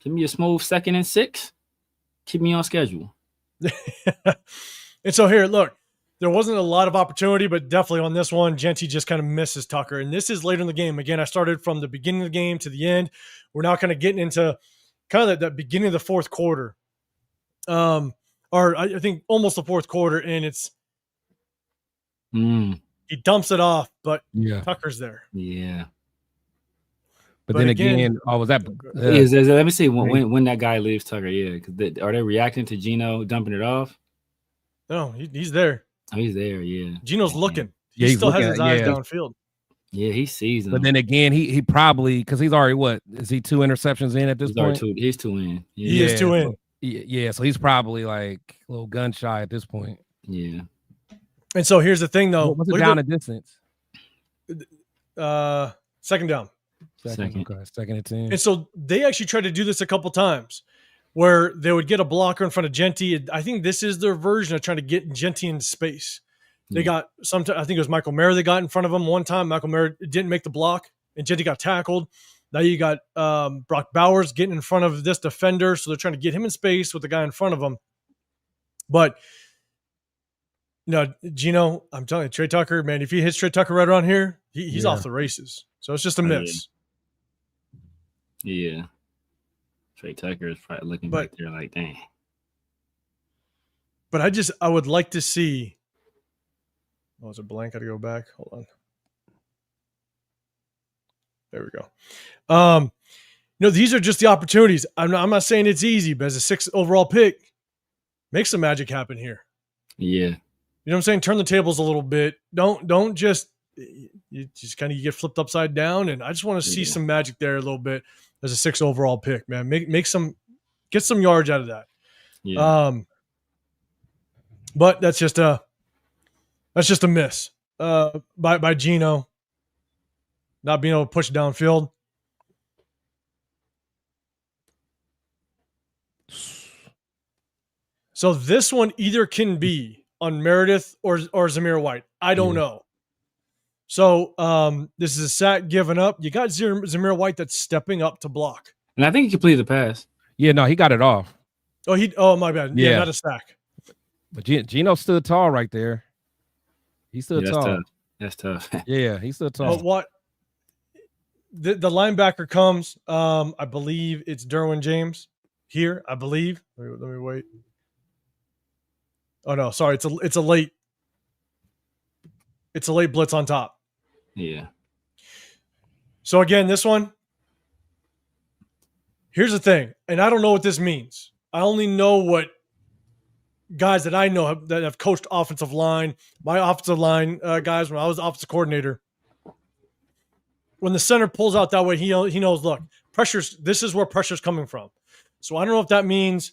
Give me a smooth 2nd and 6. Keep me on schedule. And so here, look, there wasn't a lot of opportunity, but definitely on this one, Genty just kind of misses Tucker. And this is later in the game. Again, I started from the beginning of the game to the end. We're now kind of getting into kind of that beginning of the fourth quarter. Or I think almost the fourth quarter, and it's he dumps it off, but Tucker's there. Yeah. But then again, was that? Let me see when that guy leaves Tucker. Yeah, because are they reacting to Gino dumping it off? No, he's there. Oh, he's there. Yeah, Gino's looking. Yeah, he still has his eyes downfield. Yeah, he sees him. But then again, he probably because he's already is he 2 interceptions in at this point? He's 2 in. Yeah. He is 2 in. Yeah, so he's probably like a little gun shy at this point. Yeah. And so here's the thing, though. What's it down a distance? Second down. Second and 10. And so they actually tried to do this a couple times where they would get a blocker in front of Genty. I think this is their version of trying to get Genty into space. They got I think it was Michael Mayer that got in front of him one time. Michael Mayer didn't make the block, and Genty got tackled. Now you got Brock Bowers getting in front of this defender, so they're trying to get him in space with the guy in front of him. But Gino, I'm telling you, Trey Tucker, man, if he hits Trey Tucker right around here, he's off the races. So it's just a miss. Yeah. Trey Tucker is probably looking back there like, dang. But I would like to see. Oh, is it blank? Got to go back. Hold on. There we go. These are just the opportunities. I'm not saying it's easy, but as a 6th overall pick, make some magic happen here. Yeah. You know what I'm saying? Turn the tables a little bit. Don't just you just kind of get flipped upside down. And I just want to see some magic there a little bit as a 6th overall pick, man. Get some yards out of that. Yeah. But that's just a miss by Gino. Not being able to push downfield. So this one either can be on Meredith or Zamir White. I don't know. So this is a sack given up. You got Zamir White that's stepping up to block. And I think he completed the pass. Yeah, no, he got it off. Oh, my bad. Yeah, not a sack. But Gino stood tall right there. He stood tall. That's tough. Yeah, he stood tall. But what the linebacker comes, I believe it's Derwin James here, I believe. Let me wait. Oh no, sorry, it's a late blitz on top. Yeah. So again, this one, here's the thing, and I don't know what this means. I only know what guys that I know that have coached offensive line, my offensive line guys when I was offensive coordinator. When the center pulls out that way, he knows, look, this is where pressure's coming from. So I don't know if that means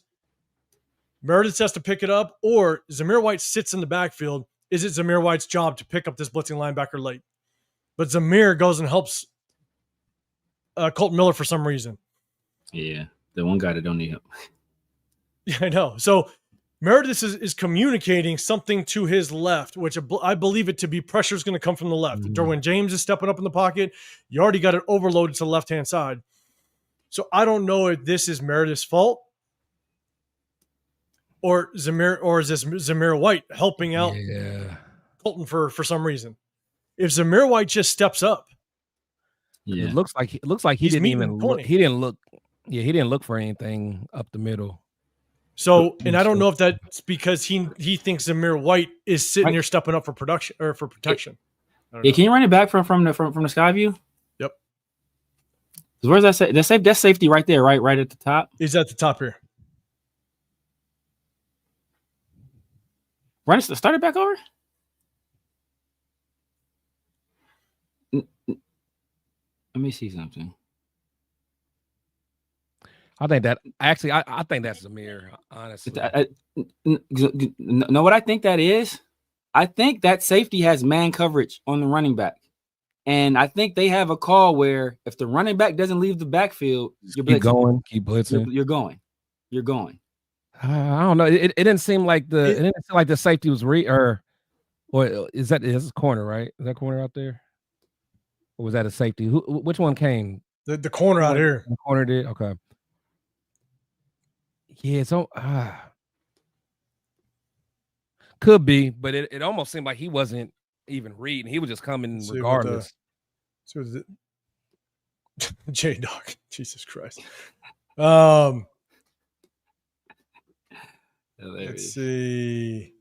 Meredith has to pick it up or Zamir White sits in the backfield. Is it Zamir White's job to pick up this blitzing linebacker late? But Zamir goes and helps Colton Miller for some reason. Yeah, the one guy that don't need help. Yeah, I know. So Meredith is communicating something to his left, which I believe it to be pressure is going to come from the left. Mm-hmm. Derwin James is stepping up in the pocket. You already got it overloaded to the left-hand side. So I don't know if this is Meredith's fault or is this Zamir White helping out Colton for some reason. If Zamir White just steps up, it looks like he didn't even look. He didn't look. Yeah, he didn't look for anything up the middle. So, and I don't know if that's because he thinks Zamir White is sitting there stepping up for production or for protection. Yeah, can you run it back from the sky view? Yep. Where's that? That's safety right there, right at the top. He's at the top here. Start it back over. Let me see something. I think that actually, I think that's Zamir. Honestly, know what I think that is? I think that safety has man coverage on the running back, and I think they have a call where if the running back doesn't leave the backfield, keep blitzing. You're going. I don't know. It didn't seem like the safety was or is this corner, right? Is that corner out there, or was that a safety? Which one came? The corner out here. The corner did. Okay. Yeah, so could be, but it almost seemed like he wasn't even reading. He was just coming regardless. J-Dog. Jesus Christ. Let's see.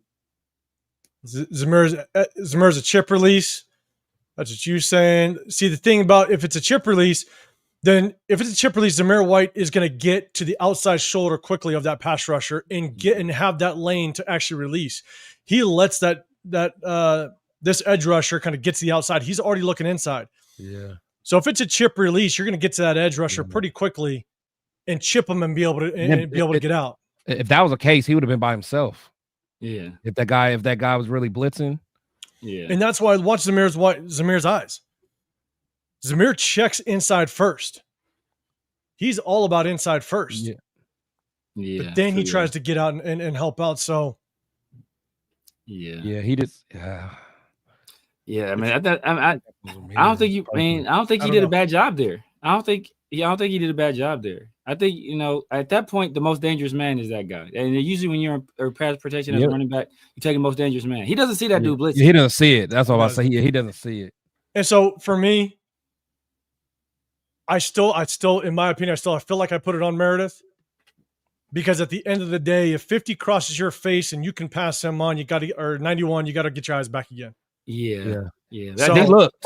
Zamir's a chip release. That's what you're saying. See, the thing about if it's a chip release, then if it's a chip release, Zamir White is going to get to the outside shoulder quickly of that pass rusher and have that lane to actually release. He lets this edge rusher kind of get to the outside. He's already looking inside. Yeah. So if it's a chip release, you're going to get to that edge rusher pretty quickly and chip him and be able to get out. If that was the case, he would have been by himself. Yeah. If that guy was really blitzing. Yeah. And that's why watch Zamir's eyes. Zamir checks inside first. He's all about inside first. Yeah. But then he tries to get out and help out. So yeah, he just yeah. I mean, I don't think you. I mean, I don't think he did a bad job there. I don't think he did a bad job there. I think at that point, the most dangerous man is that guy. And usually, when you're in pass protection as a running back, you take the most dangerous man. He doesn't see that dude blitzing. He doesn't see it. That's all I say. He doesn't see it. And so for me, I still, in my opinion, I feel like I put it on Meredith because at the end of the day, if 50 crosses your face and you can pass him on, or 91, you got to get your eyes back again. Yeah. So,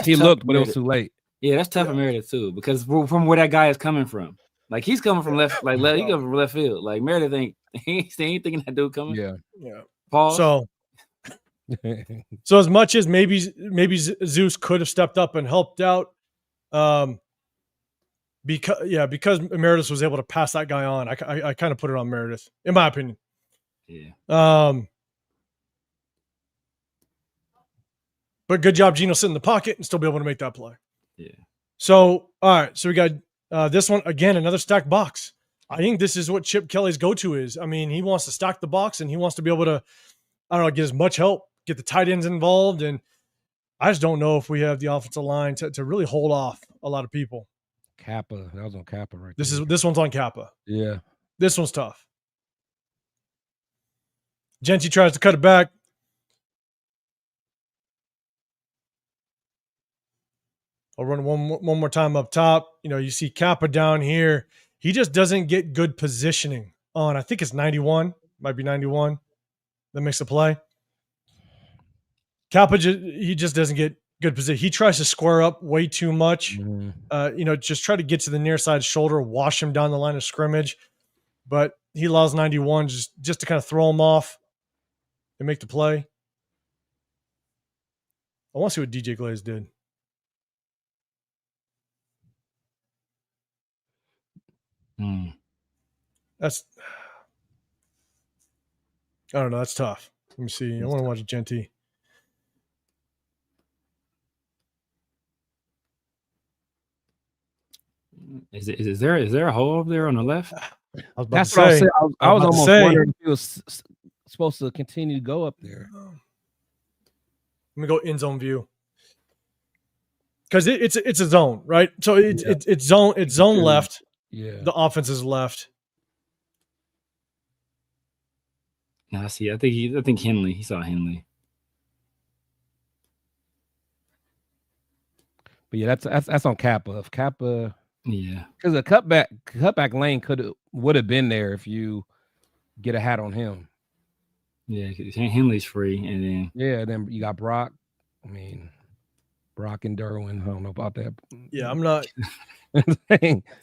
he looked, but it was too late. Yeah, that's tough for Meredith too, because from where that guy is coming from, like he's coming from left, he comes from left field. Like Meredith he ain't thinking that dude coming. Yeah. Pause. So as much as maybe Zeus could have stepped up and helped out, because Meredith was able to pass that guy on, I kind of put it on Meredith, in my opinion. Yeah. But good job, Gino, sit in the pocket and still be able to make that play. Yeah. So, all right. So we got this one again, another stacked box. I think this is what Chip Kelly's go-to is. I mean, he wants to stack the box and he wants to be able to, get as much help, get the tight ends involved. And I just don't know if we have the offensive line to really hold off a lot of people. Kappa. That was on Kappa right This one's on Kappa. Yeah. This one's tough. Genty tries to cut it back. I'll run one more time up top. You see Kappa down here. He just doesn't get good positioning on. I think it's 91. Might be 91. That makes the play. Kappa, he just doesn't get good position. He tries to square up way too much. Just try to get to the near side shoulder, wash him down the line of scrimmage. But he allows 91 just to kind of throw him off and make the play. I want to see what DJ Glaze did. That's, I don't know. That's tough. Let me see. I want to watch Genty. Is there a hole over there on the left? That's what I was saying. I was almost wondering if he was supposed to continue to go up there. Let me go in zone view because it's a zone, right? So it's zone left. Yeah, the offense is left. Nah, see, I think Henley. He saw Henley. But yeah, that's on Kappa. If Kappa, yeah, because the cutback lane would have been there if you get a hat on him. Yeah, Henley's free, and then you got Brock. I mean, Brock and Derwin. I don't know about that. Yeah, I'm not.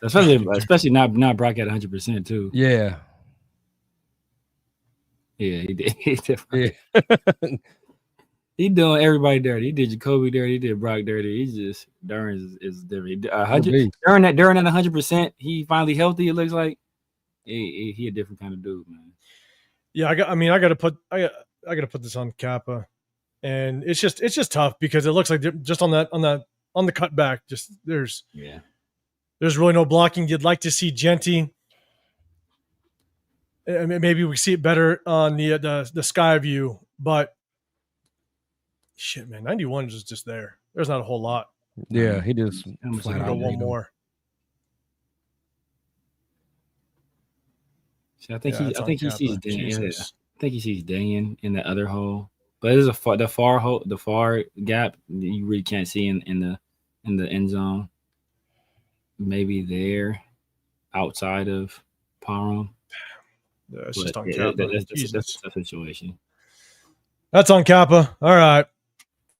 especially not Brock at 100% too. Yeah. Yeah, he did. He doing everybody dirty. He did Jacoby dirty. He did Brock dirty. He's just Duran is different. Duran at 100%. He finally healthy. It looks like he a different kind of dude, man. Yeah, I got to put this on Kappa, and it's just tough because it looks like just on the cutback, just there's really no blocking. You'd like to see Genty. I mean, maybe we see it better on the sky view, but shit, man, 91 is just there. There's not a whole lot. Yeah, he just flat out go one more. See, I think he sees Dan. I think he sees Dan in the other hole, but there's the far hole, the far gap you really can't see in the end zone. Maybe there, outside of Parham. Yeah, it's just on Kappa. That's the situation. That's on Kappa. All right,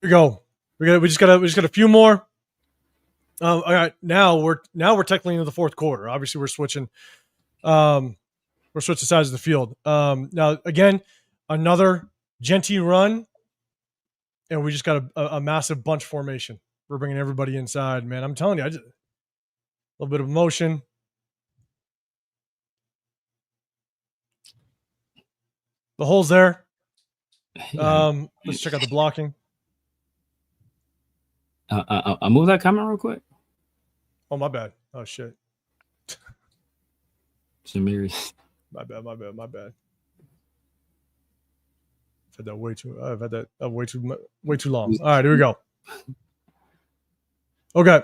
here we go. We just got a few more. All right, now we're technically into the fourth quarter. Obviously, we're switching. We're switching sides of the field. Now again, another Genty run, and we just got a massive bunch formation. We're bringing everybody inside, man. I'm telling you, a little bit of motion. The hole's there. Let's check out the blocking. I'll move that comment real quick. Oh, my bad. Oh, shit. Samiri. My bad. I've had that way too long. All right, here we go. Okay.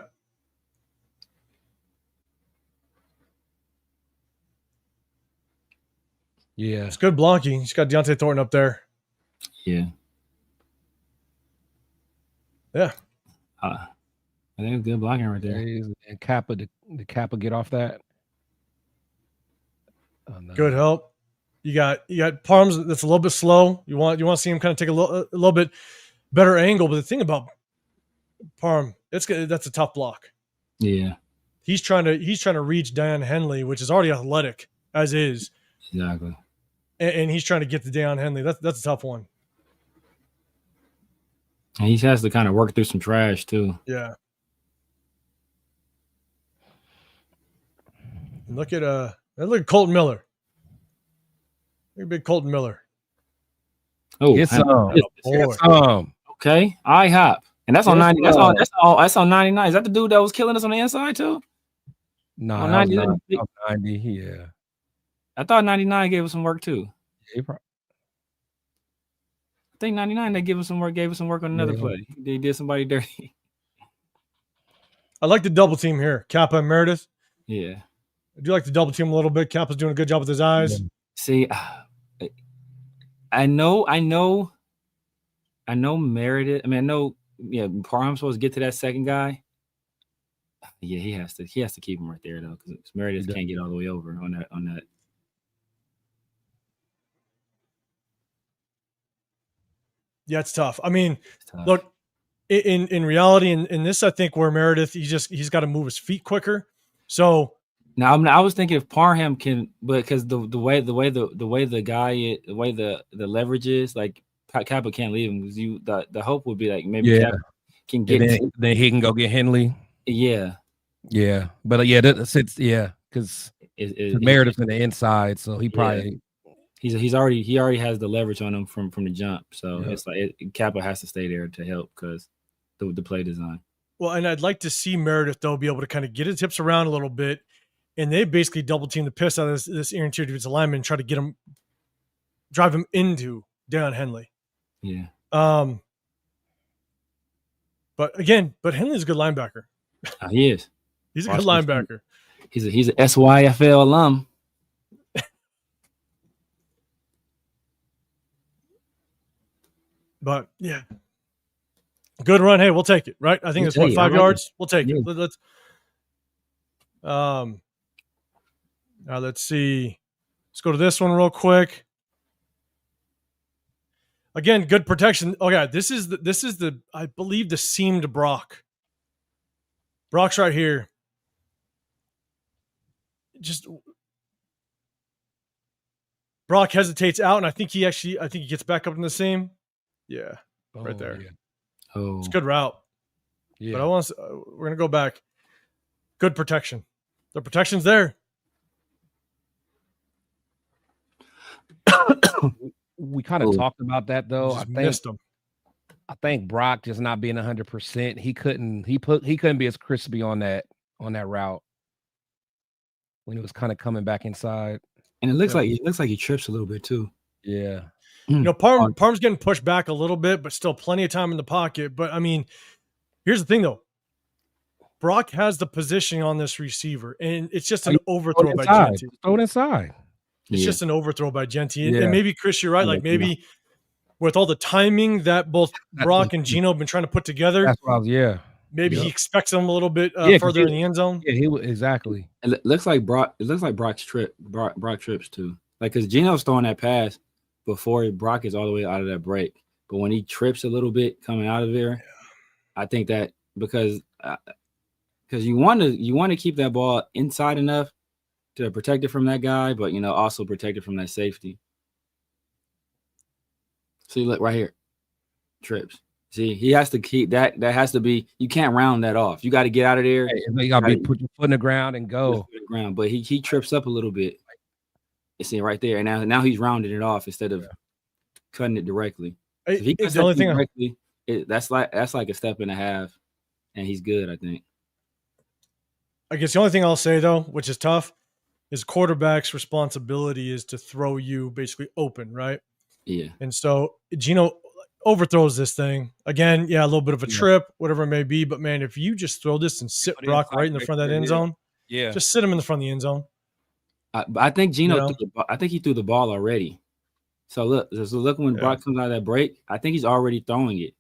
Yeah. It's good blocking. He's got Deontay Thornton up there. Yeah. Yeah. I think it's good blocking right there. And Kappa, did Kappa get off that? Oh, no. Good help. You got Parms that's a little bit slow. You want to see him kind of take a little bit better angle. But the thing about Parm, that's a tough block. Yeah. He's trying to reach Dan Henley, which is already athletic as is. Exactly. And he's trying to get to Dan Henley. That's a tough one. And he has to kind of work through some trash too. Yeah. And look at Colton Miller. Look at big Colton Miller. Oh, get some. Okay, IHOP, and that's on 90. That's on 99. Is that the dude that was killing us on the inside too? No, on 90. 90. Yeah. I thought 99 gave us some work too. I think 99 they gave him some work on another play. They did somebody dirty. I like the double team here, Kappa and Meredith. Yeah, I do like the double team a little bit. Kappa's doing a good job with his eyes. Yeah. See, I know Meredith. I mean, I know. Yeah, Parham's supposed to get to that second guy. Yeah, he has to keep him right there though, because Meredith can't get all the way over on that. Yeah, it's tough. I mean, look, in reality, in this, I think where Meredith, he's got to move his feet quicker. So now I was thinking if Parham can, but because the way the leverage is, like Kappa can't leave him, because the hope would be like maybe Kappa can get then he can go get Henley. Yeah, but because Meredith's in the inside, so he probably he already has the leverage on him from the jump. So it's like Kappa has to stay there to help because the play design. Well, and I'd like to see Meredith though be able to kind of get his hips around a little bit, and they basically double team the piss out of this interior defensive lineman and try to drive him into Deion Henley. Yeah. But Henley's a good linebacker. He is. He's a good linebacker. He's an SYFL alum. But yeah, good run. Hey, we'll take it, right? I think it's 5 yards. We'll take it. Let's now let's see. Let's go to this one real quick. Again, good protection. Oh yeah, this is the I believe the seamed Brock. Brock's right here. Just Brock hesitates out, and I think he gets back up in the seam. Yeah, right there. Yeah. Oh, it's a good route. Yeah, but we're gonna go back. Good protection. The protection's there. We kind of talked about that though. Missed him. I think Brock just not being 100%. He couldn't be as crispy on that route when he was kind of coming back inside. And it looks like he trips a little bit too. Yeah. Parm's getting pushed back a little bit, but still plenty of time in the pocket. But I mean, here's the thing though. Brock has the positioning on this receiver, and it's just an overthrow by Genty. Throw it inside. It's just an overthrow by Genty. And maybe, Chris, you're right. Like maybe with all the timing that both Brock and Gino have been trying to put together. That's what maybe he expects him a little bit further in the end zone. Yeah, exactly. It looks like Brock trips too. Like, because Gino's throwing that pass before Brock is all the way out of that break. But when he trips a little bit coming out of there, I think that because you want to keep that ball inside enough to protect it from that guy, but also protect it from that safety. See, look right here, trips. See, he has to keep that. That has to be. You can't round that off. You got to get out of there. You got to put your foot in the ground and go. But he trips up a little bit. You see right there, and now he's rounding it off instead of cutting it directly. So if he cuts it directly, that's like a step and a half, and he's good. I think. I guess the only thing I'll say though, which is tough, is quarterback's responsibility is to throw you basically open, right? Yeah. And so Gino overthrows this thing again. Yeah, a little bit of a trip, whatever it may be. But man, if you just throw this and sit Brock right in the front of that end zone, just sit him in the front of the end zone. I think Gino, I think he threw the ball already. So look when Brock comes out of that break, I think he's already throwing it.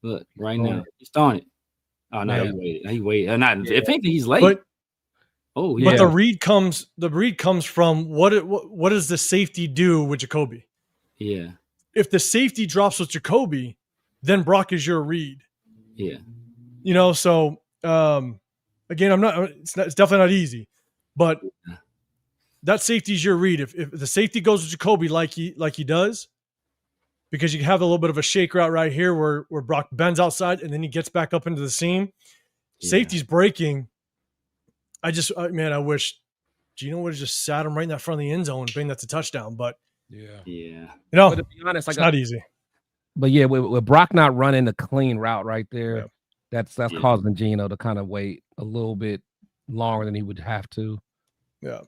Look right now, he's throwing it. Oh no, he waited. If anything, he's late. But the read comes from what does the safety do with Jacoby? Yeah. If the safety drops with Jacoby, then Brock is your read. Yeah. So again, it's definitely not easy, but that safety is your read. If the safety goes with Jacoby like he does, because you have a little bit of a shake route right here where Brock bends outside and then he gets back up into the seam. Safety's breaking. I wish Gino would have just sat him right in that front of the end zone and bang that's a touchdown. But but to be honest, it's not easy. But with Brock not running the clean route right there, that's causing Gino to kind of wait a little bit longer than he would have to. Yeah.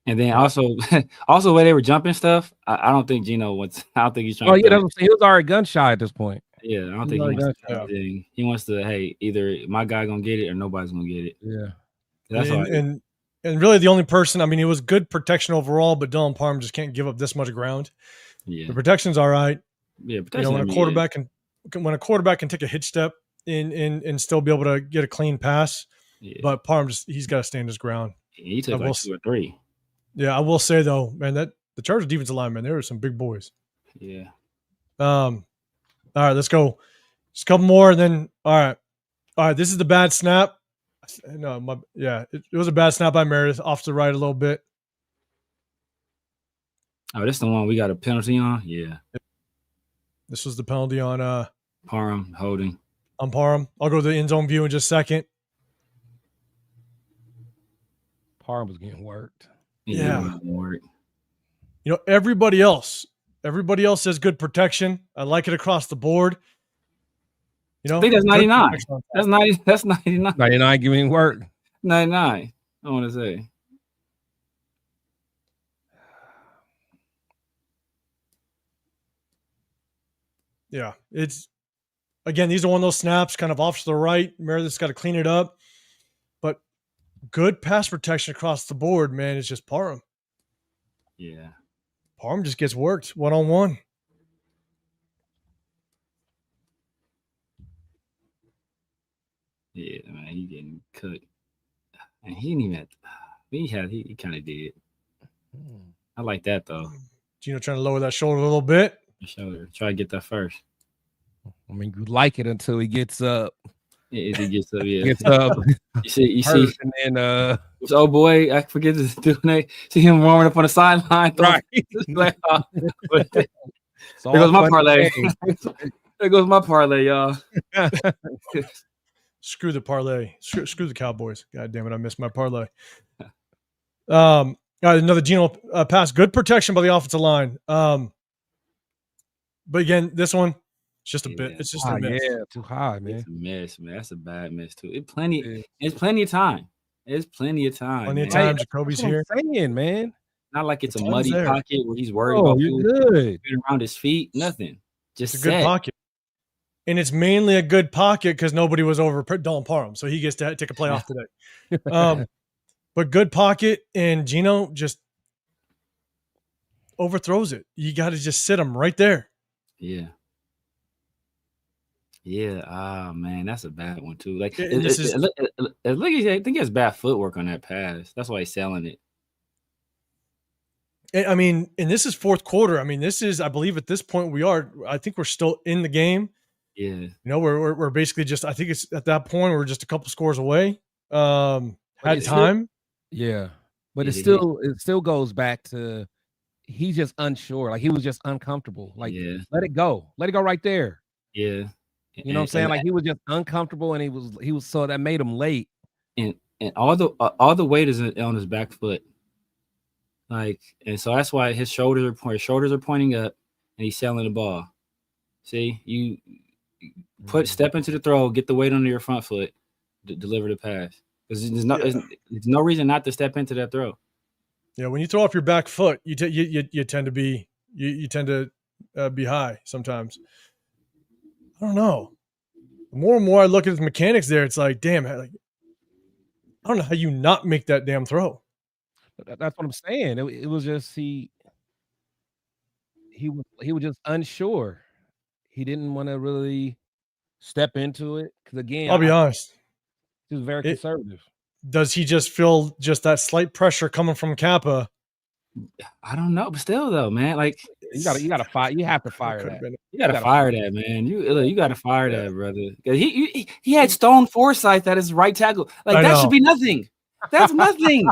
And then also the way they were jumping stuff, I don't think Gino wants. I don't think he's trying. Oh yeah, he was already gun shy at this point. Yeah, I don't think he wants to do anything. He wants to, hey, either my guy gonna get it or nobody's gonna get it. Yeah, that's and really the only person. I mean, it was good protection overall, but Dylan Parham just can't give up this much ground. Yeah, the protection's all right. Yeah, when a quarterback can take a hitch step and still be able to get a clean pass, but Parham he's got to stand his ground. He took like 2 or 3. Yeah, I will say though, man, that the Chargers defensive line, man, there were some big boys. Yeah. All right, let's go. Just a couple more, and then all right. This is the bad snap. No, it was a bad snap by Meredith off to the right a little bit. Oh, this is the one we got a penalty on. Yeah. This was the penalty on Parham holding. On Parham. I'll go to the end zone view in just a second. Parham was getting worked. Yeah. Everybody else says good protection. I like it across the board. I think that's 99. That's 90. That's 99. 99 giving work. 99. I want to say. Yeah, it's again. These are one of those snaps, kind of off to the right. Meredith's got to clean it up, but good pass protection across the board. Man, it's just Parham. Yeah, Parham just gets worked 1-on-1. Yeah, man, he getting cut, and he didn't even. He kind of did. I like that though. Gino trying to lower that shoulder a little bit. Shoulder. Try to get that first. I mean, you like it until he gets up. Yeah, he gets up. Yeah, gets up. You see, and then oh boy, I forget his doing. See him warming up on the sideline. Right. There goes my parlay. There goes my parlay, y'all. Screw the parlay. Screw the Cowboys. God damn it, I missed my parlay. Another Gino pass. Good protection by the offensive line. But again, this one, it's just a bit. It's just a miss. Yeah, too high, man. It's a miss, man. That's a bad miss too. It's plenty of time. It's plenty of time. Plenty of time. Jacoby's here. Saying, man. Not like it's a muddy pocket where he's worried about good around his feet. Nothing. Just a good pocket. And it's mainly a good pocket because nobody was over Dylan Parham, so he gets to take a play off today. But good pocket, and Gino just overthrows it. You got to just sit him right there. Yeah. Yeah. Ah, man, that's a bad one too. Like, I think he has bad footwork on that pass. That's why he's selling it. I mean, and this is fourth quarter. I mean, this is, I believe, at this point I think we're still in the game. Yeah. We're basically just. I think it's at that point we're just a couple scores away. Had time. Yeah, but it still goes back to. He's just unsure. Like he was just uncomfortable. Like let it go right there. Yeah, you know what I'm saying? Like he was just uncomfortable, and he was so that made him late. And all the weight is on his back foot. Like, and so that's why his shoulders are pointing up, and he's selling the ball. See, you step into the throw, get the weight under your front foot, deliver the pass. Because there's no reason not to step into that throw. Yeah, when you throw off your back foot, you tend to be be high sometimes. I don't know. The more and more I look at his mechanics there, it's like, damn, I don't know how you not make that damn throw. That's what I'm saying. It was just he was just unsure. He didn't want to really step into it because again, I'll be honest. He was very conservative. Does he just feel just that slight pressure coming from Kappa? I don't know, but still though, man, like you gotta fire. You have to fire that. You gotta fire that, man. You gotta fire that, brother. He had stone foresight at his right tackle. Like that should be nothing. That's nothing.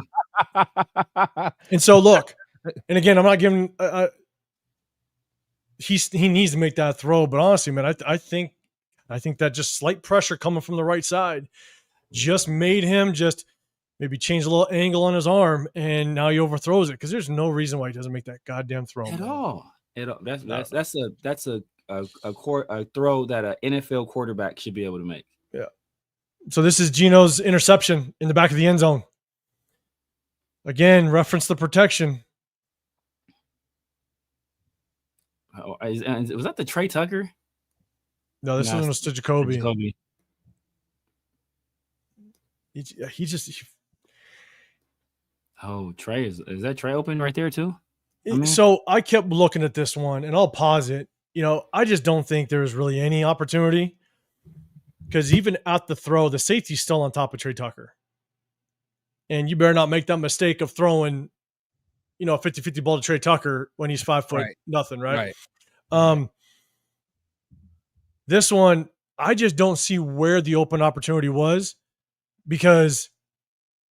And so look, and again, I'm not giving. He needs to make that throw, but honestly, man, I think that just slight pressure coming from the right side just made him just maybe change a little angle on his arm, and now he overthrows it because there's no reason why he doesn't make that goddamn throw at all. That's a throw that an NFL quarterback should be able to make. Yeah. So this is Gino's interception in the back of the end zone. Again, reference the protection. Oh, was that the Trey Tucker? No, this one was to Jacoby. Jacoby. He just. Oh, Trey is that Trey open right there too? So I kept looking at this one, and I'll pause it. I just don't think there's really any opportunity because even at the throw, the safety's still on top of Trey Tucker. And you better not make that mistake of throwing, a 50-50 ball to Trey Tucker when he's 5 foot nothing, right? This one, I just don't see where the open opportunity was because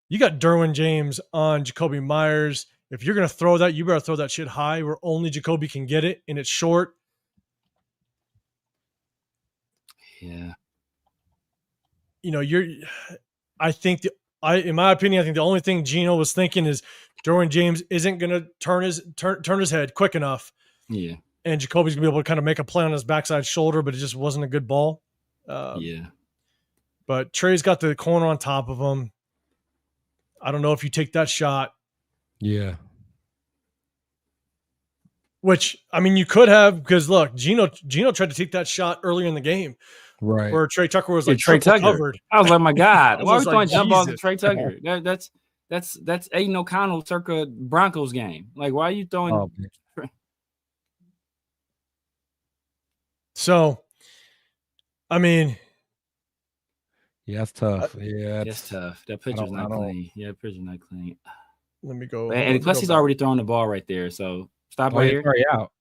you got Derwin James on Jacoby Myers. If you're going to throw that, you better throw that shit high where only Jacoby can get it, and it's short. Yeah. In my opinion, I think the only thing Gino was thinking is Derwin James isn't going to turn his head quick enough. Yeah. And Jacoby's going to be able to kind of make a play on his backside shoulder, but it just wasn't a good ball. Yeah. But Trey's got the corner on top of him. I don't know if you take that shot. Yeah. Which, you could have, because look, Gino tried to take that shot earlier in the game. Right. Where Trey Tucker was like Trey Tucker covered. I was like, my God, why are we throwing like, jump balls to Trey Tucker? That's Aiden O'Connell circa Broncos game. Like, why are you throwing? Oh, so, yeah, that's tough. Yeah, that's tough. That picture's not clean. Yeah, picture's not clean. Let me go. And plus, he's already throwing the ball right there. So stop right here. Already out.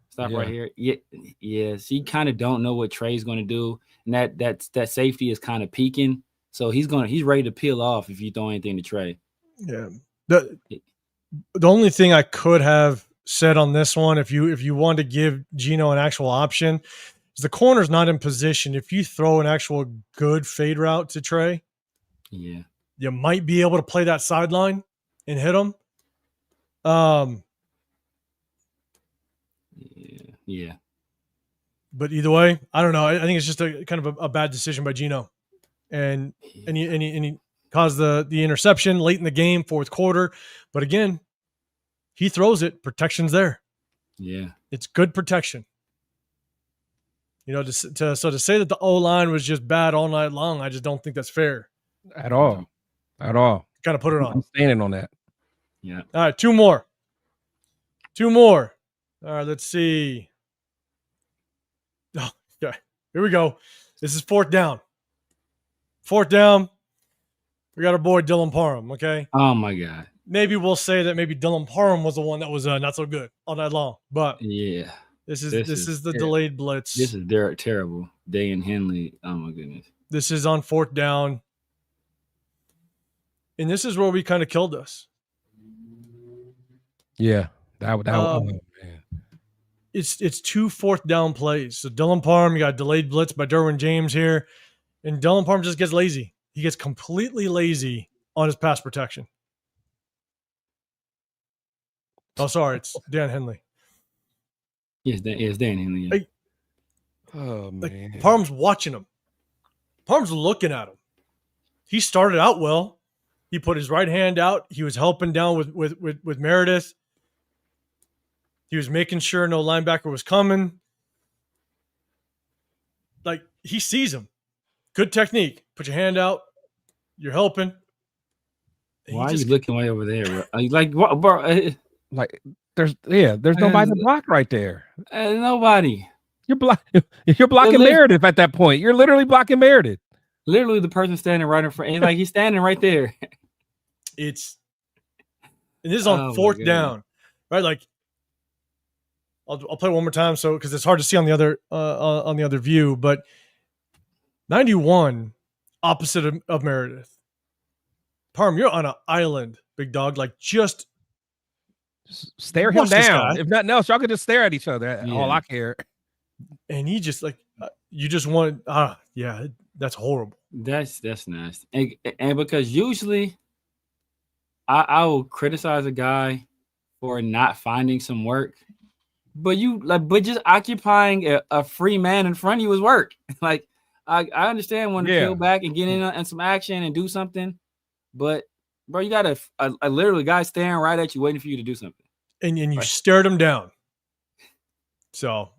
Stop right here. Yeah. So you kind of don't know what Trey's going to do, and that safety is kind of peaking. So he's ready to peel off if you throw anything to Trey. Yeah. The only thing I could have said on this one, if you want to give Gino an actual option, is the corner's not in position. If you throw an actual good fade route to Trey, you might be able to play that sideline and hit him. Yeah. But either way, I don't know. I think it's just a kind of a bad decision by Gino, and he caused the interception late in the game, fourth quarter. But again, he throws it. Protection's there. Yeah, it's good protection. To say that the O-line was just bad all night long, I just don't think that's fair at all. At all. Got to put it on. I'm standing on that. Yeah. All right, two more. All right, let's see. Oh, yeah. Here we go. This is fourth down. We got our boy Dylan Parham, okay? Oh, my God. Maybe we'll say that maybe Dylan Parham was the one that was not so good all night long. But yeah, this is the delayed blitz. This is terrible. Day and Henley. Oh, my goodness. This is on fourth down. And this is where we kind of killed us. Yeah. That man. It's 2 fourth down plays. So Dylan Parham, you got delayed blitz by Derwin James here, and Dylan Parham just gets lazy. He gets completely lazy on his pass protection. Oh, sorry, it's Dan Henley. Yes, Dan Henley. Yeah. Oh man, Parham's watching him. Parham's looking at him. He started out well. He put his right hand out. He was helping down with Meredith. He was making sure no linebacker was coming. Like, he sees him. Good technique. Put your hand out. You're helping. Why are you looking way over there, bro? Like, what, bro? Like, there's nobody to block right there. Nobody. You're blocking Meredith at that point. You're literally blocking Meredith. Literally the person standing right in front. And like, he's standing right there. And this is on fourth down, right? Like, I'll play it one more time, so because it's hard to see on the other view. But 91, opposite of Meredith. Parham, you're on an island, big dog. Like, just stare him down. If nothing else, y'all could just stare at each other. Yeah. All I care. And he just you just want. Yeah, that's horrible. That's nasty. And because usually, I will criticize a guy for not finding some work. But just occupying a free man in front of you is work. I understand wanting to peel back and get in and some action and do something, but bro, you got a literally guy staring right at you, waiting for you to do something. And you stared him down. So,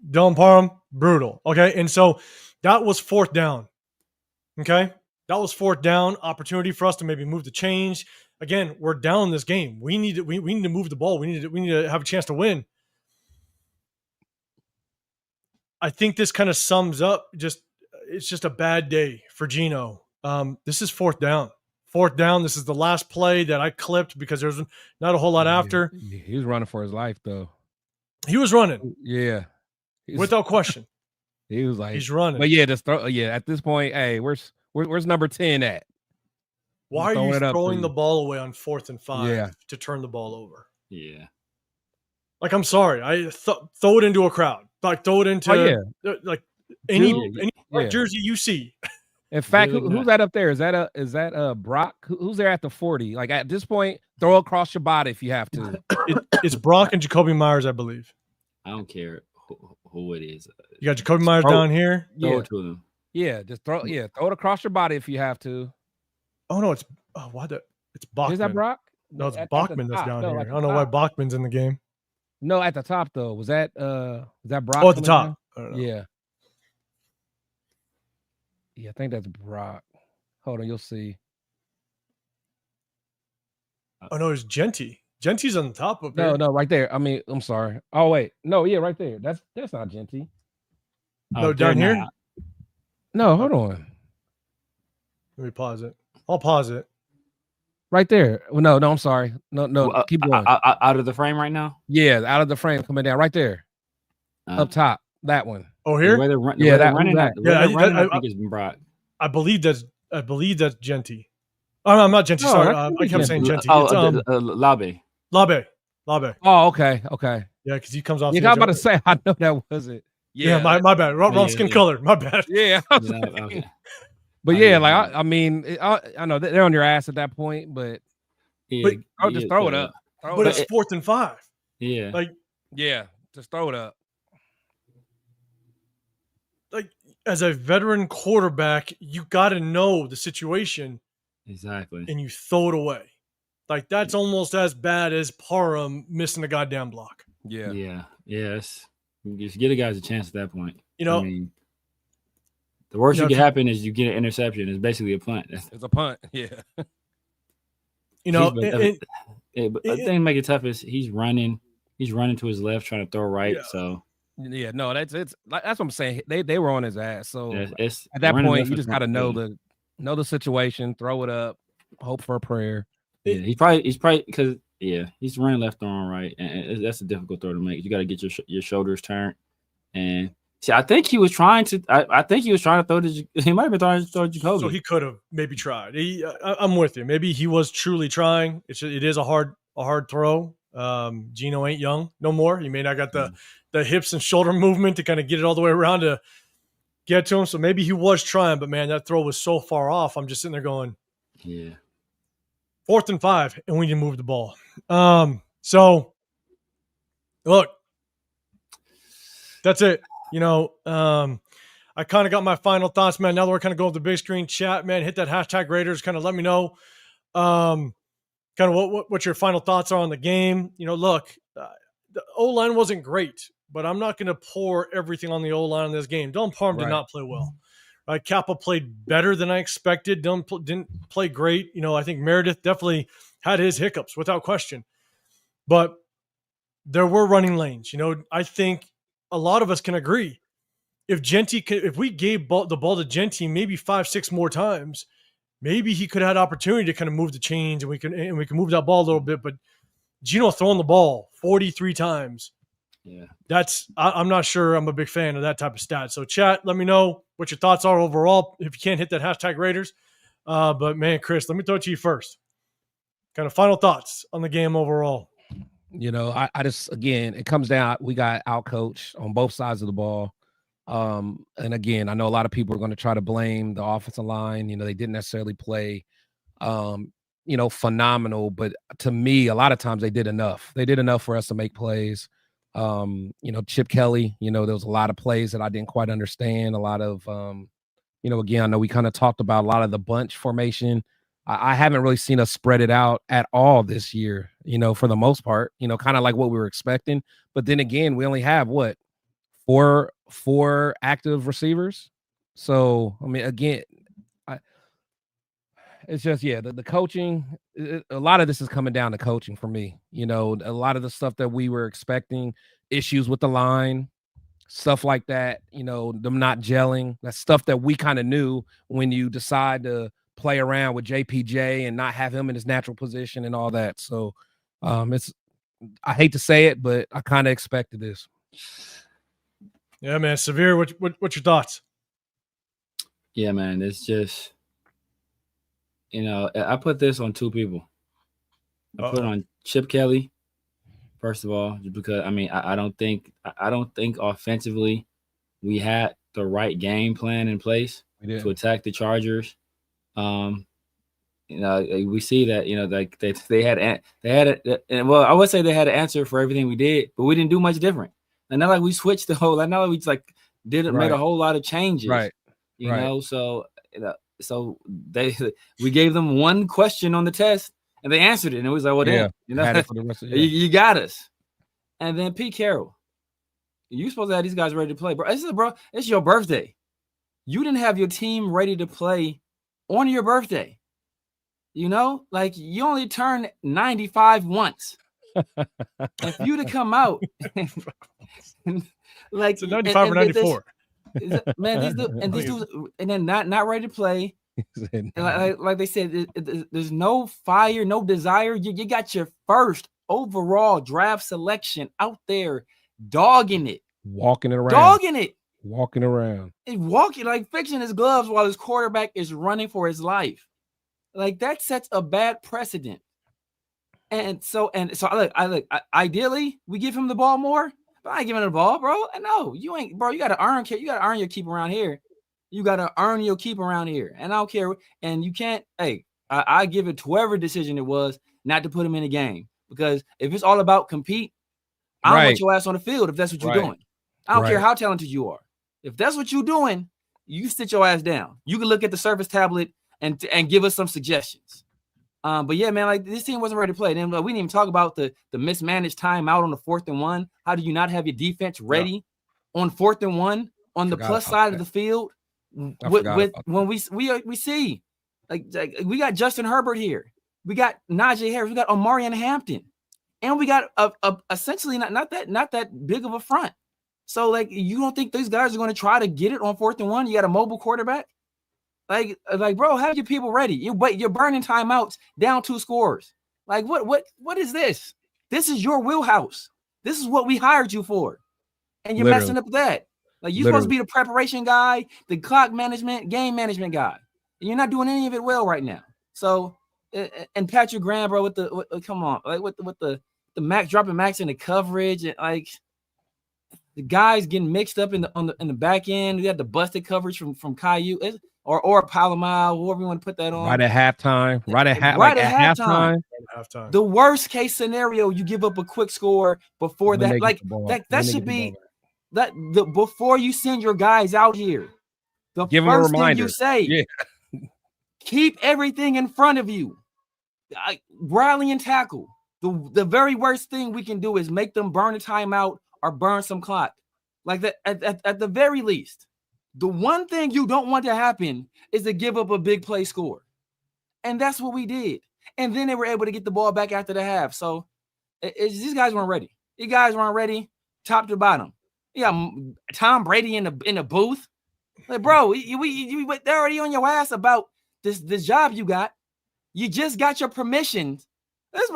Dylan Parham, brutal. Okay. And so that was 4th down. Okay. That was 4th down, opportunity for us to maybe move the change. Again, we're down in this game. We need to move the ball. We need to have a chance to win. I think this kind of sums up it's just a bad day for Geno. This is 4th down. 4th down. This is the last play that I clipped because there's not a whole lot after. He was running for his life, though. He was running. Yeah. Without question. He was like, he's running. But yeah, just throw. Yeah, at this point, hey, where's number 10 at? Why are you throwing the ball away on 4th and 5 to turn the ball over? Yeah. Like, I'm sorry. I throw it into a crowd. Like, throw it into like any jersey you see. In fact, who's that up there? Is that Brock? Who's there at the 40? Like, at this point, throw across your body if you have to. It's Brock and Jacoby Myers, I believe. I don't care who it is. You got Jacoby Myers down here. Throw it to them. Yeah, just throw it across your body if you have to. Oh no, it's Bachman. Is that Brock? No, it's Bachman that's down here. I don't know why Bachman's in the game. No, at the top though. Was that Brock? Oh, at the top. Yeah. Yeah, I think that's Brock. Hold on, you'll see. Oh no, it's Genty. Genty's on the top of there. No, right there. I mean, I'm sorry. Oh wait, no, yeah, right there. That's not Genty. No, down here. No, hold on. Let me pause it. I'll pause it. Right there. Well, no, I'm sorry. No, keep going. Out of the frame right now? Yeah, out of the frame, coming down right there. Up top, that one. Oh, here? I think it's been brought. I believe that's Genty. Oh, no, I'm not Genty. Sorry, I kept saying Genty. Labe. Oh, okay. Yeah, because he comes off. Yeah, I was about to say, I know that wasn't. Yeah, my bad. Wrong skin color. My bad. Yeah. Okay. But yeah, like I mean, I know they're on your ass at that point, but just throw it up. But it's 4th and 5. Yeah. Just throw it up. Like, as a veteran quarterback, you got to know the situation. Exactly. And you throw it away. Like, that's almost as bad as Parham missing a goddamn block. Yeah. Yes. Just give the guys a chance at that point. You know, I mean, the worst that could happen is you get an interception. It's basically a punt. It's a punt. Yeah. You know, but the thing to make it tough is he's running to his left, trying to throw right. So that's what I'm saying. They were on his ass. So at that point, you just got to know the situation, throw it up, hope for a prayer. Yeah, he's probably because he's running left or right, and that's a difficult throw to make. You got to get your shoulders turned, and see, I think he was trying to. I think he was trying to throw to. He might have been trying to throw to Jacoby. So he could have maybe tried. I'm with you. Maybe he was truly trying. It is a hard throw. Geno ain't young no more. He may not got the hips and shoulder movement to kind of get it all the way around to get to him. So maybe he was trying, but man, that throw was so far off. I'm just sitting there going, 4th and 5, and we need to move the ball. So look, that's it. You know, I kind of got my final thoughts, man. Now that we're kind of going to the big screen chat, man, hit that hashtag Raiders. Kind of let me know, kind of what your final thoughts are on the game. You know, look, the O-line wasn't great, but I'm not going to pour everything on the O-line in this game. Dylan Parham did not play well. Right, Kappa played better than I expected. Didn't play great. You know, I think Meredith definitely had his hiccups without question. But there were running lanes. You know, I think a lot of us can agree. If we gave the ball to Genty maybe 5-6 more times, maybe he could have had opportunity to kind of move the chains and we can move that ball a little bit. But Geno throwing the ball 43 times. Yeah, I'm not sure I'm a big fan of that type of stat. So chat, let me know what your thoughts are overall. If you can't hit that hashtag Raiders. But man, Chris, let me throw it to you first. Kind of final thoughts on the game overall. You know, I just, again, it comes down, we got out-coached on both sides of the ball. And again, I know a lot of people are going to try to blame the offensive line. You know, they didn't necessarily play, phenomenal. But to me, a lot of times they did enough. They did enough for us to make plays. Chip Kelly, there was a lot of plays that I didn't quite understand. A lot of, again, I know we kind of talked about a lot of the bunch formation. I haven't really seen us spread it out at all this year, for the most part, kind of like what we were expecting. But then again, we only have four active receivers. So, I mean, again, it's just, the coaching, a lot of this is coming down to coaching for me. A lot of the stuff that we were expecting, issues with the line, stuff like that, them not gelling, that's stuff that we kind of knew when you decide to play around with JPJ and not have him in his natural position and all that. So I hate to say it, but I kind of expected this. Yeah, man. Severe, what's your thoughts? Yeah, man, it's just, I put this on two people. I put it on Chip Kelly, first of all, just because I don't think offensively we had the right game plan in place to attack the Chargers. We see that like they had I would say they had an answer for everything we did, but we didn't do much different. And not like we switched the whole. Not like we just made a whole lot of changes. Right. So we gave them one question on the test and they answered it, and it was like, well, damn, you got us. And then Pete Carroll, you supposed to have these guys ready to play, bro. It's your birthday. You didn't have your team ready to play on your birthday. You only turned 95 once. If you to come out, it's a 95 or 94. Man, these dudes, and then not ready to play. Like they said, there's no fire, no desire. You got your first overall draft selection out there, dogging it, walking it around, and walking like fixing his gloves while his quarterback is running for his life. Like that sets a bad precedent. And so ideally we give him the ball more, but I ain't giving him the ball, bro. And no, you ain't, bro. You gotta earn your keep around here. You gotta earn your keep around here. And I don't care. And you can't, I give it to whoever decision it was not to put him in the game. Because if it's all about compete, I don't want your ass on the field if that's what you're doing. I don't care how talented you are. If that's what you're doing, you sit your ass down. You can look at the service tablet and give us some suggestions. But yeah, man, like this team wasn't ready to play. Then we didn't even talk about the mismanaged timeout on the 4th and 1. How do you not have your defense ready on 4th and 1 on the plus side of the field? When we see like we got Justin Herbert here, we got Najee Harris, we got Omarion Hampton, and we got essentially not that big of a front. So like, you don't think these guys are going to try to get it on 4th and 1? You got a mobile quarterback. Like, bro, have your people ready. You're burning timeouts down 2 scores. Like, what is this? This is your wheelhouse. This is what we hired you for, and you're messing up that. Like, you're supposed to be the preparation guy, the clock management, game management guy, and you're not doing any of it well right now. So, and Patrick Graham, bro, come on, like with the Max dropping Max in the coverage, and like the guys getting mixed up in the back end. We had the busted coverage from Caillou. Or Palomar, whoever you want to put that on. Right at halftime. At halftime. The worst case scenario, you give up a quick score before that. Like that should be before you send your guys out here. The give first them a reminder. Thing you say, keep everything in front of you. Rally and tackle. The very worst thing we can do is make them burn a timeout or burn some clock. Like that at the very least. The one thing you don't want to happen is to give up a big play score. And that's what we did. And then they were able to get the ball back after the half. So these guys weren't ready. You guys weren't ready top to bottom. Yeah, Tom Brady in the booth. Like, bro, they're already on your ass about this job you got. You just got your permission. It's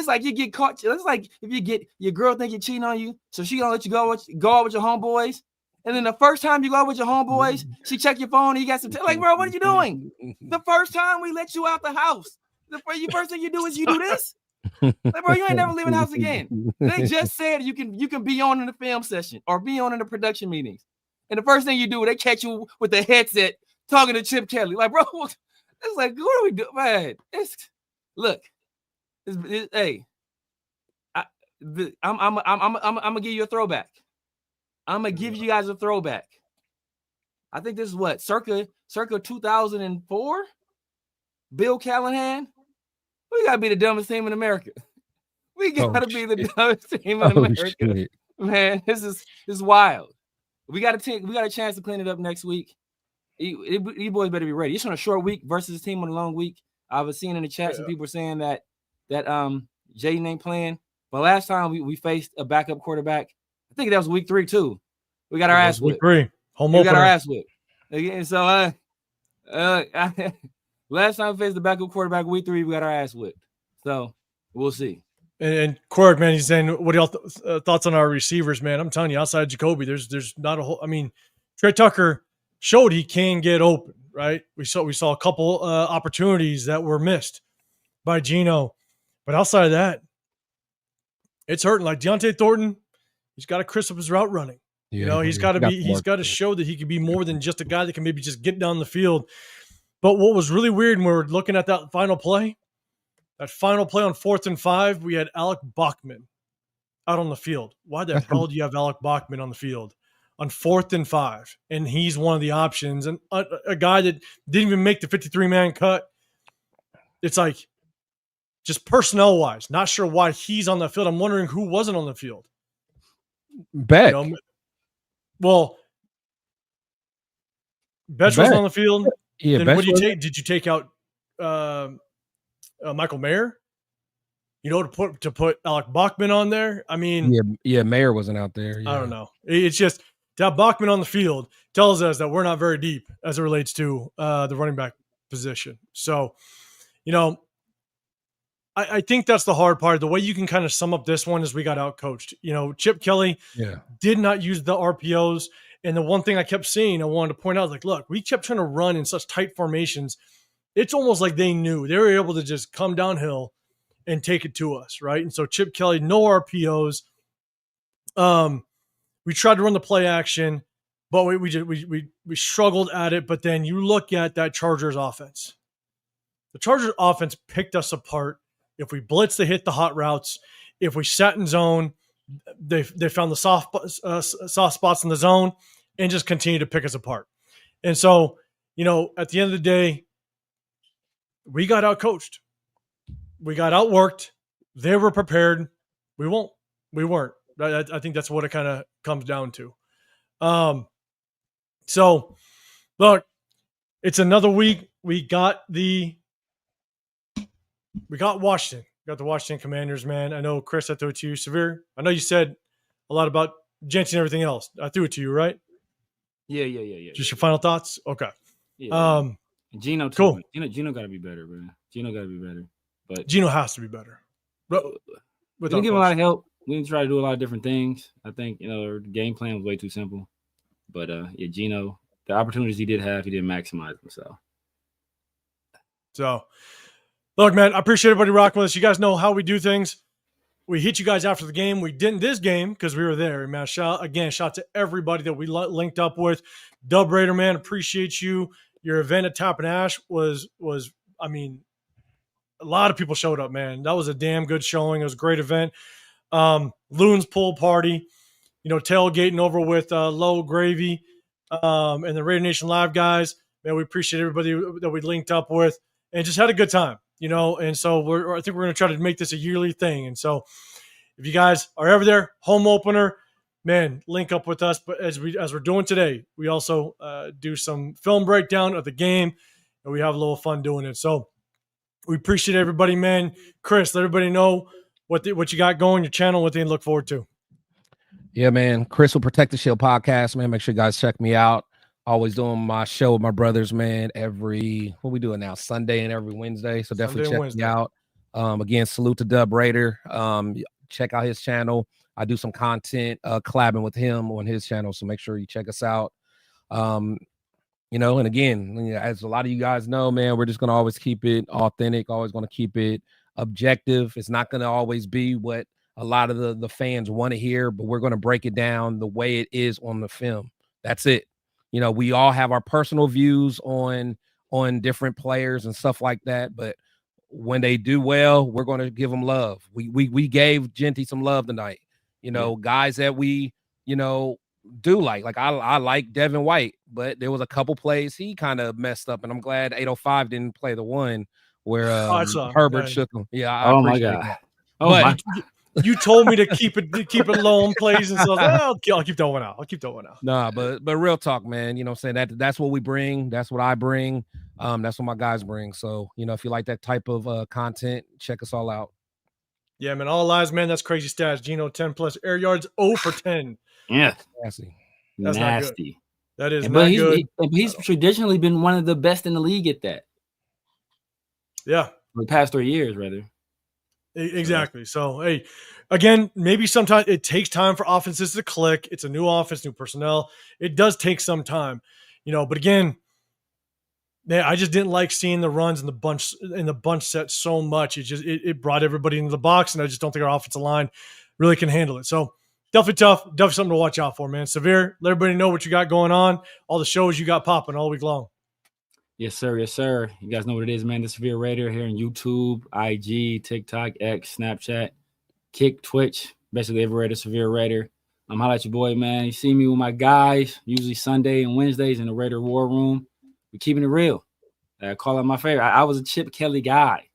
like you get caught. It's like if you get your girl think you're cheating on you, so she gonna let you go out with your homeboys. And then the first time you go out with your homeboys, she check your phone and you got some like, bro, what are you doing? The first time we let you out the house, the first thing you do is you do this. Like, bro, you ain't never leaving the house again. They just said you can be on in the film session or be on in the production meetings. And the first thing you do, they catch you with the headset talking to Chip Kelly. Like, bro, it's like, what are we doing, man? I'm gonna give you a throwback. I'm gonna give you guys a throwback. I think this is what circa 2004. Bill Callahan, we gotta be the dumbest team in America. We gotta be the dumbest team in America. Shit. Man, this is wild. We got a chance to clean it up next week. You boys better be ready. It's on a short week versus a team on a long week. I was seeing in the chat some people saying that Jaden ain't playing. But last time we faced a backup quarterback, I think that was week 3 too. We got our ass whipped. Week 3, home opener. We got our ass whipped. Again, so last time we faced the backup quarterback, week 3, we got our ass whipped. So we'll see. And Cork, man, he's saying, what are y'all thoughts on our receivers, man? I'm telling you, outside Jacoby, there's not a whole. I mean, Trey Tucker showed he can get open, right? We saw a couple opportunities that were missed by Geno, but outside of that, it's hurting. Like Deontay Thornton, he's got to crisp up his route running. Yeah, he's got to show that he can be more than just a guy that can maybe just get down the field. But what was really weird when we were looking at that final play on 4th and 5, we had Alec Bachman out on the field. Why the hell do you have Alec Bachman on the field on 4th and 5? And he's one of the options. And a guy that didn't even make the 53-man cut. It's like, just personnel-wise, not sure why he's on the field. I'm wondering who wasn't on the field. Beck. Well, Betch was on the field. Yeah, then what do you take? Did you take out Michael Mayer? To put Alec Bachman on there? I mean, Mayer wasn't out there. Yeah. I don't know. It's just to have Bachman on the field tells us that we're not very deep as it relates to the running back position. So, I think that's the hard part. The way you can kind of sum up this one is we got outcoached. Chip Kelly did not use the RPOs. And the one thing I kept seeing, I wanted to point out, like, look, we kept trying to run in such tight formations. It's almost like they knew. They were able to just come downhill and take it to us, right? And so Chip Kelly, no RPOs. We tried to run the play action, but we struggled at it. But then you look at that Chargers offense. The Chargers offense picked us apart. If we blitzed, they hit the hot routes. If we sat in zone, they found the soft spots in the zone and just continued to pick us apart. And so, at the end of the day, we got outcoached. We got outworked. They were prepared. We weren't. I think that's what it kind of comes down to. So, look, it's another week. We got Washington. We got the Washington Commanders, man. I know, Chris, I threw it to you. Severe, I know you said a lot about Genty and everything else. I threw it to you, right? Yeah. Just your final thoughts? Okay. Yeah. Geno, cool. Geno got to be better, man. Geno got to be better. But Geno has to be better. We didn't give him a lot of help. We didn't try to do a lot of different things. I think, the game plan was way too simple. But, Geno, the opportunities he did have, he didn't maximize them. So, look, man, I appreciate everybody rocking with us. You guys know how we do things. We hit you guys after the game. We didn't this game because we were there. Man, shout to everybody that we linked up with. Dub Raider, man, appreciate you. Your event at Tap and Ash was I mean, a lot of people showed up, man. That was a damn good showing. It was a great event. Loon's pool party, tailgating over with Low Gravy and the Raider Nation Live guys. Man, we appreciate everybody that we linked up with and just had a good time, and so I think we're going to try to make this a yearly thing. And so if you guys are ever there, home opener, man, link up with us. But as we're doing today, we also do some film breakdown of the game, and we have a little fun doing it. So we appreciate everybody, man. Chris, let everybody know what you got going, your channel, what they look forward to. Yeah, man. Chris will Protect the Shield podcast, man. Make sure you guys check me out. Always doing my show with my brothers, man. What we doing now? Sunday and every Wednesday. So definitely check me out. Again, salute to Dub Raider. Check out his channel. I do some content collabing with him on his channel. So make sure you check us out. And again, as a lot of you guys know, man, we're just going to always keep it authentic, always going to keep it objective. It's not going to always be what a lot of the fans want to hear, but we're going to break it down the way it is on the film. That's it. We all have our personal views on different players and stuff like that, but when they do well, we're going to give them love. We gave Genty some love tonight. Guys that we, do like I like Devin White, but there was a couple plays he kind of messed up, and I'm glad 805 didn't play the one where Herbert shook him. Yeah, I appreciate that. Oh but my! You told me to keep it low on plays, and so I'll keep that one out. I'll keep that one out. Nah, but real talk, man. You know what I'm saying? That's what we bring. That's what I bring. That's what my guys bring. So, you know, if you like that type of content, check us all out. Yeah, man. All lies, man. That's crazy stats. Geno 10 plus air yards, 0 for 10. Yeah, nasty. That's nasty. That is but not good. He's traditionally been one of the best in the league at that. Yeah, for the past 3 years, rather. Exactly. So, hey, again, maybe sometimes it takes time for offenses to click. It's a new offense, new personnel. It does take some time, you know. But again, man, I just didn't like seeing the runs in the bunch set so much. It brought everybody into the box, and I just don't think our offensive line really can handle it. So definitely tough. Definitely something to watch out for, man. Severe, let everybody know what you got going on. All the shows you got popping all week long. Yes, sir. Yes, sir. You guys know what it is, man. The Severe Raider here on YouTube, IG, TikTok, X, Snapchat, Kick, Twitch, basically every Raider, Severe Raider. I'm holla at your boy, man. You see me with my guys, usually Sunday and Wednesdays in the Raider War Room. We're keeping it real. Call out my favorite. I was a Chip Kelly guy.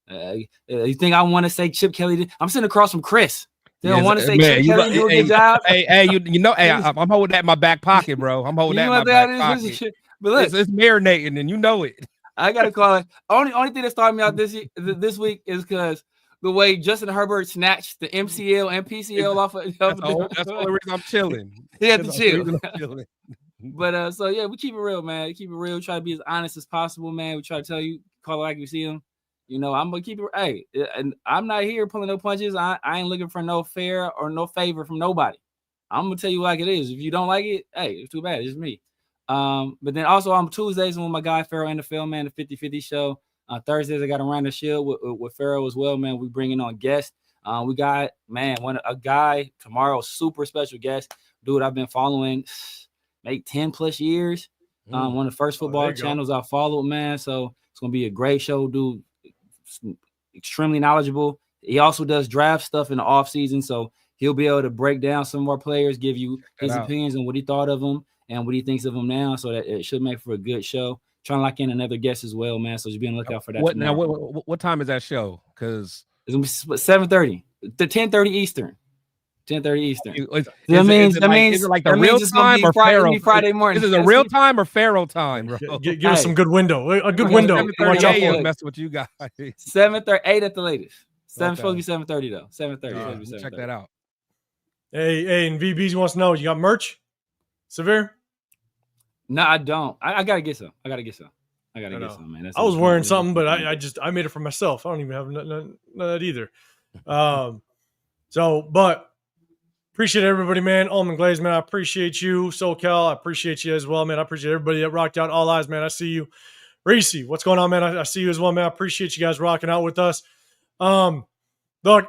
You think I want to say Chip Kelly? I'm sitting across from Chris. They don't want to say Chip Kelly do a good job. Hey, you know, hey, I'm holding that in my back pocket, bro. I'm holding that in my back pocket. But look, it's marinating, and you know it. I gotta call it. Only thing that started me out this week is because the way Justin Herbert snatched the MCL and PCL off of. That's the only reason I'm chilling. He had to chill. But so yeah, we keep it real, man. We keep it real. We try to be as honest as possible, man. We try to tell you, call it like you see them. You know, I'm gonna keep it. Hey, and I'm not here pulling no punches. I ain't looking for no fair or no favor from nobody. I'm gonna tell you like it is. If you don't like it, hey, it's too bad. It's me. But then also on Tuesdays with my guy Pharaoh and the Film, man, the 50-50 show. Thursdays I got Around the Shield with Pharaoh as well, man. We bringing on guests. We got, man, a guy tomorrow, super special guest, dude I've been following maybe 10 plus years. One of the first football channels I followed, man. So it's gonna be a great show, dude. Extremely knowledgeable. He also does draft stuff in the off season, so he'll be able to break down some of our players, give you his opinions on what he thought of them and what he thinks of them now. So that it should make for a good show. Trying to lock in another guest as well, man. So just be on the lookout for that. What time is that show? Because it's gonna be 7:30 to 10:30 Eastern. 10:30 Eastern. Is it like the real time or Friday morning? Is it a real time or Pharaoh time, bro? Give us some good window. A good window. Watch out for messing with you guys. 7:30, 8 at the latest. Supposed to be 7:30 though. 7:30. Check that out. Hey, and VBs wants to know, you got merch? Severe? No, I don't. I gotta get some. I gotta get some, man. I was wearing something, but I made it for myself. I don't even have none of that either. But appreciate everybody, man. Almond Glaze, man. I appreciate you. SoCal, I appreciate you as well, man. I appreciate everybody that rocked out. All eyes, man. I see you. Reese, what's going on, man? I see you as well, man. I appreciate you guys rocking out with us. Look,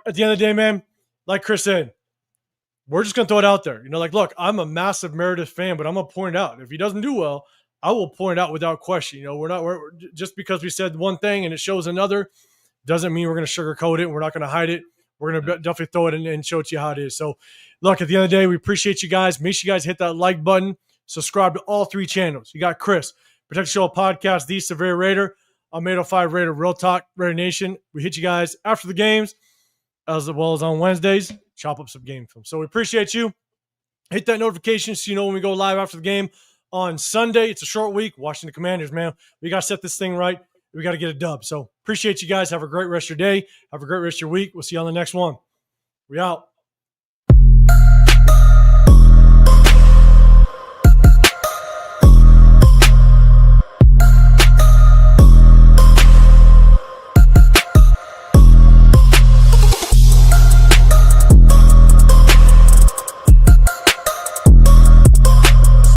at the end of the day, man, like Chris said, we're just going to throw it out there. You know, like, look, I'm a massive Meredith fan, but I'm going to point it out. If he doesn't do well, I will point it out without question. You know, we're just because we said one thing and it shows another doesn't mean we're going to sugarcoat it. And we're not going to hide it. We're going to definitely throw it in and show it to you how it is. So, look, at the end of the day, we appreciate you guys. Make sure you guys hit that like button. Subscribe to all 3 channels. You got Chris, Protect Show Podcast, The Severe Raider. I'm 805 Raider, Real Talk, Raider Nation. We hit you guys after the games as well as on Wednesdays. Chop up some game film. So we appreciate you. Hit that notification so you know when we go live after the game on Sunday. It's a short week. Washington Commanders, man. We got to set this thing right. We got to get a dub. So appreciate you guys. Have a great rest of your day. Have a great rest of your week. We'll see you on the next one. We out.